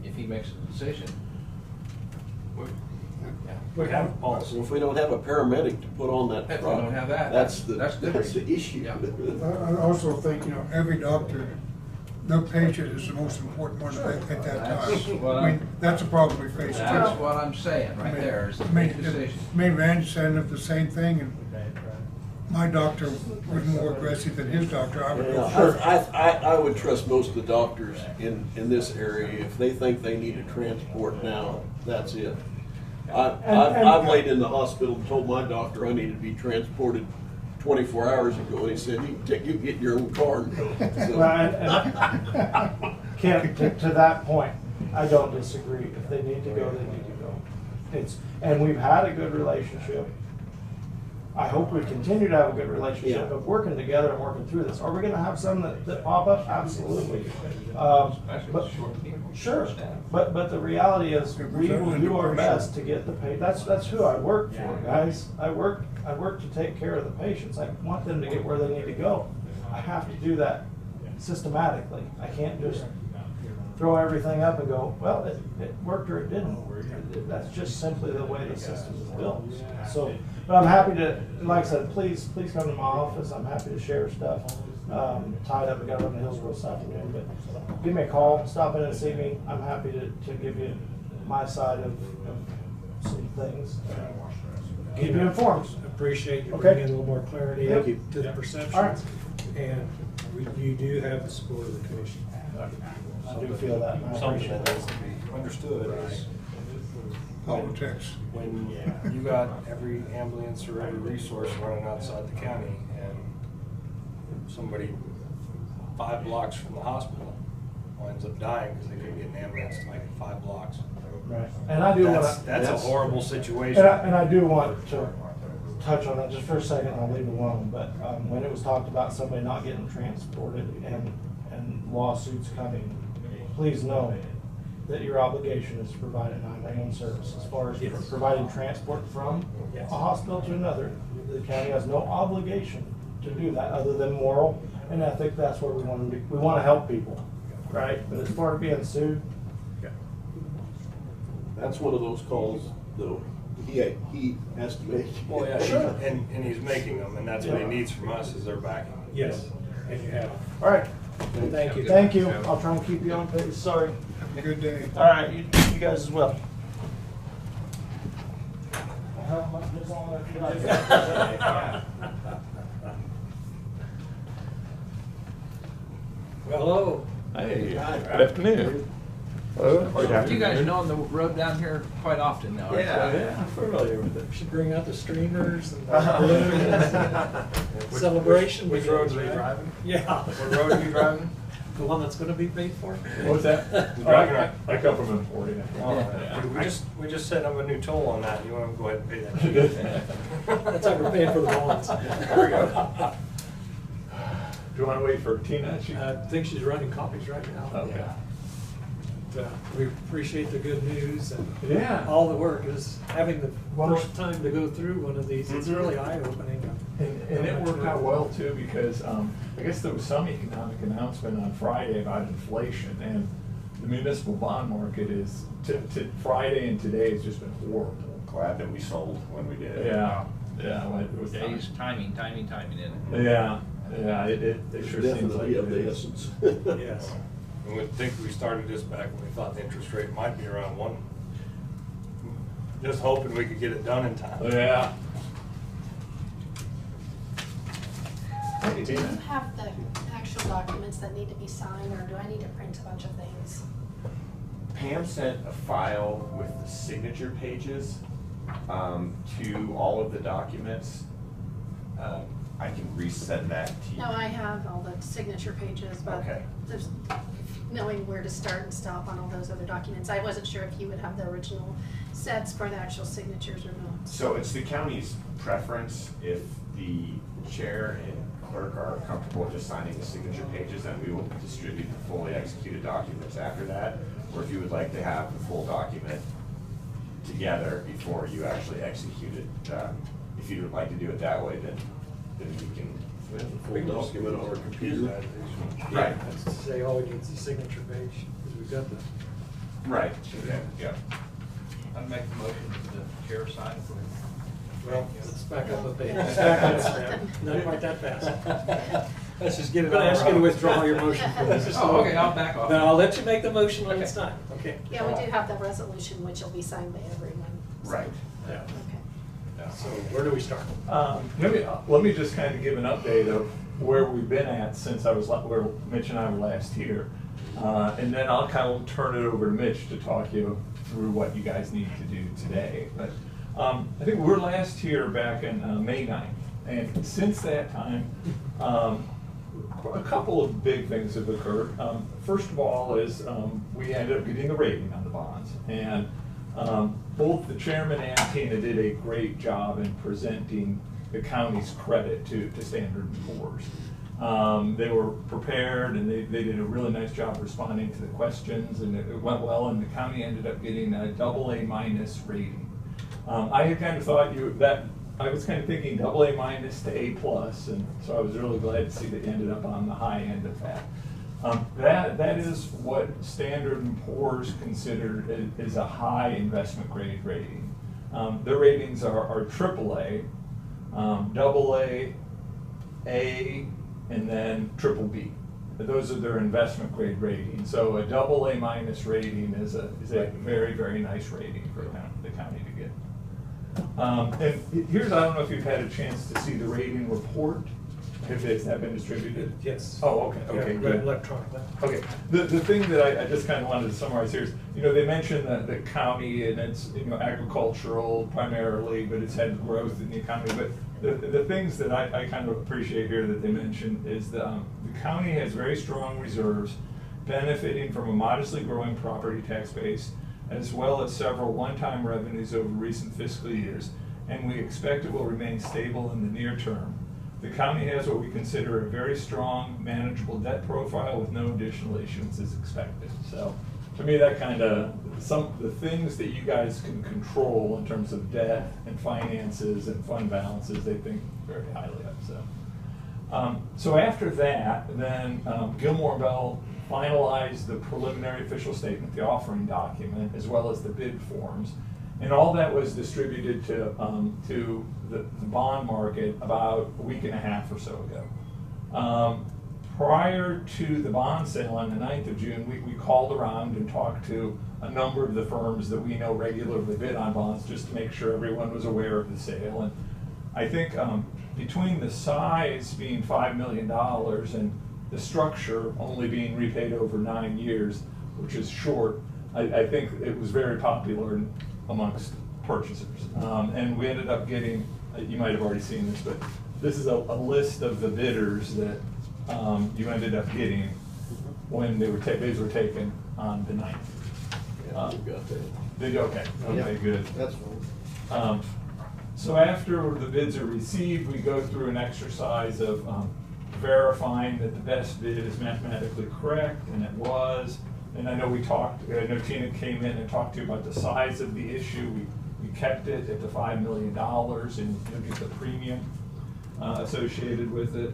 If he makes a decision. We have a policy. So if we don't have a paramedic to put on that If we truck, don't have that, that's that's good. the issue. Yeah. I also think, you know, every doctor, their patient is the most important one at that That's time. what I mean, that's a problem we face. That's too. what I'm saying right there, is the I mean, big decision. I mean, Randy said up the same thing, and my doctor was more aggressive than his doctor. I would go Yeah, first. I would trust most of the doctors in this area. If they think they need a transport now, that's it. I've laid in the hospital and told my doctor I needed to be transported 24 hours ago, and he said, you can get in your own car and go. So- Well, and Kim, to that point, I don't disagree. If they need to go, they need to go. And we've had a good relationship. I hope we continue to have a good relationship of working together and working through this. Are we gonna have some that pop up? Absolutely. But, sure, but the reality is, we will do our best to get the that's who I work for, guys. I work to take care of the patients. I want them to get where they need to go. I have to do that systematically. I can't just throw everything up and go, well, it worked or it didn't. That's just simply the way the system is built. So, but I'm happy to, like I said, please come to my office. I'm happy to share stuff. Tied up, we got to run to Hillsborough this afternoon, but give me a call, stop in and see me. I'm happy to give you my side of some things. Keep you informed. Appreciate you Okay. bringing a little more clarity Thank you. to the perceptions. All right. And you do have the support of the commission. I do feel that. and I Something appreciate that that. needs to be understood is Politics. when you got every ambulance or every resource running outside the county and somebody 5 blocks from the hospital winds up dying because they couldn't get an ambulance to make it 5 blocks. Right. And I do want to. That's a horrible situation. And I do want to touch on that just for a second, and I'll leave it alone, but when it was talked about somebody not getting transported and lawsuits coming, please know that your obligation is to provide a 911 service. As far as providing transport from a hospital to another, the county has no obligation to do that other than moral and ethic. That's where we want to be. We want to help people, right? But as far as being sued, That's one of those calls, though, he has to make. Well, yeah, Sure. and he's making them, and that's what he needs from us is their backing. Yes, and you have. all right. Thank you. Thank you. I'll try and keep you on pace. Sorry. Have a good day. All right, you guys as well. Well, hello. Hey, good afternoon. You guys know on the road down here quite often now, aren't you? I'm familiar with it. Should bring out the streamers and the balloons. Celebration. Which roads are you driving? Yeah. What road are you driving? The one that's gonna be paid for? What's that? I come from Emporia. We just set up a new toll on that. You want to go ahead and pay that? That's how we're paying for the bonds. There we go. Do you want to wait for Tina? I think she's running copies right now. Okay. We appreciate the good news and Yeah. all the work is having the first time to go through one of these. It's really eye-opening. And it worked out well too because I guess there was some economic announcement on Friday about inflation, and the municipal bond market is Friday and today has just been horrible. Glad that we sold when we did. Yeah, well, it was Days, timing in it. Yeah, it sure seems like Definitely of it the is. essence. Yes. And we think we started this back when we thought the interest rate might be around 1. Just hoping we could get it done in time. Yeah. Do you have the actual documents that need to be signed, or do I need to print a bunch of things? Pam sent a file with the signature pages to all of the documents. I can resend that to you. No, I have all the signature pages, but Okay. there's knowing where to start and stop on all those other documents. I wasn't sure if you would have the original sets for the actual signatures or not. So it's the county's preference if the chair and clerk are comfortable just signing the signature pages, then we will distribute the fully executed documents after that. Or if you would like to have the full document together before you actually execute it, if you would like to do it that way, then we can We have the full document on our computer. Right. That's to say, all we need is the signature page, because we've got the. Right, yeah. I'd make the motion that the chair sign for. Well, let's back up a page. Not quite that fast. Let's just get it. I'm gonna ask you to withdraw your motion for this. Oh, okay, I'll back off. No, I'll let you make the motion when it's time, okay? Yeah, we do have the resolution, which will be signed by everyone. Right. Yeah. Okay. So where do we start? Let me just kind of give an update of where we've been at since where Mitch and I were last here. And then I'll kind of turn it over to Mitch to talk you through what you guys need to do today. But I think we were last here back in May 9th. And since that time, a couple of big things have occurred. First of all is we ended up getting the rating on the bonds. And both the chairman and Tina did a great job in presenting the county's credit to Standard & Poor's. They were prepared and they did a really nice job responding to the questions, and it went well, and the county ended up getting a AA- rating. I had kind of thought I was kind of thinking AA- to A+, and so I was really glad to see that you ended up on the high end of that. That is what Standard & Poor's considered is a high investment grade rating. Their ratings are AAA, AA, A, and then BBB. Those are their investment grade ratings. So a AA- rating is a very, very nice rating for the county to get. And here's, I don't know if you've had a chance to see the rating report. Has that been distributed? Yes. Oh, okay, okay, Yeah, good. electronically. Okay, the thing that I just kind of wanted to summarize here is, they mentioned that the county, and it's, agricultural primarily, but it's had growth in the economy. But the things that I kind of appreciate here that they mentioned is the county has very strong reserves, benefiting from a modestly growing property tax base, as well as several one-time revenues over recent fiscal years, and we expect it will remain stable in the near term. The county has what we consider a very strong, manageable debt profile with no additional issuances expected. So, to me, that kind of, some of the things that you guys can control in terms of debt and finances and fund balances, they think very highly of. So after that, then Gilmore Bell finalized the preliminary official statement, the offering document, as well as the bid forms. And all that was distributed to the bond market about a week and a half or so ago. Prior to the bond sale on the 9th of June, we called around and talked to a number of the firms that we know regularly bid on bonds, just to make sure everyone was aware of the sale. And I think between the size being $5 million and the structure only being repaid over 9 years, which is short, I think it was very popular amongst purchasers. And we ended up getting, you might have already seen this, but this is a list of the bidders that you ended up getting when bids were taken on the 9th. Yeah, you got that. Did you? Okay, Yeah, good. That's fine. So after the bids are received, we go through an exercise of verifying that the best bid is mathematically correct, and it was. And I know Tina came in and talked to you about the size of the issue. We kept it at the $5 million, and you'll get the premium associated with it.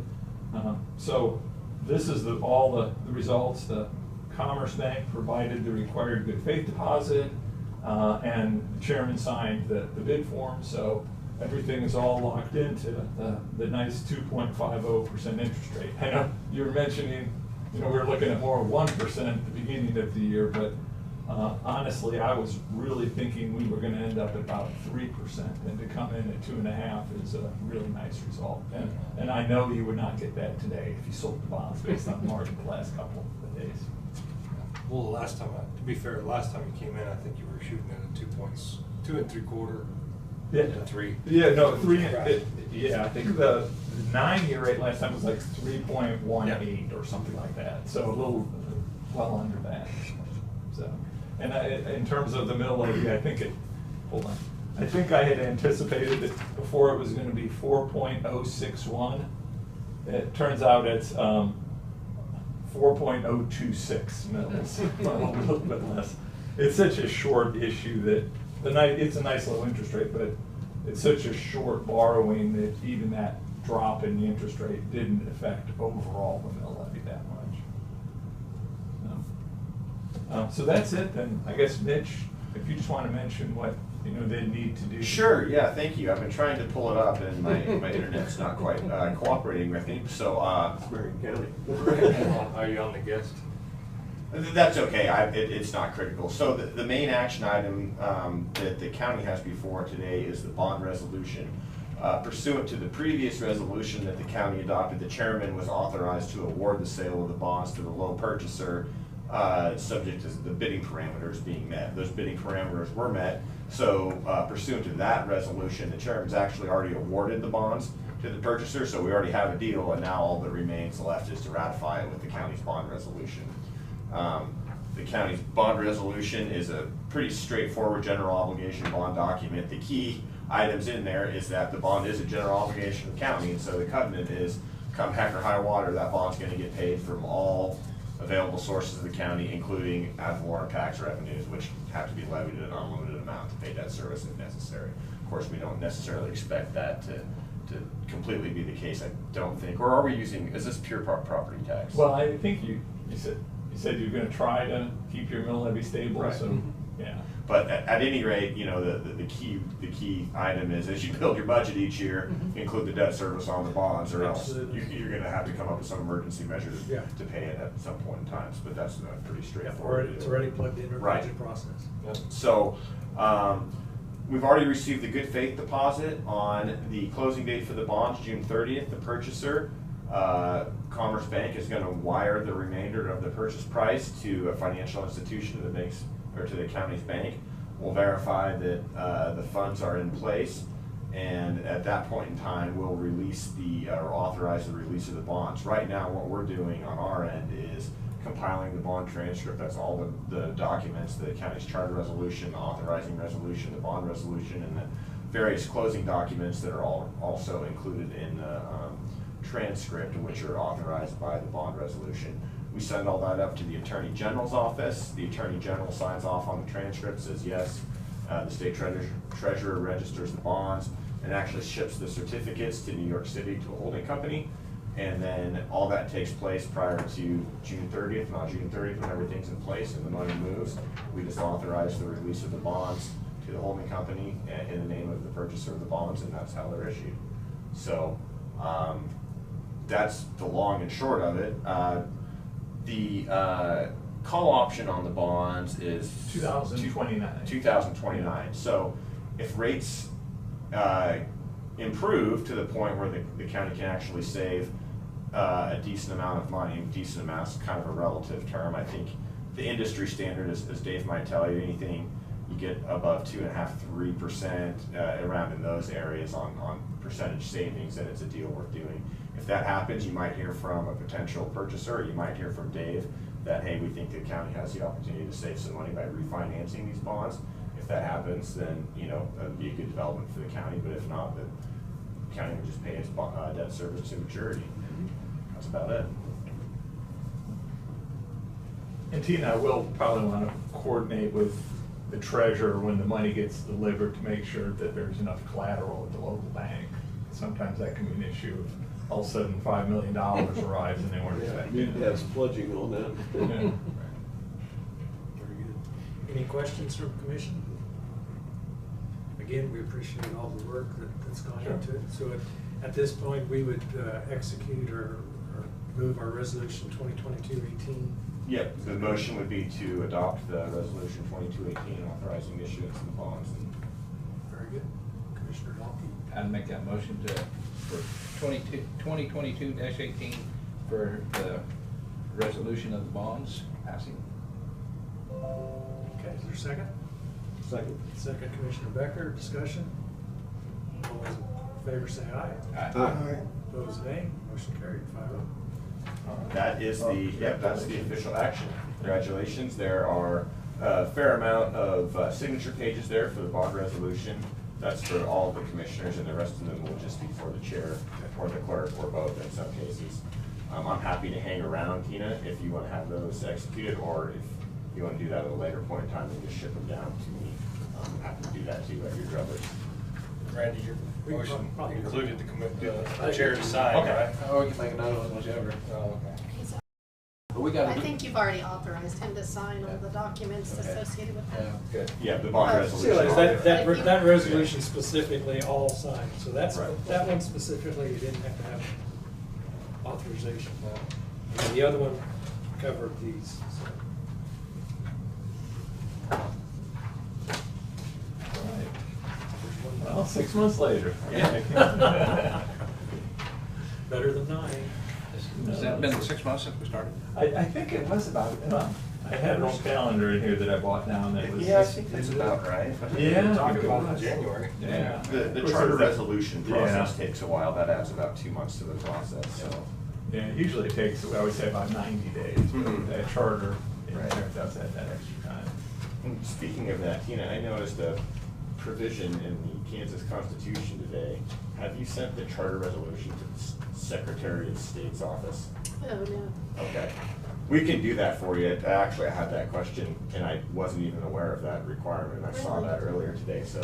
So this is all the results. The Commerce Bank provided the required good faith deposit, and the chairman signed the bid form. So everything is all locked into the nice 2.50% interest rate. I know you were mentioning, we were looking at more 1% at the beginning of the year, but honestly, I was really thinking we were going to end up at about 3%, and to come in at 2.5% is a really nice result. And I know you would not get that today if you sold the bonds based on the market the last couple of days. Well, to be fair, the last time you came in, I think you were shooting at 2 3/4. Yeah, 3. Yeah, no, 3. Yeah, I think the 9-year rate last time was like 3.18 or something like that. So a little well under that. So, and in terms of the middle of the year, hold on. I think I had anticipated that before it was going to be 4.061. It turns out it's 4.026 mils, a little bit less. It's such a short issue that it's a nice low interest rate, but it's such a short borrowing that even that drop in the interest rate didn't affect overall the mill levy that much. So that's it then. I guess, Mitch, if you just want to mention what, they need to do. Sure, yeah, thank you. I've been trying to pull it up and my internet's not quite cooperating with me, so. Marion County. Are you on the guest? That's okay, it's not critical. So the main action item that the county has before today is the bond resolution. Pursuant to the previous resolution that the county adopted, the chairman was authorized to award the sale of the bonds to the low purchaser, subject to the bidding parameters being met. Those bidding parameters were met, so pursuant to that resolution, the chairman's actually already awarded the bonds to the purchaser, so we already have a deal, and now all that remains left is to ratify it with the county's bond resolution. The county's bond resolution is a pretty straightforward general obligation bond document. The key items in there is that the bond is a general obligation of the county, and so the covenant is, come heck or high water, that bond's gonna get paid from all available sources of the county, including ad valorem tax revenues, which have to be levied at an unlimited amount to pay debt service if necessary. Of course, we don't necessarily expect that to completely be the case, I don't think. Or are we using, is this pure property tax? Well, I think you said you're gonna try to keep your mill levy stable, Right. so, yeah. But at any rate, the key item is, as you build your budget each year, include the debt service on the bonds, or else Absolutely. you're gonna have to come up with some emergency measure Yeah. to pay it at some point in time. But that's pretty Yeah, straightforward. it's already plugged into our Right. budget process. So, we've already received the good faith deposit on the closing date for the bonds, June 30th. The purchaser, Commerce Bank, is gonna wire the remainder of the purchase price to a financial institution that makes, or to the county's bank. We'll verify that the funds are in place, and at that point in time, we'll release or authorize the release of the bonds. Right now, what we're doing on our end is compiling the bond transcript. That's all the documents, the county's charter resolution, the authorizing resolution, the bond resolution, and the various closing documents that are all also included in the transcript, which are authorized by the bond resolution. We send all that up to the Attorney General's office. The Attorney General signs off on the transcript, says yes. The state treasurer registers the bonds and actually ships the certificates to New York City to a holding company. And then all that takes place prior to June 30th. And on June 30th, when everything's in place and the money moves, we just authorize the release of the bonds to the holding company in the name of the purchaser of the bonds, and that's how they're issued. So that's the long and short of it. The call option on the bonds is 2029. 2029. So if rates improve to the point where the county can actually save a decent amount of money, decent amount's kind of a relative term. I think the industry standard, as Dave might tell you, anything you get above 2.5–3% around in those areas on percentage savings, then it's a deal worth doing. If that happens, you might hear from a potential purchaser, or you might hear from Dave that, hey, we think the county has the opportunity to save some money by refinancing these bonds. If that happens, then that'd be a good development for the county. But if not, the county would just pay its debt service to maturity. That's about it. And Tina will probably want to coordinate with the treasurer when the money gets delivered to make sure that there's enough collateral at the local bank. Sometimes that can be an issue if all of a sudden $5 million arrives and they weren't expecting Need to it. have some pledging on that. Yeah. Very good. Any questions from the commission? Again, we appreciate all the work that's gone into it. So at this point, we would execute or move our resolution 2022-18. Yep, the motion would be to adopt the resolution 2218 authorizing the issuance of the bonds. Very good. Commissioner Dalkey. I'd make that motion for 2022-18 for the resolution of the bonds passing. Okay, is there a second? Second. Second, Commissioner Becker. Discussion? All those in favor say aye. Aye. Aye. Opposed, nay. Motion carried 5-0. That is that's the official action. Congratulations. There are a fair amount of signature pages there for the bond resolution. That's for all of the commissioners, and the rest of them will just be for the chair or the clerk, or both in some cases. I'm happy to hang around, Tina, if you want to have those executed, or if you want to do that at a later point in time and just ship them down to me. I'm happy to do that too at your druthers. Randy, your We can motion probably- included the chair to sign, right? Oh, we can make another one, whichever. Oh, okay. But we gotta. I think you've already authorized him to sign all the documents Okay. associated with that. Yeah. Good. Yeah, the bond Oh. resolution. That resolution specifically all signed, so that's, Right. that one specifically, you didn't have to have authorization. And the other one covered these, so. Well, 6 months later. Yeah. Better than 9. Has that been 6 months since we started? I think it was about, I had an old calendar in here that I bought down that was. Yeah, I think that's about right. Yeah. Talk I think it about it in was. January. Yeah. The Was charter it- resolution process Yeah. takes a while, that adds about 2 months to the process, so. Yeah, usually it takes, I would say about 90 days, but Mhm. that charter, Right. does that extra time. And speaking of that, Tina, I noticed a provision in the Kansas Constitution today. Have you sent the charter resolution to the Secretary of State's office? Oh, no. Okay. We can do that for you. Actually, I had that question and I wasn't even aware of that requirement. I saw Really? that earlier today, so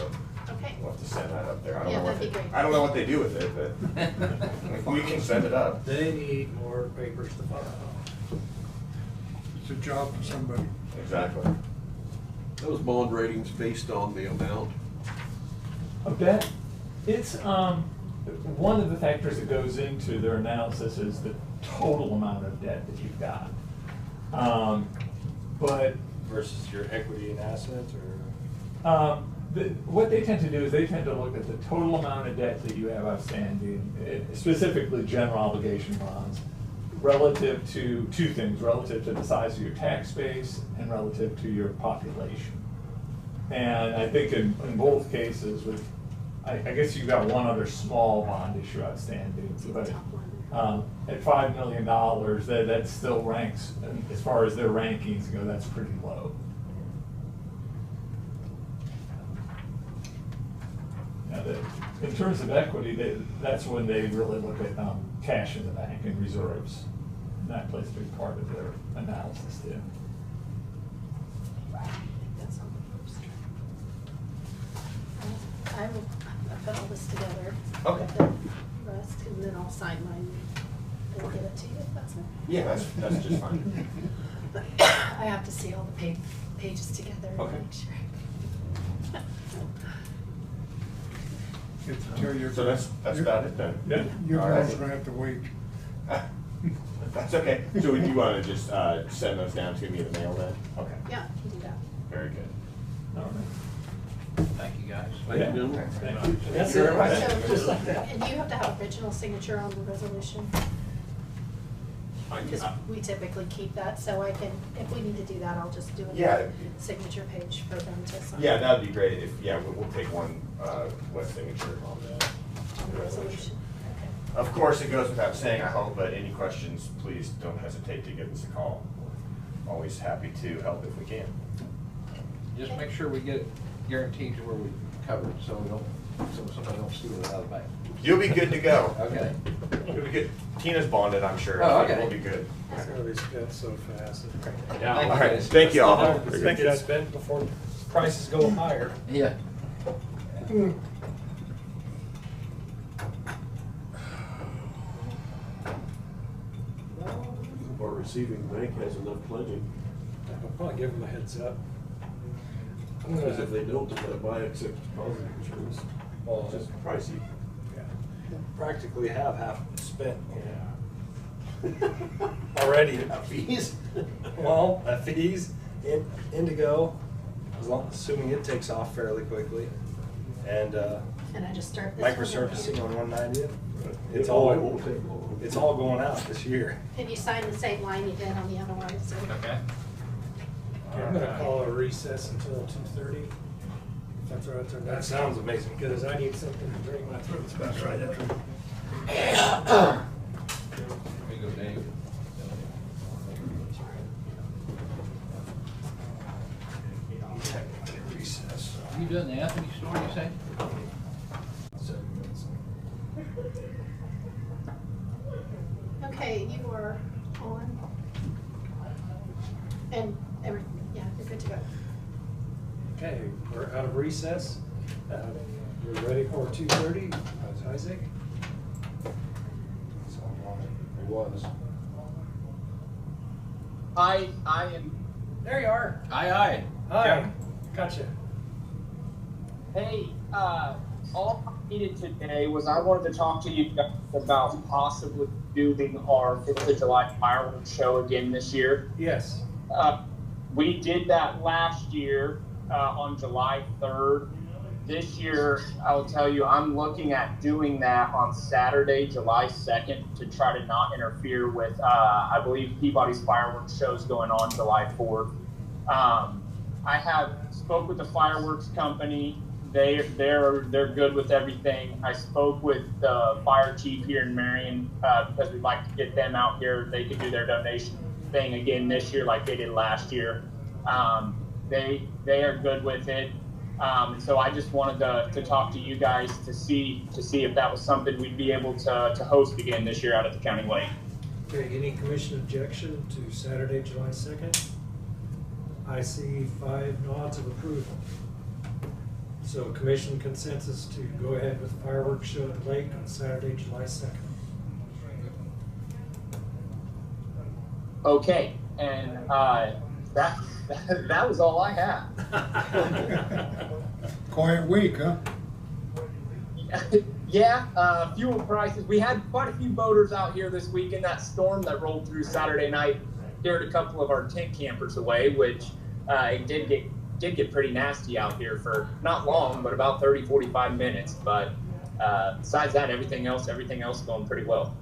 Okay. we'll have to send that up there. I don't Yeah, know what that'd be they, great. I don't know what they do with it, but we can send it up. They need more papers to file. It's a job for somebody. Exactly. Those bond ratings based on the amount. A bet, it's, one of the factors that goes into their analysis is the total amount of debt that you've got. But Versus your equity and assets, or? what they tend to do is they tend to look at the total amount of debt that you have outstanding, specifically general obligation bonds, relative to two things, relative to the size of your tax base and relative to your population. And I think in both cases with, I guess you've got one other small bond issue outstanding, but Top one. at $5 million, that still ranks, and as far as their rankings go, that's pretty low. Now, in terms of equity, that's when they really look at cash in the bank and reserves. And that plays a big part of their analysis too. That's on the first. I will, I'll put all this together. Okay. With the rest, and then I'll sign mine and get it to you, if that's it. Yeah, that's just fine. I have to see all the pages together and Okay. make sure. So that's about it then? Yeah. Your All right. girl's gonna have to wait. That's okay. So would you want to just send those down to me in the mail then? Okay. Yeah, you can do that. Very good. All right. Thank you, guys. Thank you, gentlemen. Thank you. That's Thank you very it. much. Just like that. And you have to have original signature on the resolution, because we typically keep that, so I can, if we need to do that, I'll just do Yeah. a signature page for them to sign. Yeah, that'd be great if, yeah, we'll take one signature on On the resolution, okay. Of course, it goes without saying, I hope, but any questions, please don't hesitate to give us a call. Always happy to help if we can. Just make sure we get it guaranteed to where we cover it, so we don't, so somebody don't steal it out of the bank. You'll be good to go. Okay. You'll be good. Tina's bonded, I'm sure. Oh, I think okay. We'll be good. It's gonna be spent so fast. Yeah. All right, thank you all. Thank you. It's spent before prices go higher. Yeah. Our receiving bank has enough pledging, I'll probably give them a heads up. I'm because if gonna, they don't, they're gonna buy excess deposit insurance. well, It's just pricey. Practically have half spent. Already. Fees? Well, fees, Indigo, assuming it takes off fairly quickly, and And I just start this one. microservicing on 190th. It won't take long. It's all going out this year. And you sign the same line you did on the other one, so. Okay. I'm gonna call a recess until 2:30. If that's all right. That sounds amazing. Because I need something to drink, my throat's about right. Here you go, Dave. Recess. You doing the Anthony store, you say? 7 minutes. Okay, you are on. And yeah, you're good to go. Okay, we're out of recess. We're ready for 2:30. Isaac? So I'm on it. It was. I am. There you are. Aye. Hi. Gotcha. Hey, all I needed today was I wanted to talk to you guys about possibly doing our 4th of July fireworks show again this year. Yes. We did that last year on July 3rd. This year, I'll tell you, I'm looking at doing that on Saturday, July 2nd, to try to not interfere with, I believe, Peabody's fireworks show's going on July 4th. I have spoke with the fireworks company. They're good with everything. I spoke with the fire chief here in Marion because we'd like to get them out here. They could do their donation thing again this year like they did last year. They are good with it. So I just wanted to talk to you guys to see if that was something we'd be able to host again this year out at the county lake. Okay, any commission objection to Saturday, July 2nd? I see 5 nods of approval. So commission consensus to go ahead with fireworks show at the lake on Saturday, July 2nd. Okay, and that was all I had. Quiet week, huh? Yeah, fuel prices. We had quite a few boaters out here this week in that storm that rolled through Saturday night. Scared a couple of our tent campers away, which it did get pretty nasty out here for not long, but about 30-45 minutes. But besides that, everything else going pretty well.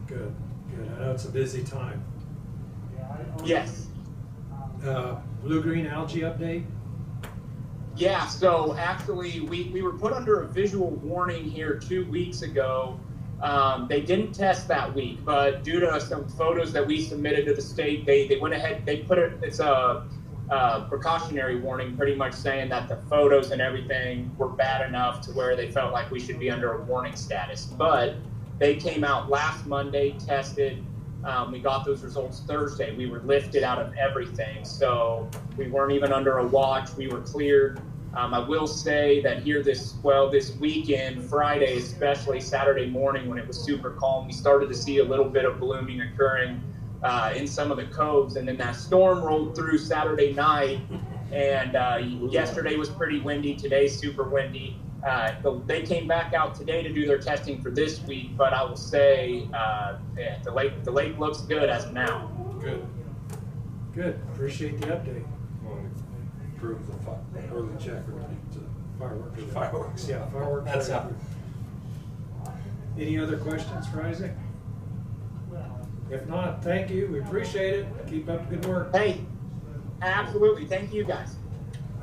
Good. I know it's a busy time. Yes. Blue-green algae update? Yeah, so actually we were put under a visual warning here 2 weeks ago. They didn't test that week, but due to some photos that we submitted to the state, they went ahead, they put it, it's a precautionary warning, pretty much saying that the photos and everything were bad enough to where they felt like we should be under a warning status. But they came out last Monday, tested. We got those results Thursday. We were lifted out of everything. So we weren't even under a watch. We were cleared. I will say that here this weekend, Friday, especially Saturday morning when it was super calm, we started to see a little bit of blooming occurring in some of the coves. And then that storm rolled through Saturday night. And yesterday was pretty windy. Today's super windy. They came back out today to do their testing for this week, but I will say the lake looks good as of now. Good. Appreciate the update. Approve the early check or Fireworks. fireworks. Yeah, fireworks. That's out. Any other questions for Isaac? If not, thank you. We appreciate it. Keep up the good work. Hey, absolutely. Thank you guys.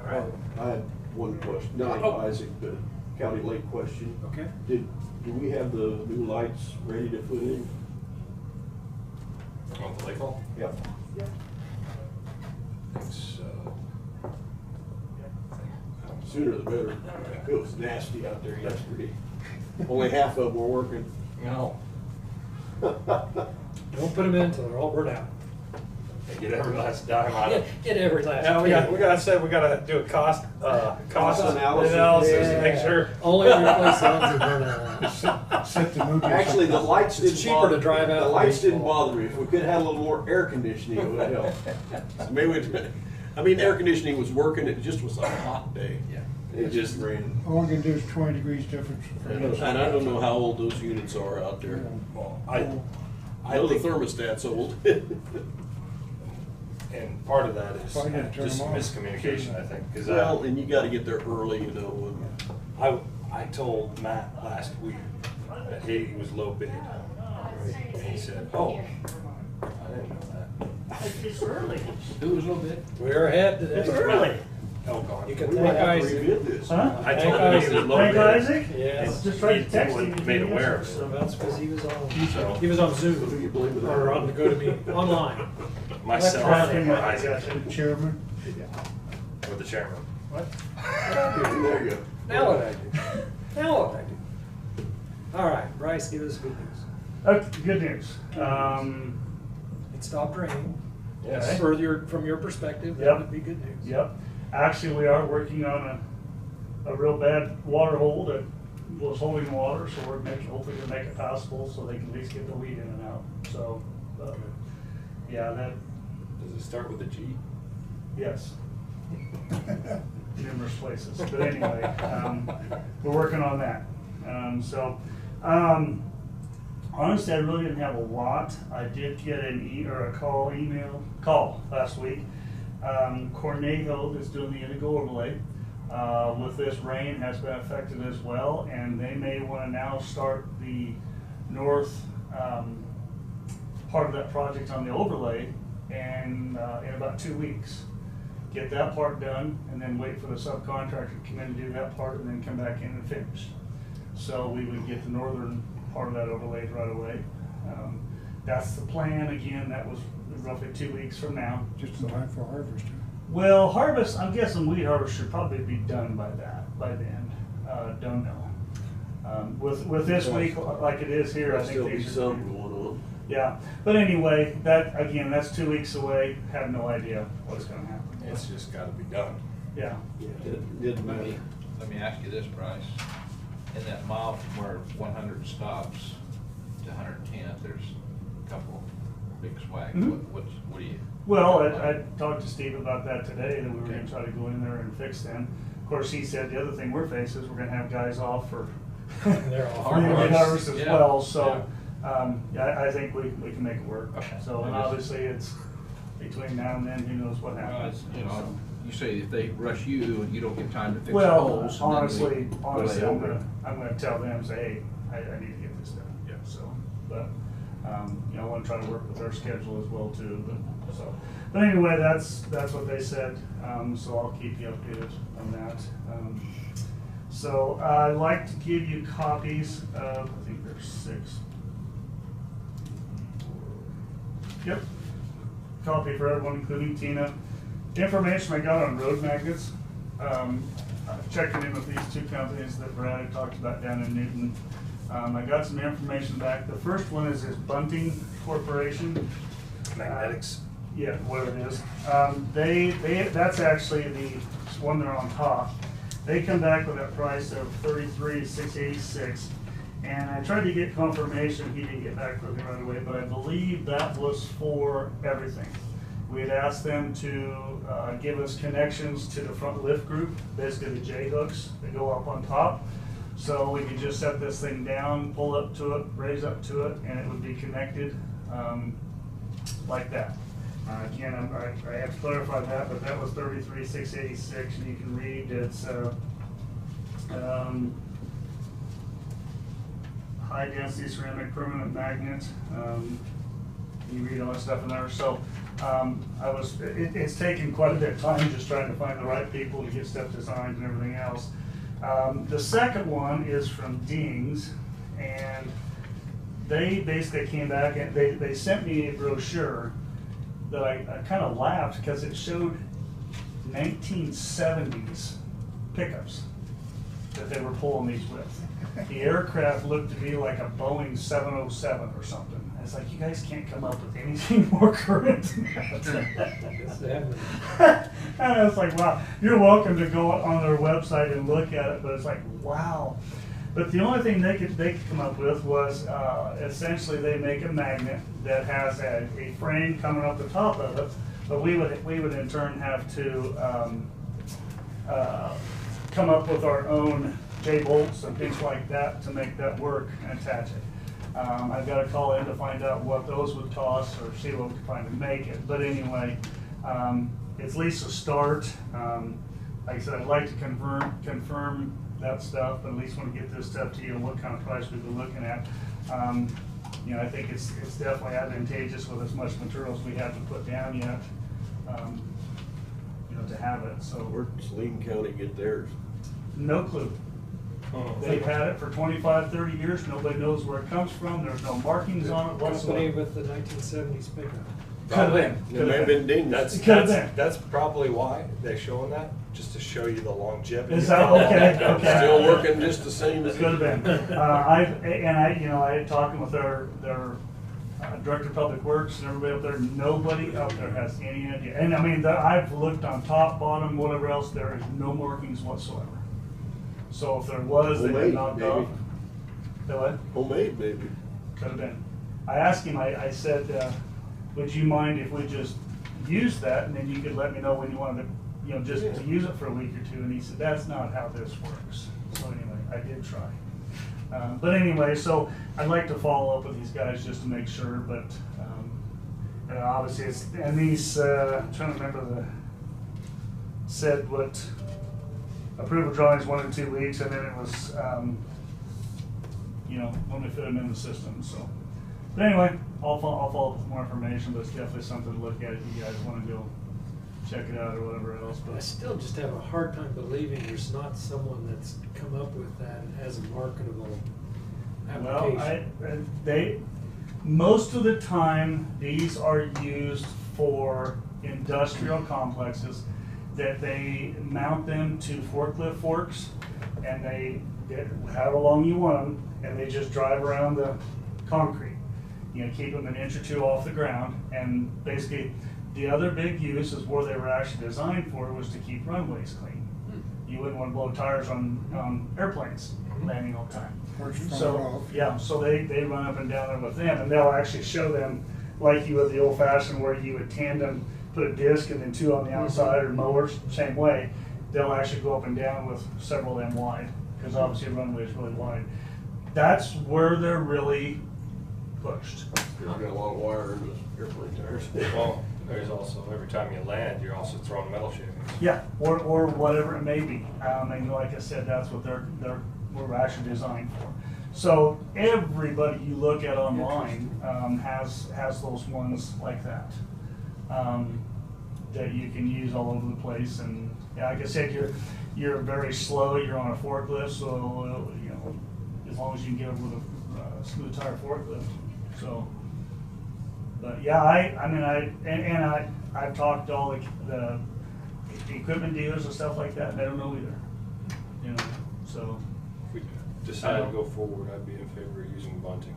All right. I had one question, not Isaac, but county lake question. Okay. Do we have the new lights ready to put in? On the lake hall? Yep. I think so. Sooner the better. It was nasty out there yesterday. Only half of them were working. No. Don't put them in until they're all burnt out. Get every last dime out of it. Get every last. Yeah, we gotta do a cost analysis to make sure. Only replace the ones that burn out. Set the mood. Actually, the lights It's didn't cheaper bother to drive out The than lights didn't baseball. bother me. If we could have had a little more air conditioning, it would have helped. So maybe air conditioning was working. It just was a hot day. Yeah. It just ran. All we can do is 20 degrees difference. And I don't know how old those units are out there. Well, I know the thermostat's old. And part of that is Probably didn't turn just them on. miscommunication, I think, because Well, and you gotta get there early, you know. I told Matt last week that he was low bid. And he said, oh, I didn't know that. It's early. Who was low bid? We're ahead today. It's early. Oh, God. You can We thank might have to Isaac. rebid this. Huh? I told him he was low Thank bid. Isaac? Yes. Just tried to text He him. made aware of So it. that's because he was on. So- He was on Who Zoom you blame it or on? on the GoToMeeting online. Myself Electronic, or I Isaac, gotcha. The chairman. or the chairman. What? There you go. Now what I do? Now what I do? All right, Bryce, give us good news. Okay, good news. It stopped raining. Yes. From your perspective, that Yep. would be good news. Yep. Actually, we are working on a real bad water hole that was holding water, so hopefully we'll make it passable so they can at least get the weed in and out. So, yeah, that. Does it start with a G? Yes. Numerous places, but anyway, we're working on that. Honestly, I really didn't have a lot. I did get a call last week. Cornejo is doing the Indigo overlay. With this rain has been affected as well, and they may want to now start the north part of that project on the overlay and in about 2 weeks. Get that part done and then wait for the subcontractor to come in and do that part and then come back in and finish. So we would get the northern part of that overlaid right away. That's the plan. Again, that was roughly 2 weeks from now. Just in time for harvest. Well, harvest, I'm guessing weed harvest should probably be done by then. Don't know. With this week, like it is here, I think There'll be these some going on. Yeah, but anyway, that's 2 weeks away. Have no idea what's going to happen. It's just got to be done. Yeah. Didn't matter. Let me ask you this, Bryce. In that mile from where 100 stops to 110th, there's a couple big swags. Mhm. What do you? Well, I talked to Steve about that today, that we were going to try to go in there and fix them. Of course, he said the other thing we're facing is we're going to have guys off for They're all harvest as Yeah. well. So, I think we can make it work. Okay. So, and obviously it's between now and then, who knows what happens. You say if they rush you and you don't get time to fix the Well, holes. and then honestly, they I'm over. gonna tell them, say, hey, I need to get this done. Yeah. So, but, I want to try to work with their schedule as well too. But anyway, that's what they said. So I'll keep you updated on that. So I'd like to give you copies of, I think there's 6. Yep. Copy for everyone, including Tina. Information I got on road magnets. Checking in with these 2 companies that Brad had talked about down in Newton. I got some information back. The first one is this Bunting Corporation. Magnetics. Yeah, whatever it is. That's actually the one they're on top. They come back with a price of $33,686. And I tried to get confirmation, he didn't get back with me right away, but I believe that was for everything. We had asked them to give us connections to the front lift group, basically the J-hooks that go up on top. So we could just set this thing down, pull up to it, raise up to it, and it would be connected like that. Again, I have to clarify that, but that was $33,686, and you can read it's high density ceramic permanent magnet. You read all that stuff in there. So it's taken quite a bit of time just trying to find the right people to get stuff designed and everything else. The second one is from Dings, and they basically came back and they sent me a brochure that I kind of laughed because it showed 1970s pickups that they were pulling these with. The aircraft looked to me like a Boeing 707 or something. It's like, you guys can't come up with anything more current than that. And I was like, wow, you're welcome to go on their website and look at it, but it's like, wow. But the only thing they could come up with was essentially they make a magnet that has a frame coming up the top of it, but we would in turn have to come up with our own J-bolts and things like that to make that work and attach it. I've got to call in to find out what those would cost or see what we can find to make it. But anyway, it's at least a start. Like I said, I'd like to confirm that stuff, but at least want to get this stuff to you and what kind of price we've been looking at. I think it's definitely advantageous with as much material as we have to put down yet, to have it. So Where does Lee County get theirs? no clue. They've had it for 25, 30 years. Nobody knows where it comes from. There's no markings on it Company whatsoever. with the 1970s pickup. Could have been. It may have been Dings. That's probably why they're showing that, just to show you the longevity. Is that okay? Okay. Still working just the same as Could have been. I had talking with their director of public works and everybody up there. Nobody up there has any idea. And I mean, I've looked on top, bottom, whatever else. There is no markings whatsoever. So if there was, they Homemade, got knocked maybe. off. The what? Homemade, maybe. Could have been. I asked him, I said, would you mind if we just used that and then you could let me know when you wanted to, just to use it for a week or two? And he said, that's not how this works. So anyway, I did try. But anyway, so I'd like to follow up with these guys just to make sure, but obviously it's, and these, I'm trying to remember said what, approval drawings 1 to 2 weeks, and then it was, when we fit them in the system, so. But anyway, I'll follow up with more information, but it's definitely something to look at if you guys want to go check it out or whatever else. I But still just have a hard time believing there's not someone that's come up with that and has a marketable application. Most of the time, these are used for industrial complexes that they mount them to forklift forks, and they get however long you want them, and they just drive around the concrete. Keep them an inch or two off the ground, and basically the other big use is where they were actually designed for was to keep runways clean. You wouldn't want to blow tires on airplanes landing all the time. So they run up and down there with them, and they'll actually show them like you would the old fashioned where you would tandem, put a disc and then 2 on the outside, or mowers, same way. They'll actually go up and down with several of them wide, because obviously a runway is really wide. That's where they're really pushed. There's got a lot of wire in those airplane tires. Well, there's also, every time you land, you're also throwing metal shavings. Yeah, or whatever it may be. And like I said, that's what we're actually designed for. So everybody you look at online has those ones like that that you can use all over the place. And yeah, like I said, you're very slow. You're on a forklift, so as long as you can get over with a smooth tire forklift. So, but yeah, I've talked to all the equipment dealers and stuff like that, and they don't know either. So. If we decide to go forward, I'd be in favor of using bunting.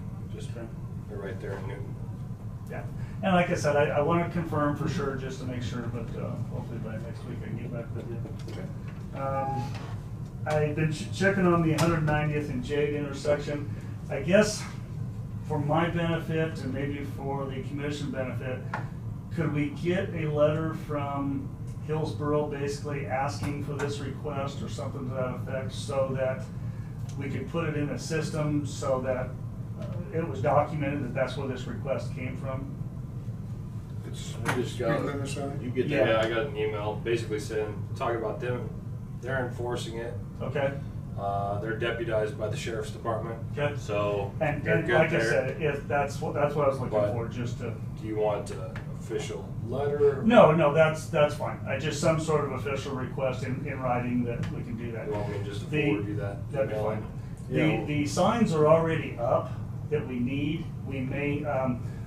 They're right there in Newton. Yeah, and like I said, I want to confirm for sure just to make sure, but hopefully by next week I can get back with you. Okay. I've been checking on the 190th and Jade intersection. I guess for my benefit and maybe for the commission benefit, could we get a letter from Hillsborough basically asking for this request or something to that effect, so that we could put it in a system so that it was documented that that's where this request came from? You just got you get that. Yeah, I got an email basically saying, talking about them, they're enforcing it. Okay. They're deputized by the sheriff's department. Okay. So and they're good like there. I said, if that's what I was looking for, just to. Do you want an official letter? No, that's fine. Just some sort of official request in writing that we can do that. You want me just to forward you that? That'd be email? fine. Yeah. The signs are already up that we need. We may,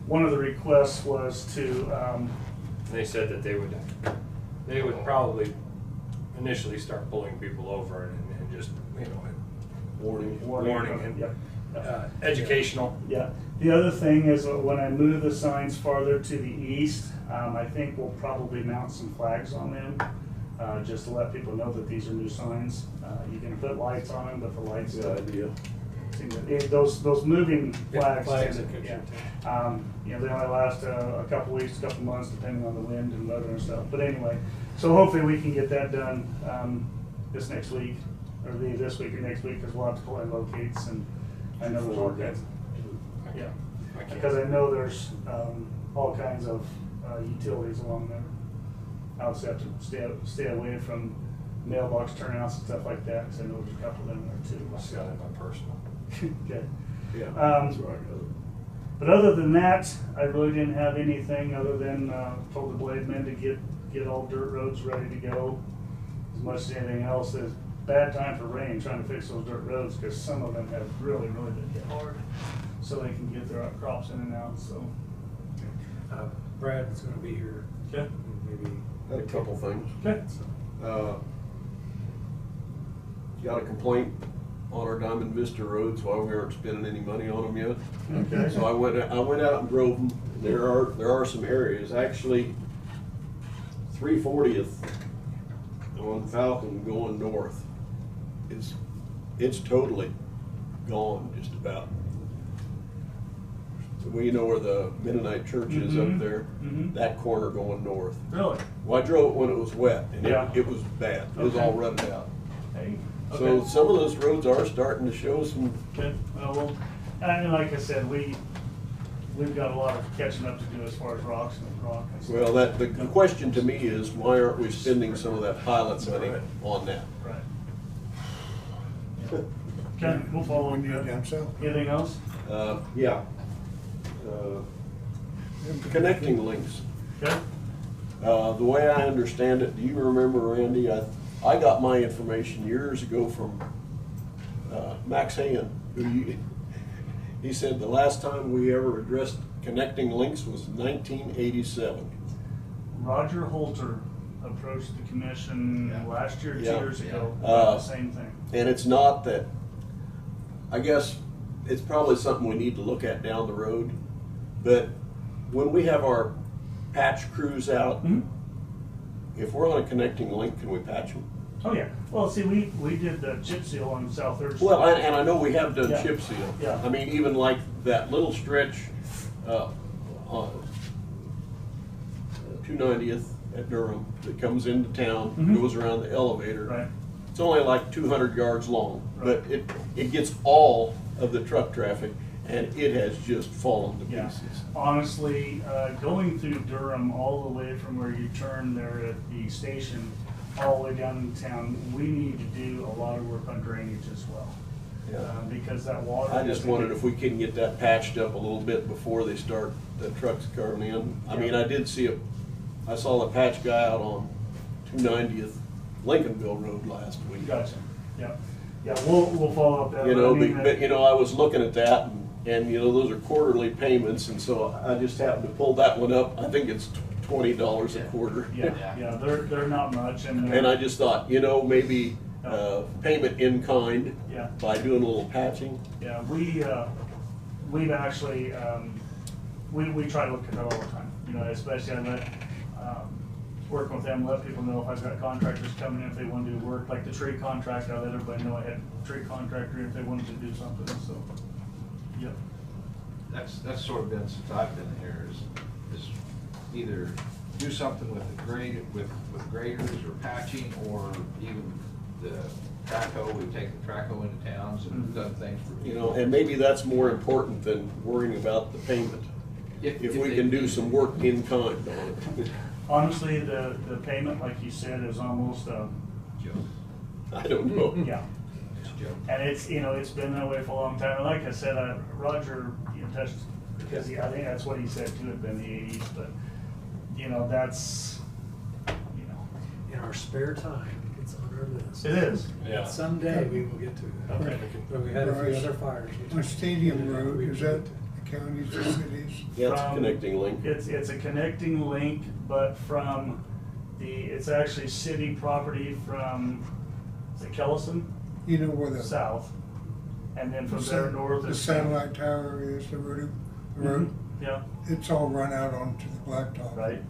one of the requests was to, They said that they would probably initially start pulling people over and just, warning and Yep. educational. Yeah. The other thing is when I move the signs farther to the east, I think we'll probably mount some flags on them, just to let people know that these are new signs. You can put lights on them, but the lights. Good idea. Those moving flags. Flags tend to- that yeah. They only last a couple weeks, a couple months, depending on the wind and weather and stuff. But anyway, so hopefully we can get that done this next week, or this week or next week, because we'll have to pull in locates, and I know there's all kinds. Yeah, because I know there's all kinds of utilities along there. I also have to stay away from mailbox turnouts and stuff like that, because I know there's a couple of them there too. I got it my personal. Okay. Yeah, that's where I got it. But other than that, I really didn't have anything other than told the blade men to get all dirt roads ready to go. As much as anything else, it's bad time for rain trying to fix those dirt roads, because some of them have really been hit hard, so they can get their crops in and out. So Brad is going to be here. okay, Maybe Had a couple things. okay. Got a complaint on our Diamond Vista roads why we aren't spending any money on them yet. Okay. So I went out and drove them. There are some areas, actually 340th on Falcon going north. It's it's totally gone, just about. Well, you know where the Mennonite church is up there? That corner going north. Really? Well, I drove it when it was wet, and Yeah. it was bad. It was Okay. all rutted out. Hey, So okay. some of those roads are starting to show some, Okay, well, and like I said, we've got a lot of catching up to do as far as rocks and rock and stuff. well, the question to me is, why aren't we spending some of that pilot money on that? Right. Okay, we'll follow When up. you're down south. Anything else? Yeah. Connecting links. Okay. The way I understand it, do you remember, Randy, I got my information years ago from Max Hand, he said the last time we ever addressed connecting links was 1987. Roger Holter approached the commission last year, 2 Yeah. years ago, about the same thing. And it's not that, I guess, it's probably something we need to look at down the road, but when we have our patch crews out, if we're on a connecting link, can we patch them? Oh, yeah. Well, see, we did the chip seal on South Third Street. Well, and I know we have done Yeah. chip seal. Yeah. I mean, even like that little stretch, on 290th at Durham that comes into town, goes around the elevator. Right. It's only like 200 yards long, Right. but it gets all of the truck traffic, and it has just fallen to Yeah. pieces. Honestly, going through Durham all the way from where you turn there at the station, all the way down in town, we need to do a lot of work on drainage as well. Yeah. Because that water. I just wondered if we can get that patched up a little bit before they start the trucks coming in. I mean, I saw the patch guy out on 290th Lincolnville Road last week. Gotcha, yeah. Yeah, we'll follow up that. You know, I mean, but you know, I was looking at that, and you know, those are quarterly payments, and so I just happened to pull that one up. I think it's $20 a quarter. Yeah, they're not much, and. And I just thought, you know, maybe payment in kind Yeah. by doing a little patching. Yeah, we've actually, we try to look at that all the time, you know, especially I working with them, let people know if I've got contractors coming in, if they want to do work, like the tree contract, I let everybody know I had a tree contractor if they wanted to do something, so, yep. That's sort of been since I've been here, is either do something with the grade, with graders or patching, or even the traco. We've taken traco into towns and done things for people. You know, and maybe that's more important than worrying about the payment. If we they can do need some to. work in kind on it. Honestly, the payment, like you said, is almost, Joke. I don't know. yeah. It's a joke. And it's, you know, it's been that way for a long time. And like I said, Roger, you know, touched, because I think that's what he said too, had been the 80s, but, you know, that's, you know. In our spare time, it's on our list. It is. Yeah. Someday we will get to it. Okay. But we had a few other fires. On Stadium Road, is that the counties or cities? Yeah, it's a From- connecting link. It's a connecting link, but from it's actually city property from, is it Kellison? You know where the South. And then from there north the is. satellite tower is, the road, Yeah, it's all run out onto the blacktop. right.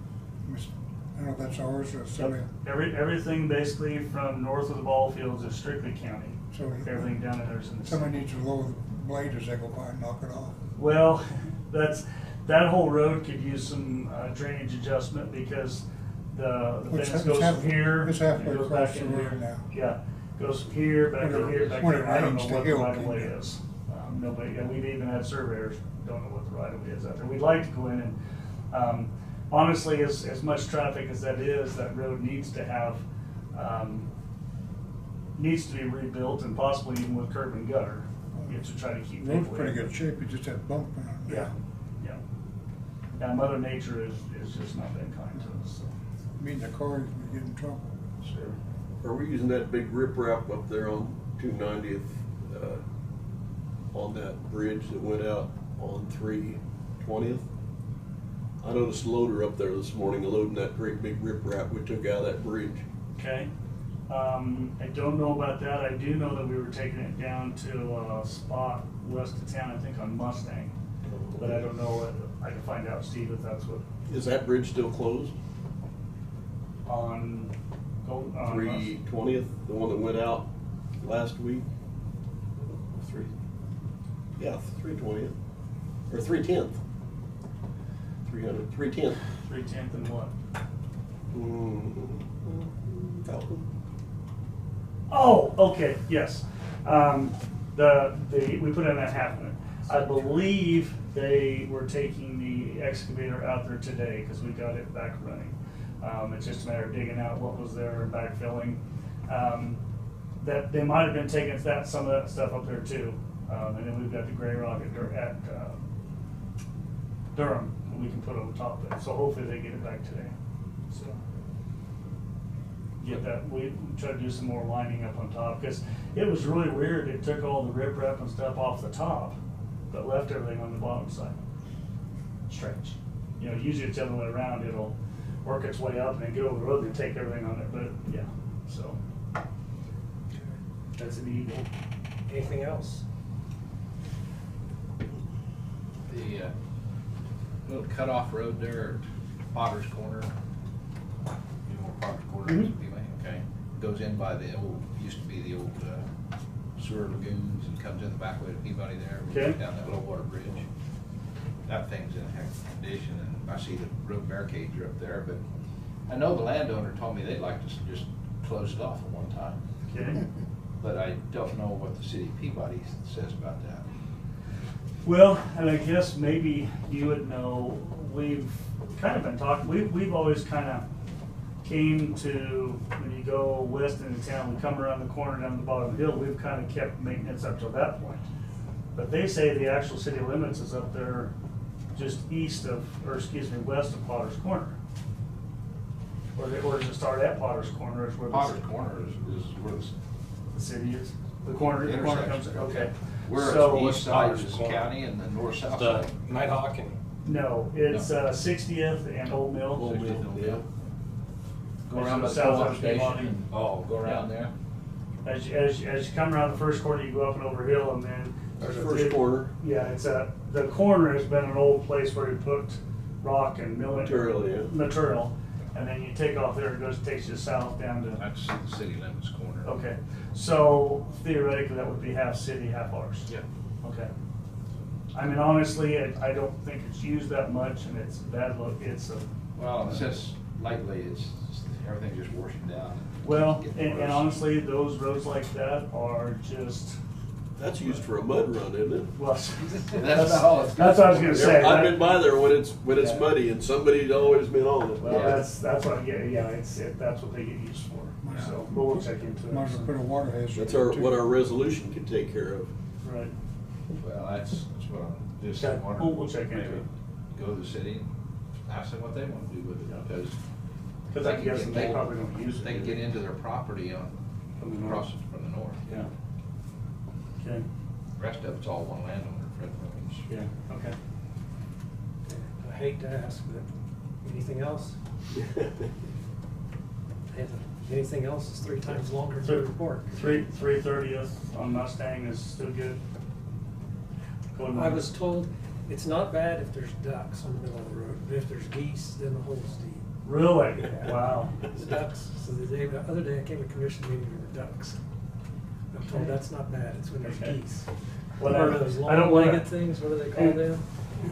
I don't know if that's ours or something. Everything basically from north of the ball fields is strictly county. So Everything down in there's in the city. somebody needs to lower the blade as they go by and knock it off. Well, that whole road could use some drainage adjustment because the It's- fence it's goes half- from here. it's halfway and goes across back the in road here. now. Yeah, goes from here, back to here, back When it here. I don't know rains, the what the hill right of can way get- is. Nobody, and we've even had surveyors don't know what the right of way is out there. We'd like to go in and, honestly, as much traffic as that is, that road needs to have, needs to be rebuilt and possibly even with curb and gutter. You have to try to keep Road's people pretty in. good shape, it just had bump on it. Yeah, yeah. Yeah, Mother Nature is just not been kind to us, so. Mean the cars would get in trouble. Sure. Are we using that big riprap up there on 290th, on that bridge that went out on 320th? I noticed a loader up there this morning loading that great big riprap we took out of that bridge. Okay. I don't know about that. I do know that we were taking it down to a spot west of town, I think on Mustang. But I don't know, I can find out, Steve, if that's what, Is that bridge still closed? on 320th, the one that went out last week? Yeah, 3/20th, or 3/10. 310th. 3/10 and what? Falcon. Oh, okay, yes. We put in that half minute. I believe they were taking the excavator out there today because we got it back running. It's just a matter of digging out what was there and backfilling. That they might have been taking some of that stuff up there too. And then we've got the gray rock at Durham that we can put on top of it. So hopefully they get it back today. So get that, we try to do some more lining up on top because it was really weird. It took all the riprap and stuff off the top, but left everything on the bottom side. Strange. You know, usually it's the other way around. It'll work its way up and then get over the road and take everything on it. But yeah, so that's an evil. Anything else? The little cutoff road there at Potter's Corner, you know where Potter's Corner is, okay, goes in by the old, used to be the old sewer lagoons, and comes in the back way to Peabody there, Okay. down that low water bridge. That thing's in heck of condition, and I see the road barricades are up there, but I know the landowner told me they'd like to just close it off at one time. Okay. But I don't know what the city of Peabody says about that. Well, and I guess maybe you would know, we've kind of been talking, we've always kind of came to, when you go west into town, we come around the corner down the bottom of the hill, we've kind of kept maintenance up to that point. But they say the actual city limits is up there just east of, or excuse me, west of Potter's Corner. Or does it start at Potter's Corner? Is where Potter's Corner is where the city is? The corner comes, okay. We're So- on the east side of the county and the north-south side. Nighthawk and. No, it's 60th and Old Mill. Old Mill, yeah. Go around by the South co-op of station. Peabody. Oh, go around Yeah. there? As you come around the first corner, you go up and over hill, and then there's First corner. Yeah, it's the corner has been an old place where you put rock and Material, yeah. material, and then you take off there, takes you south down to. That's the city limits corner. Okay, so theoretically that would be half city, half ours. Yeah. Okay. I mean, honestly, I don't think it's used that much, and it's bad look. It's a. Well, it's just lately, everything's just washing down. Well, Getting and worse. honestly, those roads like that are just. That's used for a mud run, isn't it? Well, That's about all it's good that's what I was gonna say. I've been by there when it's Yeah. muddy and somebody's always been on it. Well, Yeah. that's what, that's what they get used for, so, but we'll check into Might as well put a it. water hazard. That's in too. what our resolution can take care of. Right, Well, that's what I'm just Okay, wondering. we'll check into Maybe it. Go to the city and ask them what they want to do with it, because. Cause I'm guessing they probably don't use it. They can get into their property From the north. across from the north. Yeah. Okay, Rest of it's all one landowner, Fred Williams. yeah, okay. I hate to ask, but anything else? Anything else is 3 times longer to report. 3/30th on Mustang is still good. Going I north. was told it's not bad if there's ducks on the middle of the road, but if there's geese, then the hole's deep. Really? Wow. The ducks, so the other day I came to commission meeting, there were ducks. I'm told that's not bad, it's when there's Okay. geese. Well, Or those I don't wanna- long-legged things, what do they call them?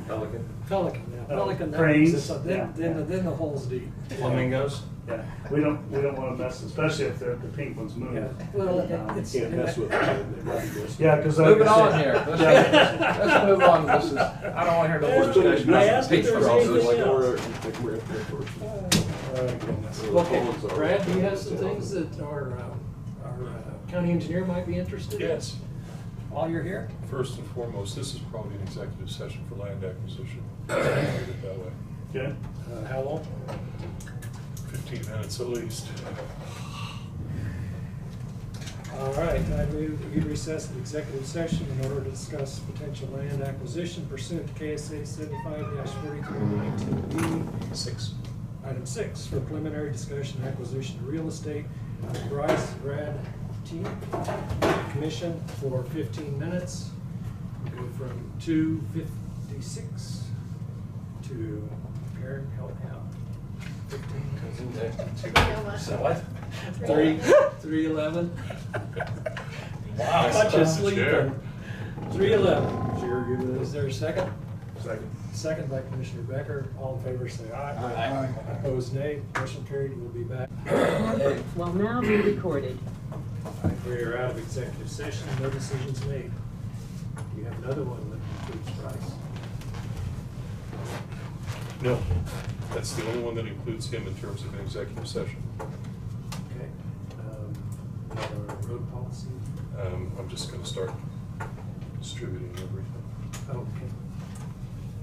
Pelican. Pelican, yeah, Oh, pelican. that cranes, means it's- yeah, Then the hole's deep. Flamingos. Yeah, we don't wanna mess, especially if the pink ones move. Yeah, well, it's. Can't mess with them. They might miss. Yeah, cause. Moving on here. Let's move on. This is, I don't want to hear no more discussion I about asked the if peach there was process. anything Like else. we're up there first. Okay, Brad, do you have some things that our county engineer might be interested in? Yes. While you're here? First and foremost, this is probably an executive session for land acquisition. Put it that way. Okay. How long? 15 minutes at least. All right, I move that we recess the executive session in order to discuss potential land acquisition pursuant to KSA 75-4319B. 6. Item 6, for preliminary discussion and acquisition of real estate. Bryce, Brad, team, commission for 15 minutes. We go from 2:56 to, Karen, help me out. 15. So what? 3:11. Wow. Bunch of sleeping. 3:11. argue with that. Is there a second? Second. Second by Commissioner Becker. All in favor, say aye. Aye. Opposed, nay. Motion carried. We'll be back. Will now be recorded. We are out of executive session. No decisions made. You have another one that includes Bryce. No, that's the only one that includes him in terms of an executive session. Okay. Our road policy. I'm just gonna start distributing everything. Okay.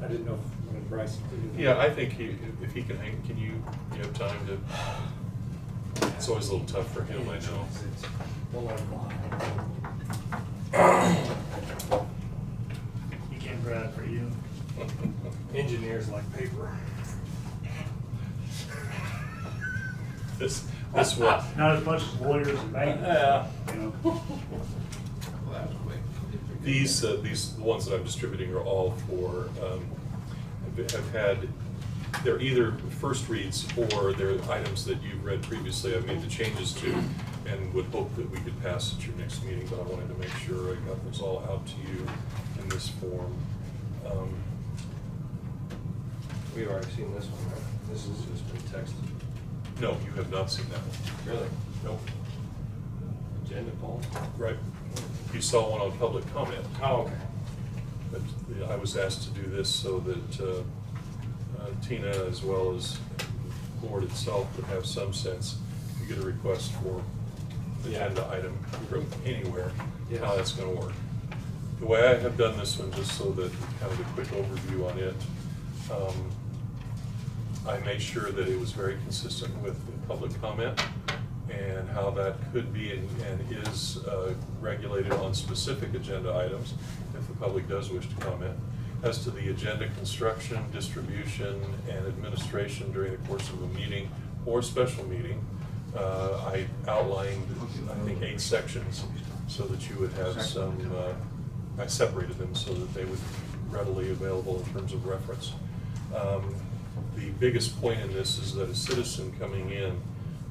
I didn't know if when Bryce included. Yeah, I think if he can hang, you have time to, it's always a little tough for him, I know. He can't grab for you. Engineers like paper. This one. Not as much as lawyers and bankers. Yeah. You know. Well, that was quick. These, the ones that I'm distributing are all for, have had, they're either first reads or they're items that you've read previously. I've made the changes to and would hope that we could pass at your next meeting, but I wanted to make sure I got those all out to you in this form. We've already seen this one, right? This has just been texted. No, you have not seen that one. Really? Nope. Agenda, Paul? Right. You saw one on public comment. Oh, okay. But I was asked to do this so that Tina, as well as the board itself, would have some sense. If you get a request for agenda item from anywhere, how that's going to work. The way I have done this one, just so that kind of a quick overview on it, I made sure that it was very consistent with the public comment and how that could be and is regulated on specific agenda items if the public does wish to comment. As to the agenda construction, distribution, and administration during the course of a meeting or special meeting, I outlined, I think, 8 sections so that you would have some, I separated them so that they would be readily available in terms of reference. The biggest point in this is that a citizen coming in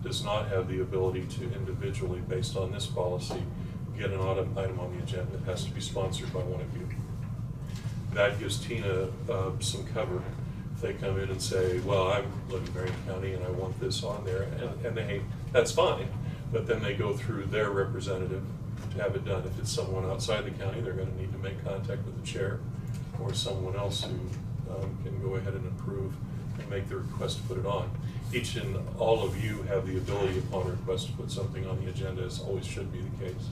does not have the ability to individually, based on this policy, get an item on the agenda. It has to be sponsored by one of you. That gives Tina some cover. If they come in and say, well, I live in Marion County and I want this on there, and they, that's fine, but then they go through their representative to have it done. If it's someone outside the county, they're going to need to make contact with the chair or someone else who can go ahead and approve and make the request to put it on. Each and all of you have the ability upon request to put something on the agenda, as always should be the case.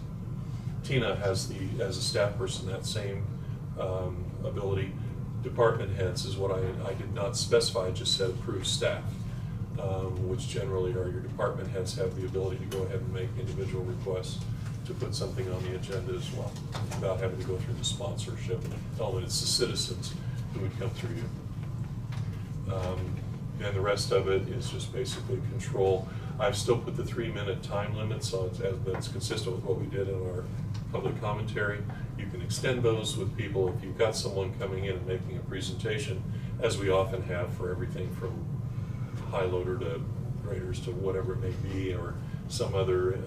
Tina has the, as a staff person, that same ability. Department heads is what I did not specify, I just said approved staff, which generally are your department heads have the ability to go ahead and make individual requests to put something on the agenda as well, without having to go through the sponsorship element. It's the citizens who would come through you. And the rest of it is just basically control. I've still put the 3-minute time limit, so that's consistent with what we did in our public commentary. You can extend those with people if you've got someone coming in and making a presentation, as we often have for everything from high loader to graders to whatever it may be, or some other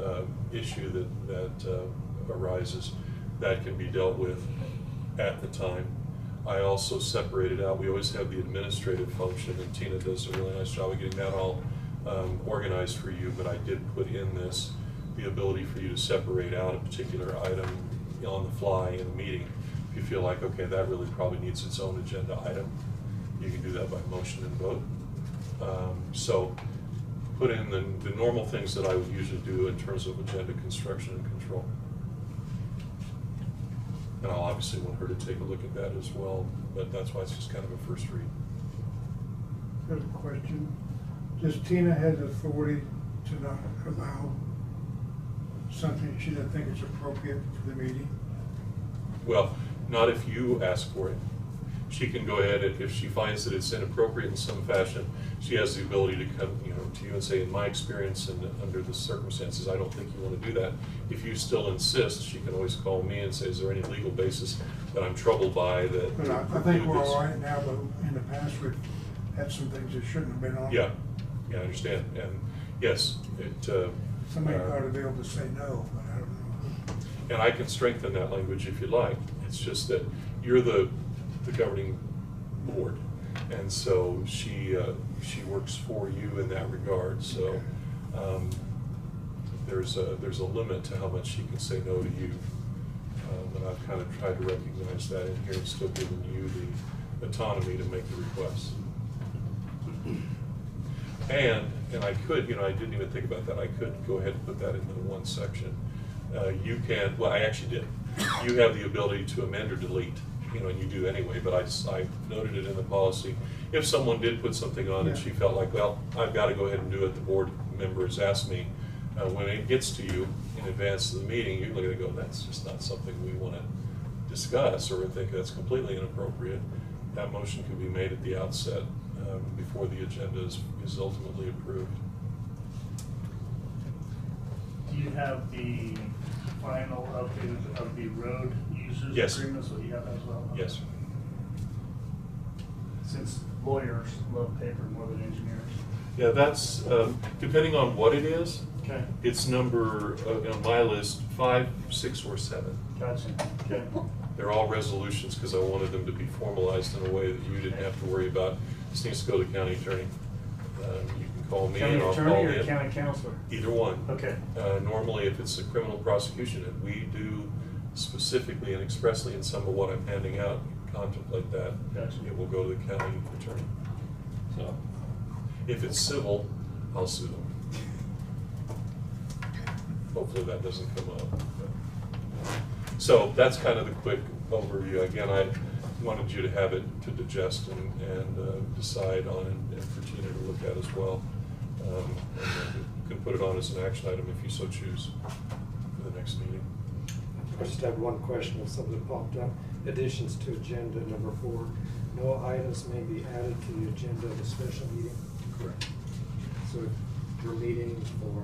issue that arises that can be dealt with at the time. I also separated out, we always have the administrative function, and Tina does a really nice job of getting that all organized for you, but I did put in this the ability for you to separate out a particular item on the fly in a meeting. If you feel like, okay, that really probably needs its own agenda item, you can do that by motion and vote. So put in the normal things that I would usually do in terms of agenda construction and control. And I'll obviously want her to take a look at that as well, but that's why it's just kind of a first read. There's a question. Does Tina have authority to not allow something she doesn't think is appropriate for the meeting? Well, not if you ask for it. She can go ahead, and if she finds that it's inappropriate in some fashion, she has the ability to come, to you and say, in my experience and under the circumstances, I don't think you want to do that. If you still insist, she can always call me and say, is there any legal basis that I'm troubled by that? But I think we're all right now, but in the past we've had some things that shouldn't have been on. Yeah, I understand. And yes, somebody ought to be able to say no, but I don't know. And I can strengthen that language if you like. It's just that you're the governing board, and so she works for you in that regard. So there's a limit to how much she can say no to you, and I've kind of tried to recognize that in here and still giving you the autonomy to make the requests. And I could, I didn't even think about that. I could go ahead and put that into one section. You can, well, I actually did. You have the ability to amend or delete, and you do anyway, but I noted it in the policy. If someone did put something on and she felt like, well, I've got to go ahead and do it, the board member has asked me, when it gets to you in advance of the meeting, you look at it and go, that's just not something we want to discuss, or think that's completely inappropriate. That motion can be made at the outset before the agenda is ultimately approved. Do you have the final update of the road users Yes. agreements? Will you have that as well? Yes. Since lawyers love paper more than engineers. Yeah, that's, depending on what it is, Okay. it's number, on my list, 5, 6, or 7. Gotcha. Okay. They're all resolutions because I wanted them to be formalized in a way that you didn't have to worry about. This needs to go to the county attorney. You can call me County and I'll attorney call or in. county counselor? Either one. Okay. Normally, if it's a criminal prosecution, and we do specifically and expressly in some of what I'm handing out, contemplate that, Gotcha. it will go to the county attorney. So, if it's civil, I'll sue them. Hopefully that doesn't come up. But. So that's kind of the quick overview. Again, I wanted you to have it to digest and decide on, and for Tina to look at as well. And you can put it on as an action item if you so choose for the next meeting. I just have one question of something that popped up. Additions to agenda number 4. No items may be added to the agenda of a special meeting. Correct. So if we're meeting for,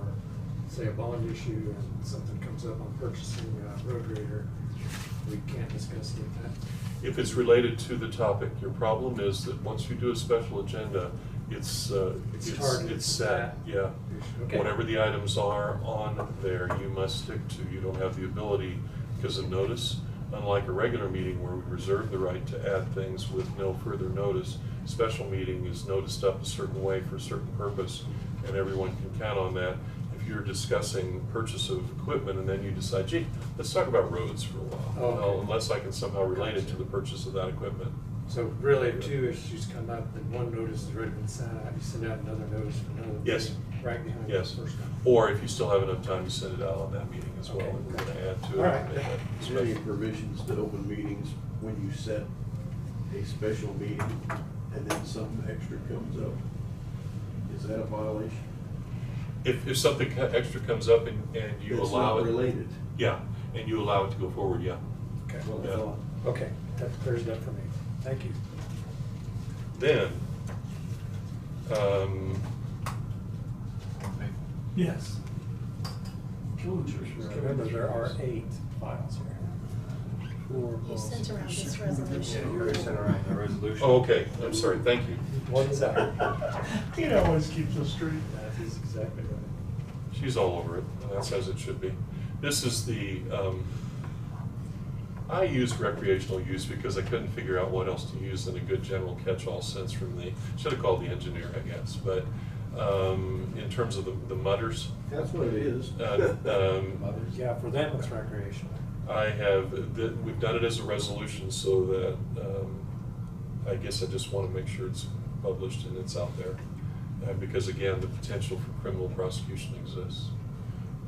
say, a bond issue and something comes up on purchasing a road grader, we can't discuss it with that. If it's related to the topic, your problem is that once you do a special agenda, it's targeted to set, that. yeah. Okay. Whatever the items are on there, you must stick to. You don't have the ability, because of notice, unlike a regular meeting where we reserve the right to add things with no further notice. Special meeting is noticed up a certain way for a certain purpose, and everyone can count on that. If you're discussing purchase of equipment and then you decide, gee, let's talk about roads for a while. Oh, okay. Well, unless I can somehow relate it to the purchase of that equipment. So really, if 2 issues come up, then one notice has already been sent out, you send out another notice for another. Yes. meeting right behind the Yes. first one. Or if you still have enough time, you send it out on that meeting as well. Okay. And we're going to add to it. All right. and make that Is there any special. provisions to open meetings when you set a special meeting and then something extra comes up? Is that a violation? If something extra comes up and you It's allow not it. related. Yeah, and you allow it to go forward, yeah. Okay. Well, I Yeah. thought. Okay, that clears it up for me. Thank you. Then, Yes. Remember, there are 8 files here. You sent around this resolution. You already sent around the resolution. oh, okay, I'm sorry, thank you. One side. He always keeps us straight. That is exactly right. She's all over it, and that's as it should be. This is the, I used recreational use because I couldn't figure out what else to use in a good general catch-all sense from the, should have called the engineer, I guess, but in terms of the mutters. That's what it is. Yeah, for them it's recreational. I have, we've done it as a resolution so that, I guess I just want to make sure it's published and it's out there. Because again, the potential for criminal prosecution exists.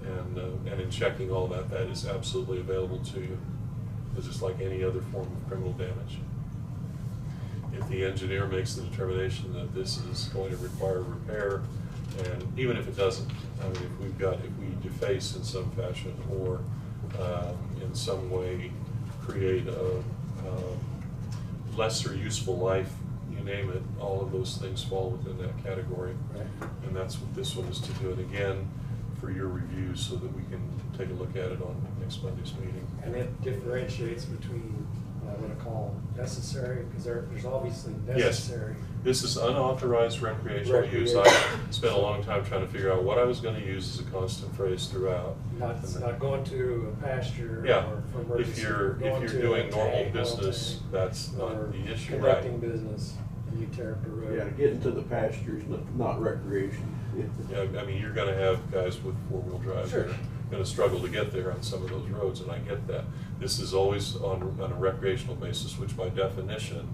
And in checking all that, that is absolutely available to you. It's just like any other form of criminal damage. If the engineer makes the determination that this is going to require repair, and even if it doesn't, I mean, if we deface in some fashion or in some way create a lesser useful life, you name it, all of those things fall within that category. Right. And that's what this one is to do. And again, for your review so that we can take a look at it on next Monday's meeting. And it differentiates between I want to call necessary, because there's obviously Yes. necessary. This is unauthorized recreational use. I spent a long time trying to figure out what I was gonna use as a constant phrase throughout. Not going to a pasture Yeah, or for if emergency. you're going to doing a normal tank, oil business, tank, that's or not the issue, right? conducting business, and you tear up the road. Yeah, getting to the pastures, not recreation. Yeah, I mean, you're gonna have guys with four-wheel drive Sure. that are gonna struggle to get there on some of those roads, and I get that. This is always on a recreational basis, which by definition,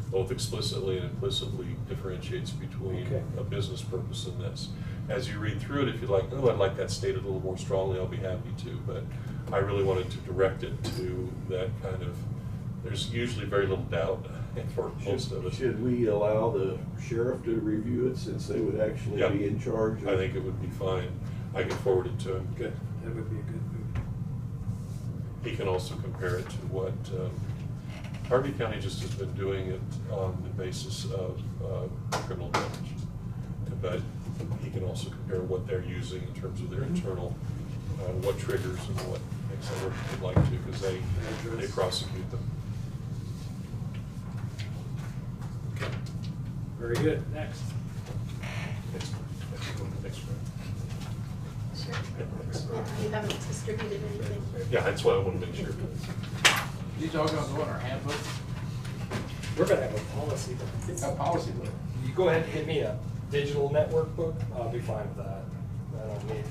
both explicitly and implicitly differentiates between Okay. a business purpose and this. As you read through it, if you're like, oh, I'd like that stated a little more strongly, I'll be happy to, but I really wanted to direct it to that kind of, there's usually very little doubt for most of us. Should we allow the sheriff to review it since they would actually Yeah. be in charge? I think it would be fine. I can forward it to him. Good, that would be a good move. He can also compare it to what, Harvey County just has been doing it on the basis of criminal damage. But he can also compare what they're using in terms of their internal, what triggers and what makes them would like to, because they prosecute them. Okay. Very good, next. Next one. Sure. You haven't distributed anything. Yeah, that's why I want to make sure. These all gonna go in our handbook? We're gonna have a policy book. A policy book. You go ahead and get me a digital network book, I'll be fine with that. I don't need,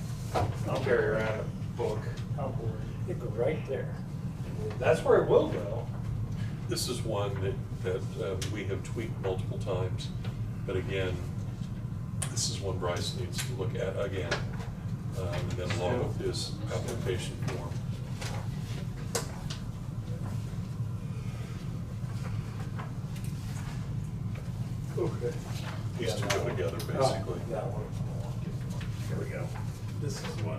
I'll carry around a book. It goes right there. That's where it will go. This is one that we have tweaked multiple times, but again, this is one Bryce needs to look at again, and then along with his application form. Okay. These two go together, basically. That one. Here we go. This is one.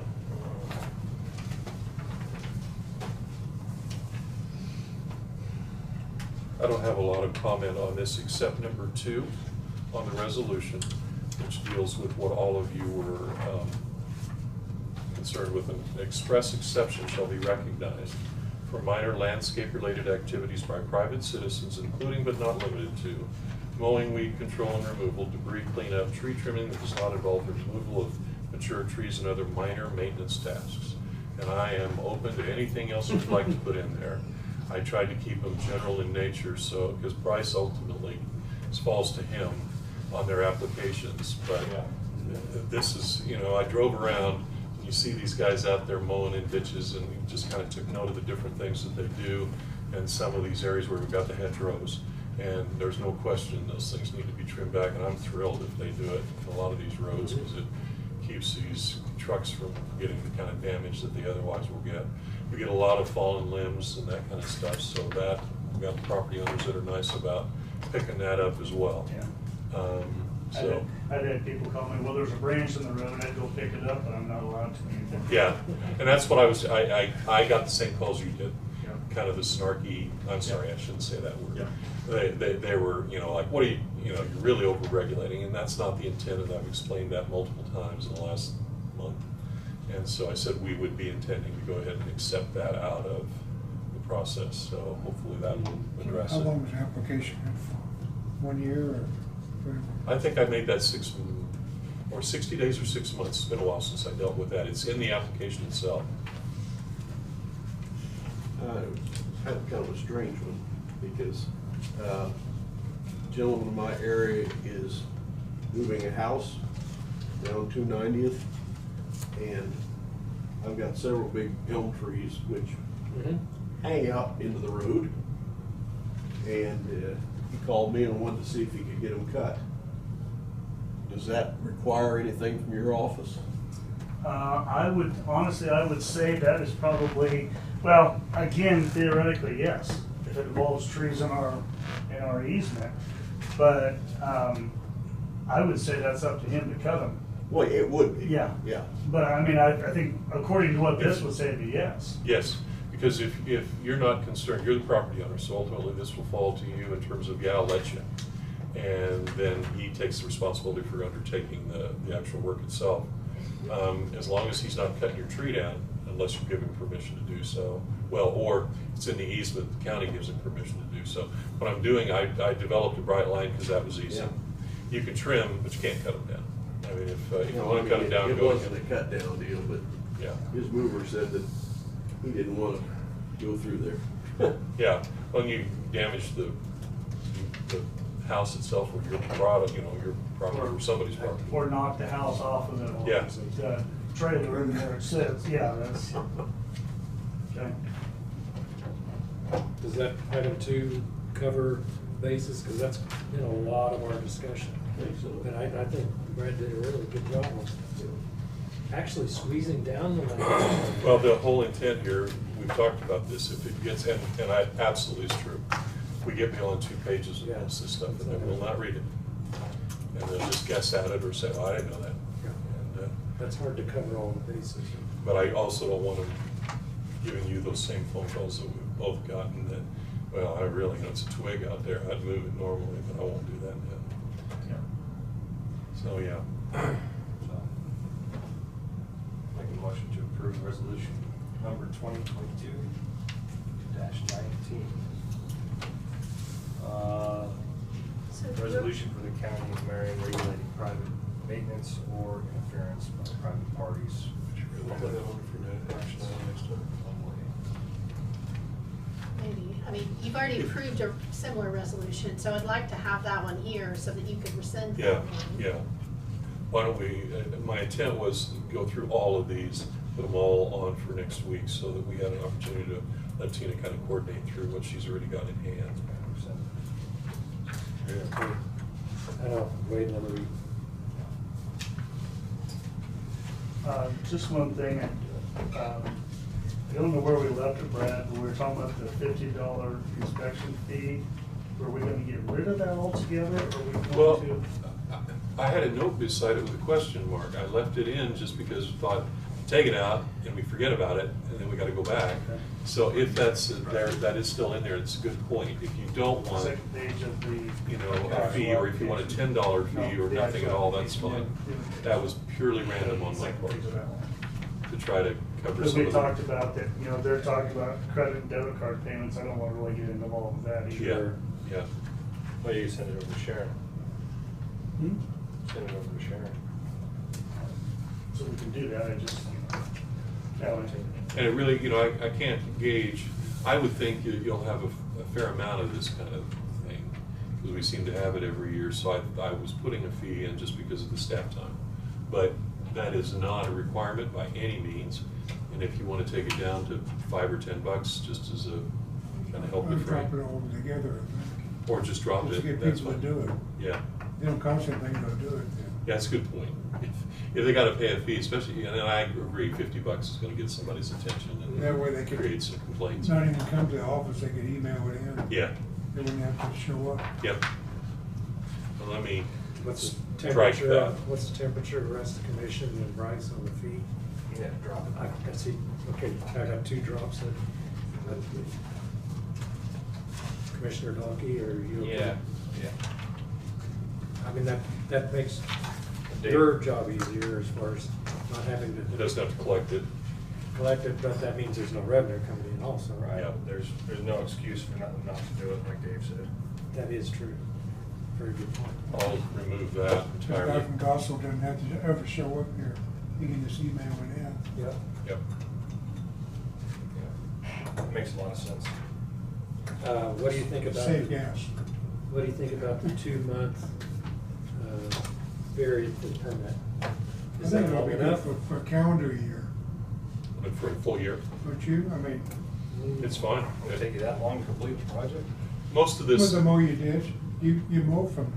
I don't have a lot of comment on this except number 2 on the resolution, which deals with what all of you were concerned with. An express exception shall be recognized for minor landscape-related activities by private citizens, including but not limited to mowing, weed control and removal, debris cleanup, tree trimming that does not involve the removal of mature trees and other minor maintenance tasks. And I am open to anything else you'd like to put in there. I tried to keep them general in nature, so, because Bryce ultimately, it falls to him on their applications, but this is, you know, I drove around, and you see these guys out there mowing in ditches, and we just kind of took note of the different things that they do, and some of these areas where we've got the hedgerows, and there's no question those things need to be trimmed back, and I'm thrilled if they do it in a lot of these roads, because it keeps these trucks from getting the kind of damage that they otherwise will get. We get a lot of fallen limbs and that kind of stuff, so that, we've got property owners that are nice about picking that up as well. Yeah. So, I've had people call me, well, there's a branch in the road, I'd go pick it up, but I'm not allowed to anymore. yeah, and that's what I got the same calls you did. Yeah. Kind of the snarky, I'm sorry, I shouldn't say that word. Yeah. They were, you know, like, what are you, you know, you're really over-regulating, and that's not the intent, and I've explained that multiple times in the last month. And so I said we would be intending to go ahead and accept that out of the process, so hopefully that will address How it. long was the application good for? 1 year or forever? I think I made that 60 days or 6 months. It's been a while since I dealt with that. It's in the application itself. Kind of a strange one, because a gentleman in my area is moving a house down 290th, and I've got several big elm trees which hang out into the road, and he called me and wanted to see if he could get them cut. Does that require anything from your office? I would say that is probably, well, again, theoretically, yes, if it involves trees in our easement. But I would say that's up to him to cut them. Well, it would be. Yeah. Yeah. But I mean, I think according to what this would say, it'd be yes. Yes, because if you're not concerned, you're the property owner, so ultimately this will fall to you in terms of, yeah, I'll let you. And then he takes the responsibility for undertaking the actual work itself. As long as he's not cutting your tree down, unless you give him permission to do so. Well, or it's in the easement, the county gives him permission to do so. What I'm doing, I developed a bright line because that was easy. Yeah. You can trim, but you can't cut them down. I mean, if you No, want to cut them down, it go wasn't a ahead. cut down deal, but Yeah. his mover said that he didn't want to go through there. Yeah, well, you damage the house itself or your product, you know, your property or somebody's property. Or knock the house off of it. Yeah. The trailer in there it sits, yeah, that's, okay. Does that item 2 cover bases? Because that's been a lot of our discussion. I think so. And I think Brad did a really good job of actually squeezing down the language. Well, the whole intent here, we've talked about this, if it gets, and I, absolutely is true. We get beyond 2 pages of most of this stuff, and they will not read it. And they'll just guess at it or say, oh, I didn't know that. And, That's hard to cover all the bases. but I also don't want them giving you those same phone calls that we've both gotten that, well, I really, it's a twig out there, I'd move it normally, but I won't do that now. So, yeah. Make a motion to approve resolution number 2022-19. Resolution for the county of Marion regulating private maintenance or interference by private parties. I'll put that on for action next time. Maybe, I mean, you've already approved a similar resolution, so I'd like to have that one here so that you could rescind that Yeah, one. yeah. Why don't we, my intent was to go through all of these, put them all on for next week so that we had an opportunity to let Tina kind of coordinate through what she's already got in hand. Yeah. I know, wait another week. Just one thing, I don't know where we left it, Brad, but we were talking about the $50 inspection fee. Were we gonna get rid of that altogether, or are we Well, going to? I had a note beside it with a question mark. I left it in just because I thought, take it out and we forget about it, and then we gotta go back. Okay. So if that's there, that is still in there, it's a good point. If you don't want, Second page of the. you know, a fee, or if you want a $10 fee or nothing at all, that's fine. That was purely random on my part, to try to cover Because some we of the. talked about that, you know, they're talking about credit and debit card payments, I don't wanna really get into all of that either. Yeah, yeah. Well, you send it over to Sharon. Hmm? Send it over to Sharon. So we can do that, I just, And it really, you know, I can't gauge, I would think you'll have a fair amount of this kind of thing, because we seem to have it every year, so I was putting a fee in just because of the staff time. But that is not a requirement by any means, and if you want to take it down to $5 or $10, just as a kind of help Or you frame. drop it all together, I think. Or just drop Just it, get that's people to fine. do it. Yeah. They don't cost anything to do it. Yeah, that's a good point. If they gotta pay a fee, especially, and I agree, $50 is gonna get somebody's attention That way they and could create some complaints. not even come to the office, they could email it in. Yeah, They wouldn't have to show up. yep. Well, let me What's the strike temperature, that. what's the temperature of the rest of the commission and Bryce on the fee? Yeah, drop it. I see, okay, I got 2 drops in. Commissioner Donkey, or you? okay? Yeah. I mean, that makes your job easier as far as not having to. It doesn't have to collect it. Collect it, but that means there's no revenue coming in also, right? Yeah. There's no excuse for not to do it, like Dave said. That is true. Very good point. I'll remove that The guy entirely. from Gossel doesn't have to ever show up here. He can just email it in. Yeah. Yep. It makes a lot of sense. What do you think about? Save gas. What do you think about the 2-month period for the permit? I Is think that it'll long be good enough? for a calendar year. But for a full year, Don't you? I mean, it's fine. Will it take you that long to complete the project? Most of with this, the mow you did, you mow from,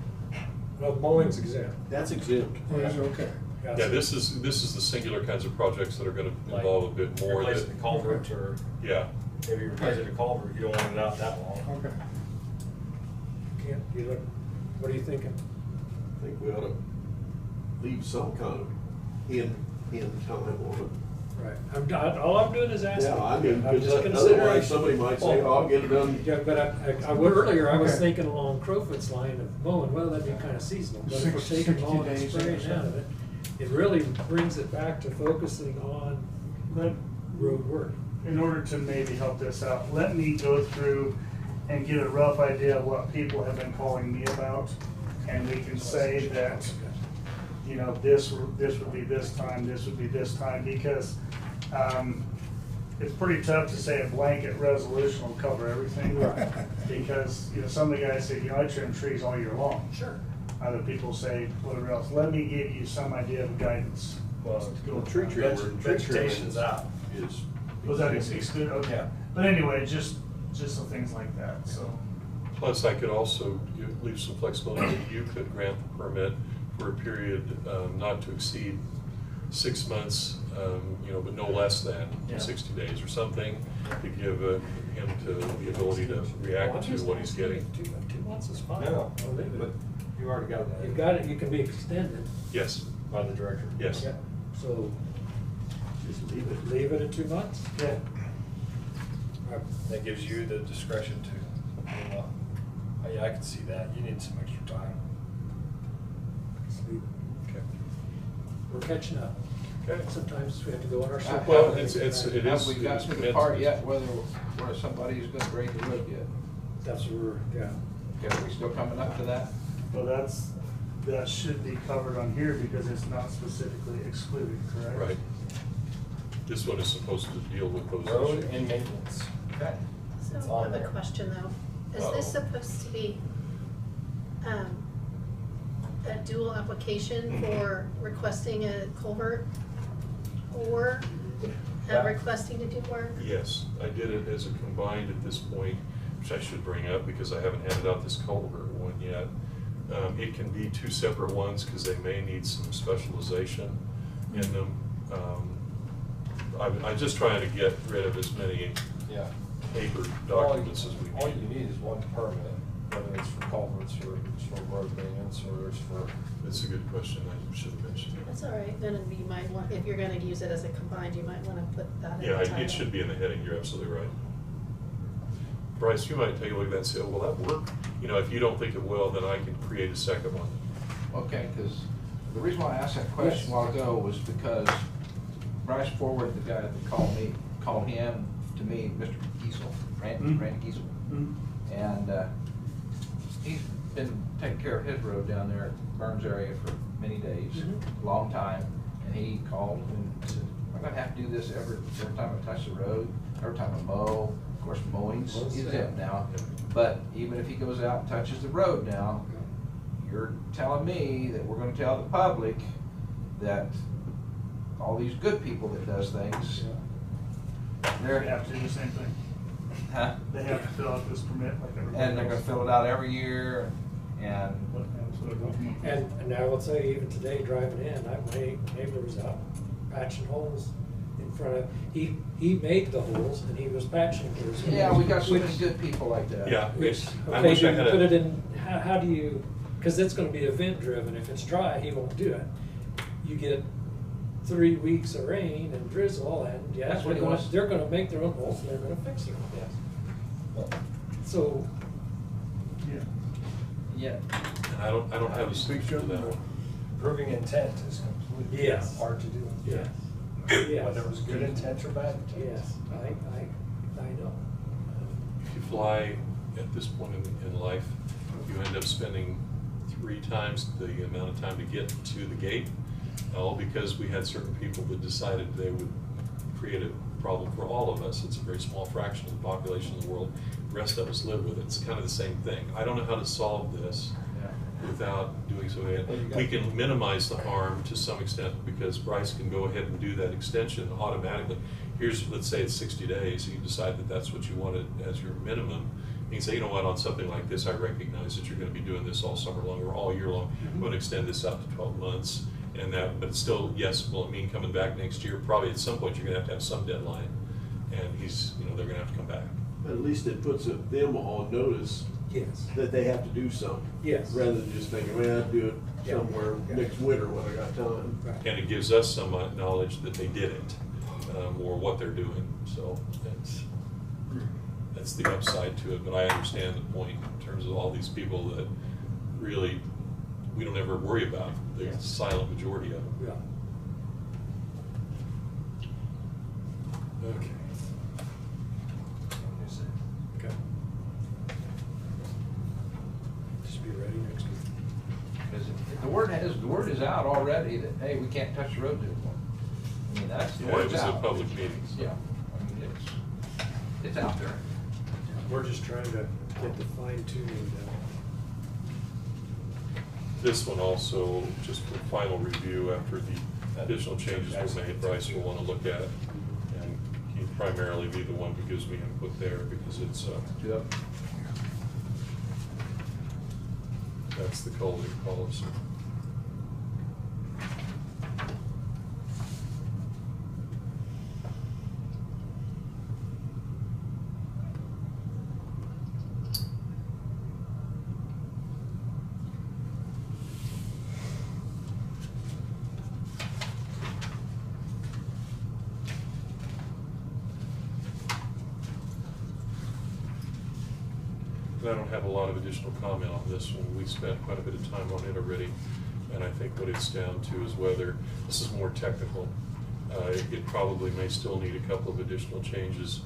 Well, mowing's exempt. That's exempt. or is it okay? yeah, this is the singular kinds of projects that are gonna involve a bit more Replacing than, the culvert, or yeah. maybe replacing the culvert, you don't want it out that long. Okay. Can't, you look, what are you thinking? I think we ought to leave some kind of in time on it. Right. All I'm doing is asking. Yeah, I mean, I'm because just considering. otherwise somebody might say, oh, I'll get it done. Yeah, but earlier I was Okay. thinking along Crowfoot's line of mowing, well, that'd be kind of seasonal. But if we're 60 taking long and days or spraying out of it, it really brings it back to focusing on But road work. in order to maybe help this out, let me go through and get a rough idea of what people have been calling me about. And we can say that, you know, this would be this time, this would be this time, because it's pretty tough to say a blanket resolution will cover everything. Because, you know, some of the guys say, you know, I trim trees all year long. Sure. Other people say whatever else. Let me give you some idea of guidance. Well, tree vegetation's out. Was that excluded? Okay. Yeah. But anyway, just some things like that, so. Plus, I could also leave some flexibility that you could grant the permit for a period not to exceed 6 months, you know, but no less than 60 days or something, to give him the ability to react to what he's getting. 2 months is fine. No, I'll leave it. but you already got that. You've got it, you can be extended. Yes. By the director. Yes. Yeah. So Just leave it. leave it at 2 months? Yeah. That gives you the discretion to, yeah, I can see that. You need some extra time. Okay. We're catching up. Okay. Sometimes we have to go on our circle. Well, it is. Have we got to the meant part to- yet where somebody's gonna grade the road yet? That's where we're, yeah. Okay, are we still coming up to that? Well, that should be covered on here because it's not specifically excluded, correct? Right. This one is supposed to deal with those Road issues. and maintenance. Okay. So It's I on have a there. question though. Is Uh-oh. this supposed to be a dual application for requesting a culvert or requesting to do work? Yes, I did it as a combined at this point, which I should bring up because I haven't handed out this culvert one yet. It can be two separate ones because they may need some specialization in them. I'm just trying to get rid of as many Yeah. paper All documents as we All need. you need is one permit, whether it's for culverts or it's for road maintenance or it's for. That's a good question, I should have mentioned it. That's all right, then you might want, if you're gonna use it as a combined, you might wanna put that in the Yeah, title. it should be in the heading, you're absolutely right. Bryce, you might take a look at that and say, oh, will that work? You know, if you don't think it will, then I can create a second one. Okay, because the reason why I asked that question a while ago was because Bryce forwarded the guy that called him to me, Mr. Giesel, Randy Giesel. And he's been taking care of his road down there at Burns area for many days, long time. And he called and said, I'm gonna have to do this every time I touch the road, every time I mow. Of course, mowing's exempt now, but even if he goes out and touches the road now, you're telling me that we're gonna tell the public that all these good people that does things, They have to do the same thing. huh? They have to fill out this permit like everybody else. And they're gonna fill it out every year, and And I will tell you, even today driving in, my neighbor was out patching holes in front of, he made the holes and he was patching his. yeah, we got so many good people like that. Yeah. Which, I okay, wish I you had put a- it in, how do you, because it's gonna be event driven, if it's dry, he won't do it. You get 3 weeks of rain and drizzle and yeah, That's what he wants. they're gonna make their own holes and they're gonna fix them, yes. So, Yeah. And I don't have a speaker to that one. Proving intent is completely Yes. hard to do. yes. Whether it was good intent or bad intent. Yes, I know. If you fly at this point in life, you end up spending 3 times the amount of time to get to the gate, all because we had certain people that decided they would create a problem for all of us. It's a very small fraction of the population of the world. The rest of us live with it. It's kind of the same thing. I don't know how to solve this without doing so. We can minimize the harm to some extent because Bryce can go ahead and do that extension automatically. Let's say it's 60 days, you decide that that's what you wanted as your minimum. You can say, you know what, on something like this, I recognize that you're going to be doing this all summer long or all year long. I'm going to extend this out to 12 months. But it's still, yes, will it mean coming back next year? Probably at some point you're going to have some deadline. And they're going to have to come back. But at least it puts them on notice. Yes. That they have to do something. Yes. Rather than just thinking, man, I'll do it Yeah. somewhere Yeah. next winter when I got time. Right. And it gives us some knowledge that they did it, or what they're doing. So that's the upside to it. But I understand the point in terms of all these people that really we don't ever worry about, the silent majority of them. Yeah. Okay. Okay. Just be ready next week. Because the word is out already that, hey, we can't touch the roads anymore. I mean, that's, the Yeah, it word's was out. a public meeting. So. Yeah, I mean, it's out there. We're just trying to get the fine tuning down. This one also, just for final review after the additional changes were made, Bryce will want to look at it. And he'll primarily be the one who gives me input there because it's, Yep. that's the culvert policy. And I don't have a lot of additional comment on this one. We spent quite a bit of time on it already. And I think what it's down to is whether, this is more technical. It probably may still need a couple of additional changes,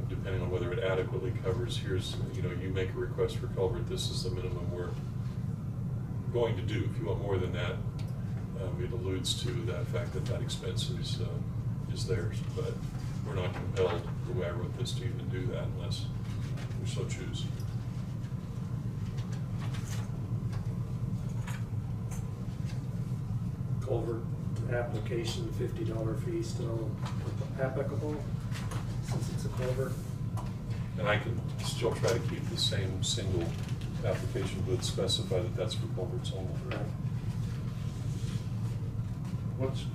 depending on whether it adequately covers, here's, you make a request for culvert, this is the minimum we're going to do. If you want more than that, it alludes to that fact that that expense is theirs. But we're not compelled, the way I wrote this, to even do that unless we so choose. Culvert application, $50 fee still applicable, since it's a culvert? And I can still try to keep the same single application, but specify that that's for culverts only. Right. What's,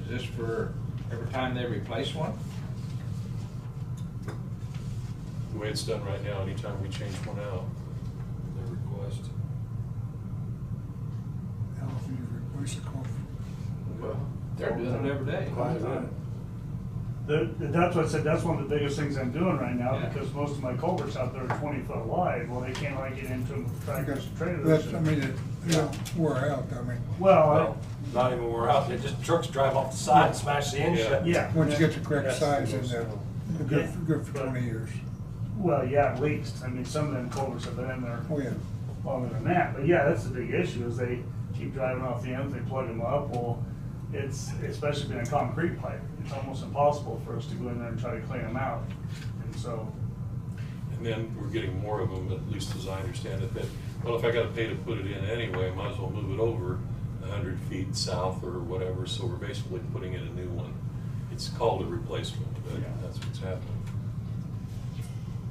is this for every time they replace one? The way it's done right now, anytime we change one out, they request. How often you replace a culvert? Well, they're doing it every day. Quite a bit. That's what I said, that's one of the biggest things I'm doing right now, Yeah. because most of my culverts out there are 20 foot wide. Well, they can't like get into them with tractors and trailers. That's, I mean, it don't wear out, I mean. Well, Not even wore out, they just, trucks drive off the side and smash the engine. Yeah. yeah. Once you get the correct Yes. size in there, Yeah. good for 20 years. Well, yeah, at least. I mean, some of them culverts have been in there Oh, yeah. longer than that. But yeah, that's the big issue, is they keep driving off the ends, they plug them up. Well, it's, especially being a concrete pipe, it's almost impossible for us to go in there and try to clean them out. And so, And then we're getting more of them, at least as I understand it, that, well, if I gotta pay to put it in anyway, I might as well move it over 100 feet south or whatever, so we're basically putting in a new one. It's called a replacement, but Yeah. that's what's happening.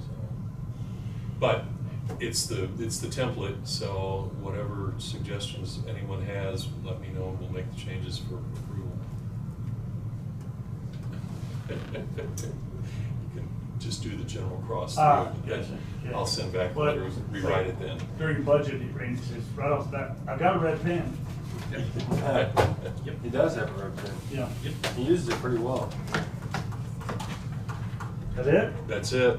So, but it's the template, so whatever suggestions anyone has, let me know, and we'll make the changes for approval. You can just do the general cross through. yes, yeah. I'll send back But- letters, rewrite it then. during budget ranges, right off the bat, I've got a red pen. He does have a red pen. Yeah. He uses it pretty well. That it? That's it.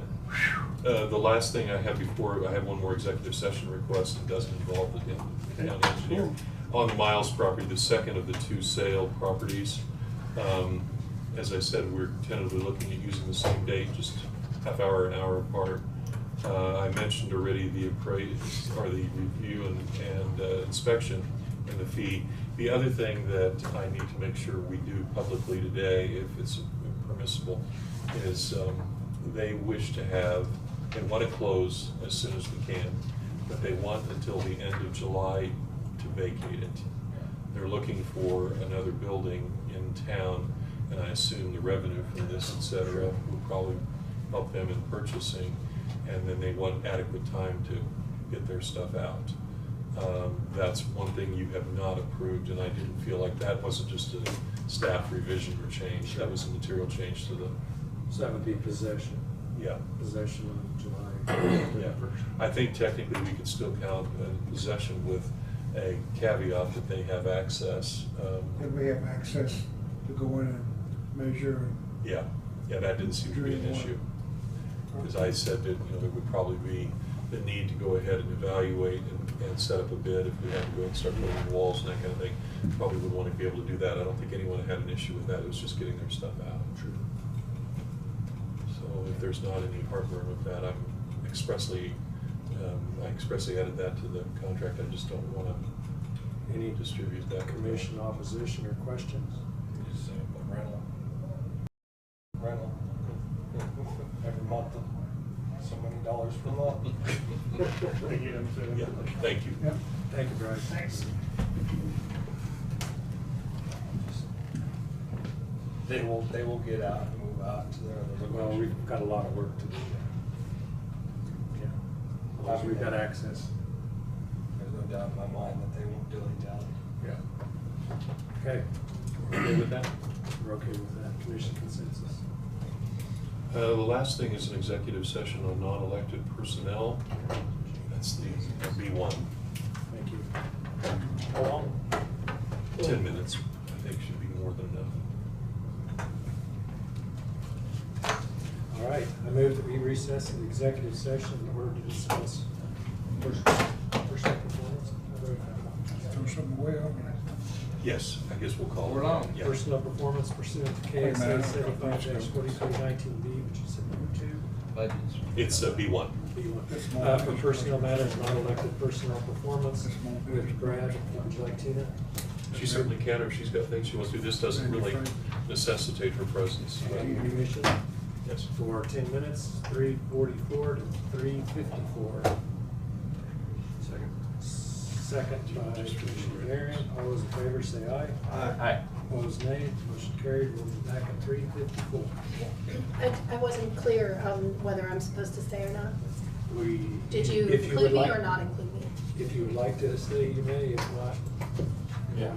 The last thing I have before, I have one more executive session request that doesn't involve the county engineer. On the Miles property, the second of the two sale properties. As I said, we're tentatively looking at using the same date, just half hour, an hour apart. I mentioned already the appraise, or the review and inspection and the fee. The other thing that I need to make sure we do publicly today, if it's permissible, is they wish to have, they want to close as soon as we can, but they want until the end of July to vacate it. They're looking for another building in town, and I assume the revenue from this, et cetera, will probably help them in purchasing, and then they want adequate time to get their stuff out. That's one thing you have not approved, and I didn't feel like that wasn't just a staff revision or change, that was a material change to the. So that would be possession. Yeah. Possession on July. Yeah, I think technically we could still count possession with a caveat that they have access. And we have access to go in and measure. Yeah, that didn't seem to be an issue. Because I said that, there would probably be the need to go ahead and evaluate and and set up a bid if we had to go and start building walls and that kind of thing. Probably would want to be able to do that. I don't think anyone had an issue with that. It was just getting their stuff out. True. So if there's not any heartburn with that, I expressly added that to the contract. I just don't want to Any distribute that. commission opposition or questions? Rental. Every month, so many dollars per month. Yeah, thank you. Yeah. Thank you, Bryce. Thanks. They will get out and move out to their other Well, location. we've got a lot of work to do. Yeah. As long as we've got access. There's no doubt in my mind that they won't dilly dally. Yeah. Okay. We're okay with that? We're okay with that. Commission consensus. The last thing is an executive session on non-elected personnel. That's the B1. Thank you. How long? 10 minutes, I think, should be more than enough. All right. I move that we recess the executive session in order to discuss personal performance. Throw something away on that. Yes, I guess we'll call it. We're on. Yeah. Personnel performance pursuant to Wait a minute, KSA I don't know. 75-4319B, which is number 2. Budgets. It's B1. B1. For personnel matters, non-elected personnel performance with Brad. Would you like Tina? She certainly can, or if she's got things she wants to do. This doesn't really necessitate her presence. Commission Yes. for 10 minutes, 3:44 to 3:54. Second by Commissioner Varian. All those in favor say aye. Aye. Opposed, nay. Motion carried. We'll be back at 3:54. I wasn't clear on whether I'm supposed to stay or not. Did you If include me would or like- not include me? If you would like to stay, you may. If not, Yeah,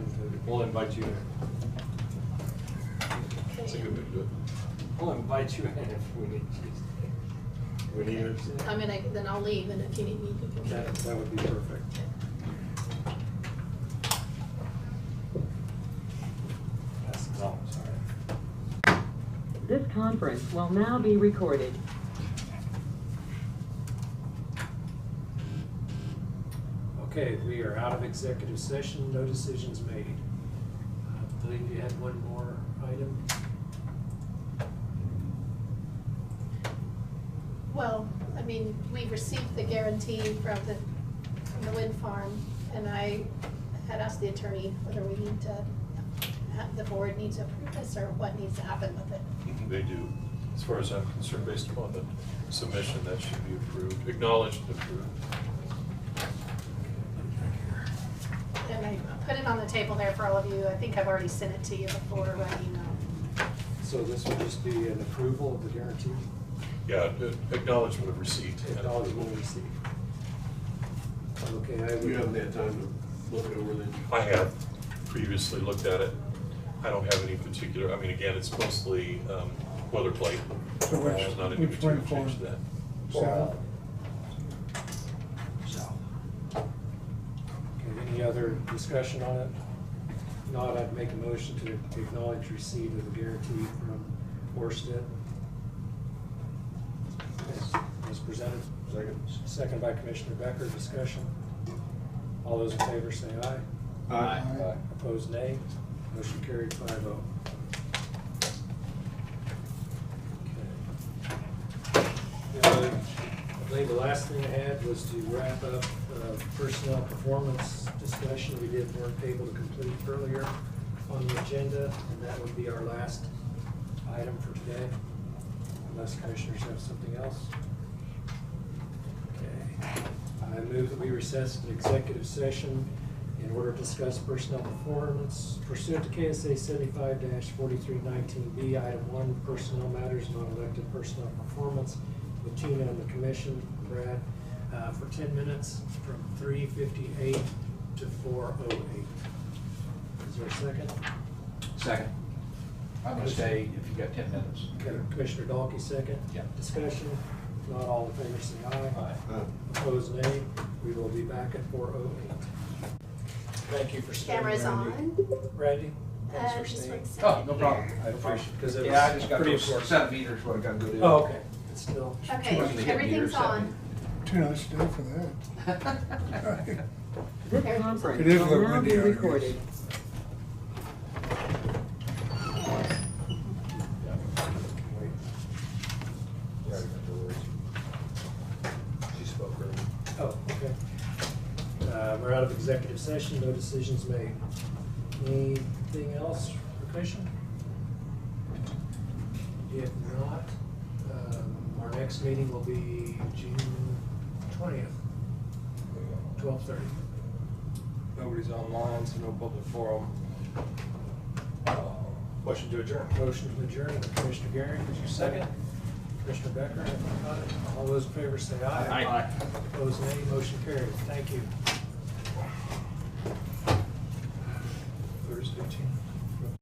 we'll invite you in. That's a good way to do it. We'll invite you in if we need you. we need it. Then I'll leave, and if you need me, you can. That would be perfect. Oh, sorry. This conference will now be recorded. Okay, we are out of executive session. No decisions made. I believe you had one more item. Well, I mean, we received the guarantee from the wind farm, and I had asked the attorney whether we need to, the board needs to approve this, or what needs to happen with it. They do. As far as I'm concerned, based upon the submission, that should be approved, acknowledged and approved. And I put it on the table there for all of you. I think I've already sent it to you before, right email. So this would just be an approval of the guarantee? Yeah, acknowledgement of receipt. Acknowledgement of receipt. Okay, I would. You haven't had time to look it over then? I have previously looked at it. I don't have any particular, I mean, again, it's mostly boilerplate. So There's not any which particular wind change to farm? that. South? Okay, any other discussion on it? If not, I'd make a motion to acknowledge receipt of the guarantee from Orsted. As presented. Second by Commissioner Becker. Discussion. All those in favor say aye. Aye. Opposed, nay. Motion carried 5-0. Okay. I believe the last thing I had was to wrap up personnel performance discussion we weren't able to complete earlier on the agenda, and that would be our last item for today, unless commissioners have something else. Okay. I move that we recess to executive session in order to discuss personnel performance pursuant to KSA 75-4319B, Item 1, personnel matters, non-elected personnel performance with Tina and the commission, Brad, for 10 minutes from 3:58 to 4:08. Is there a second? Second. I'm gonna stay if you got 10 minutes. Okay, Commissioner Dalkey, second. Yeah. Discussion. If not, all in favor say aye. Aye. Opposed, nay. We will be back at 4:08. Thank you for staying, Camera's Randy. on. Randy, thanks for Just staying. one second. Oh, no problem. I Appreciate it, because it Yeah, I was just got pretty those important. centimeters what I gotta go do. Oh, okay. It's still. Okay, Usually hit everything's meters, on. 10 hours a day for that. This It conference is a will little now windy be out here. recorded. You already got the words. She spoke earlier. Oh, okay. We're out of executive session, no decisions made. Anything else for commission? If not, our next meeting will be June 20th, 12:30. Nobody's online, so no public forum. Motion to adjourn. Motion to adjourn, Commissioner Garing, did you second? Commissioner Becker, all those in favor say aye. Aye. Opposed, nay. Motion carried. Thank you. Thursday,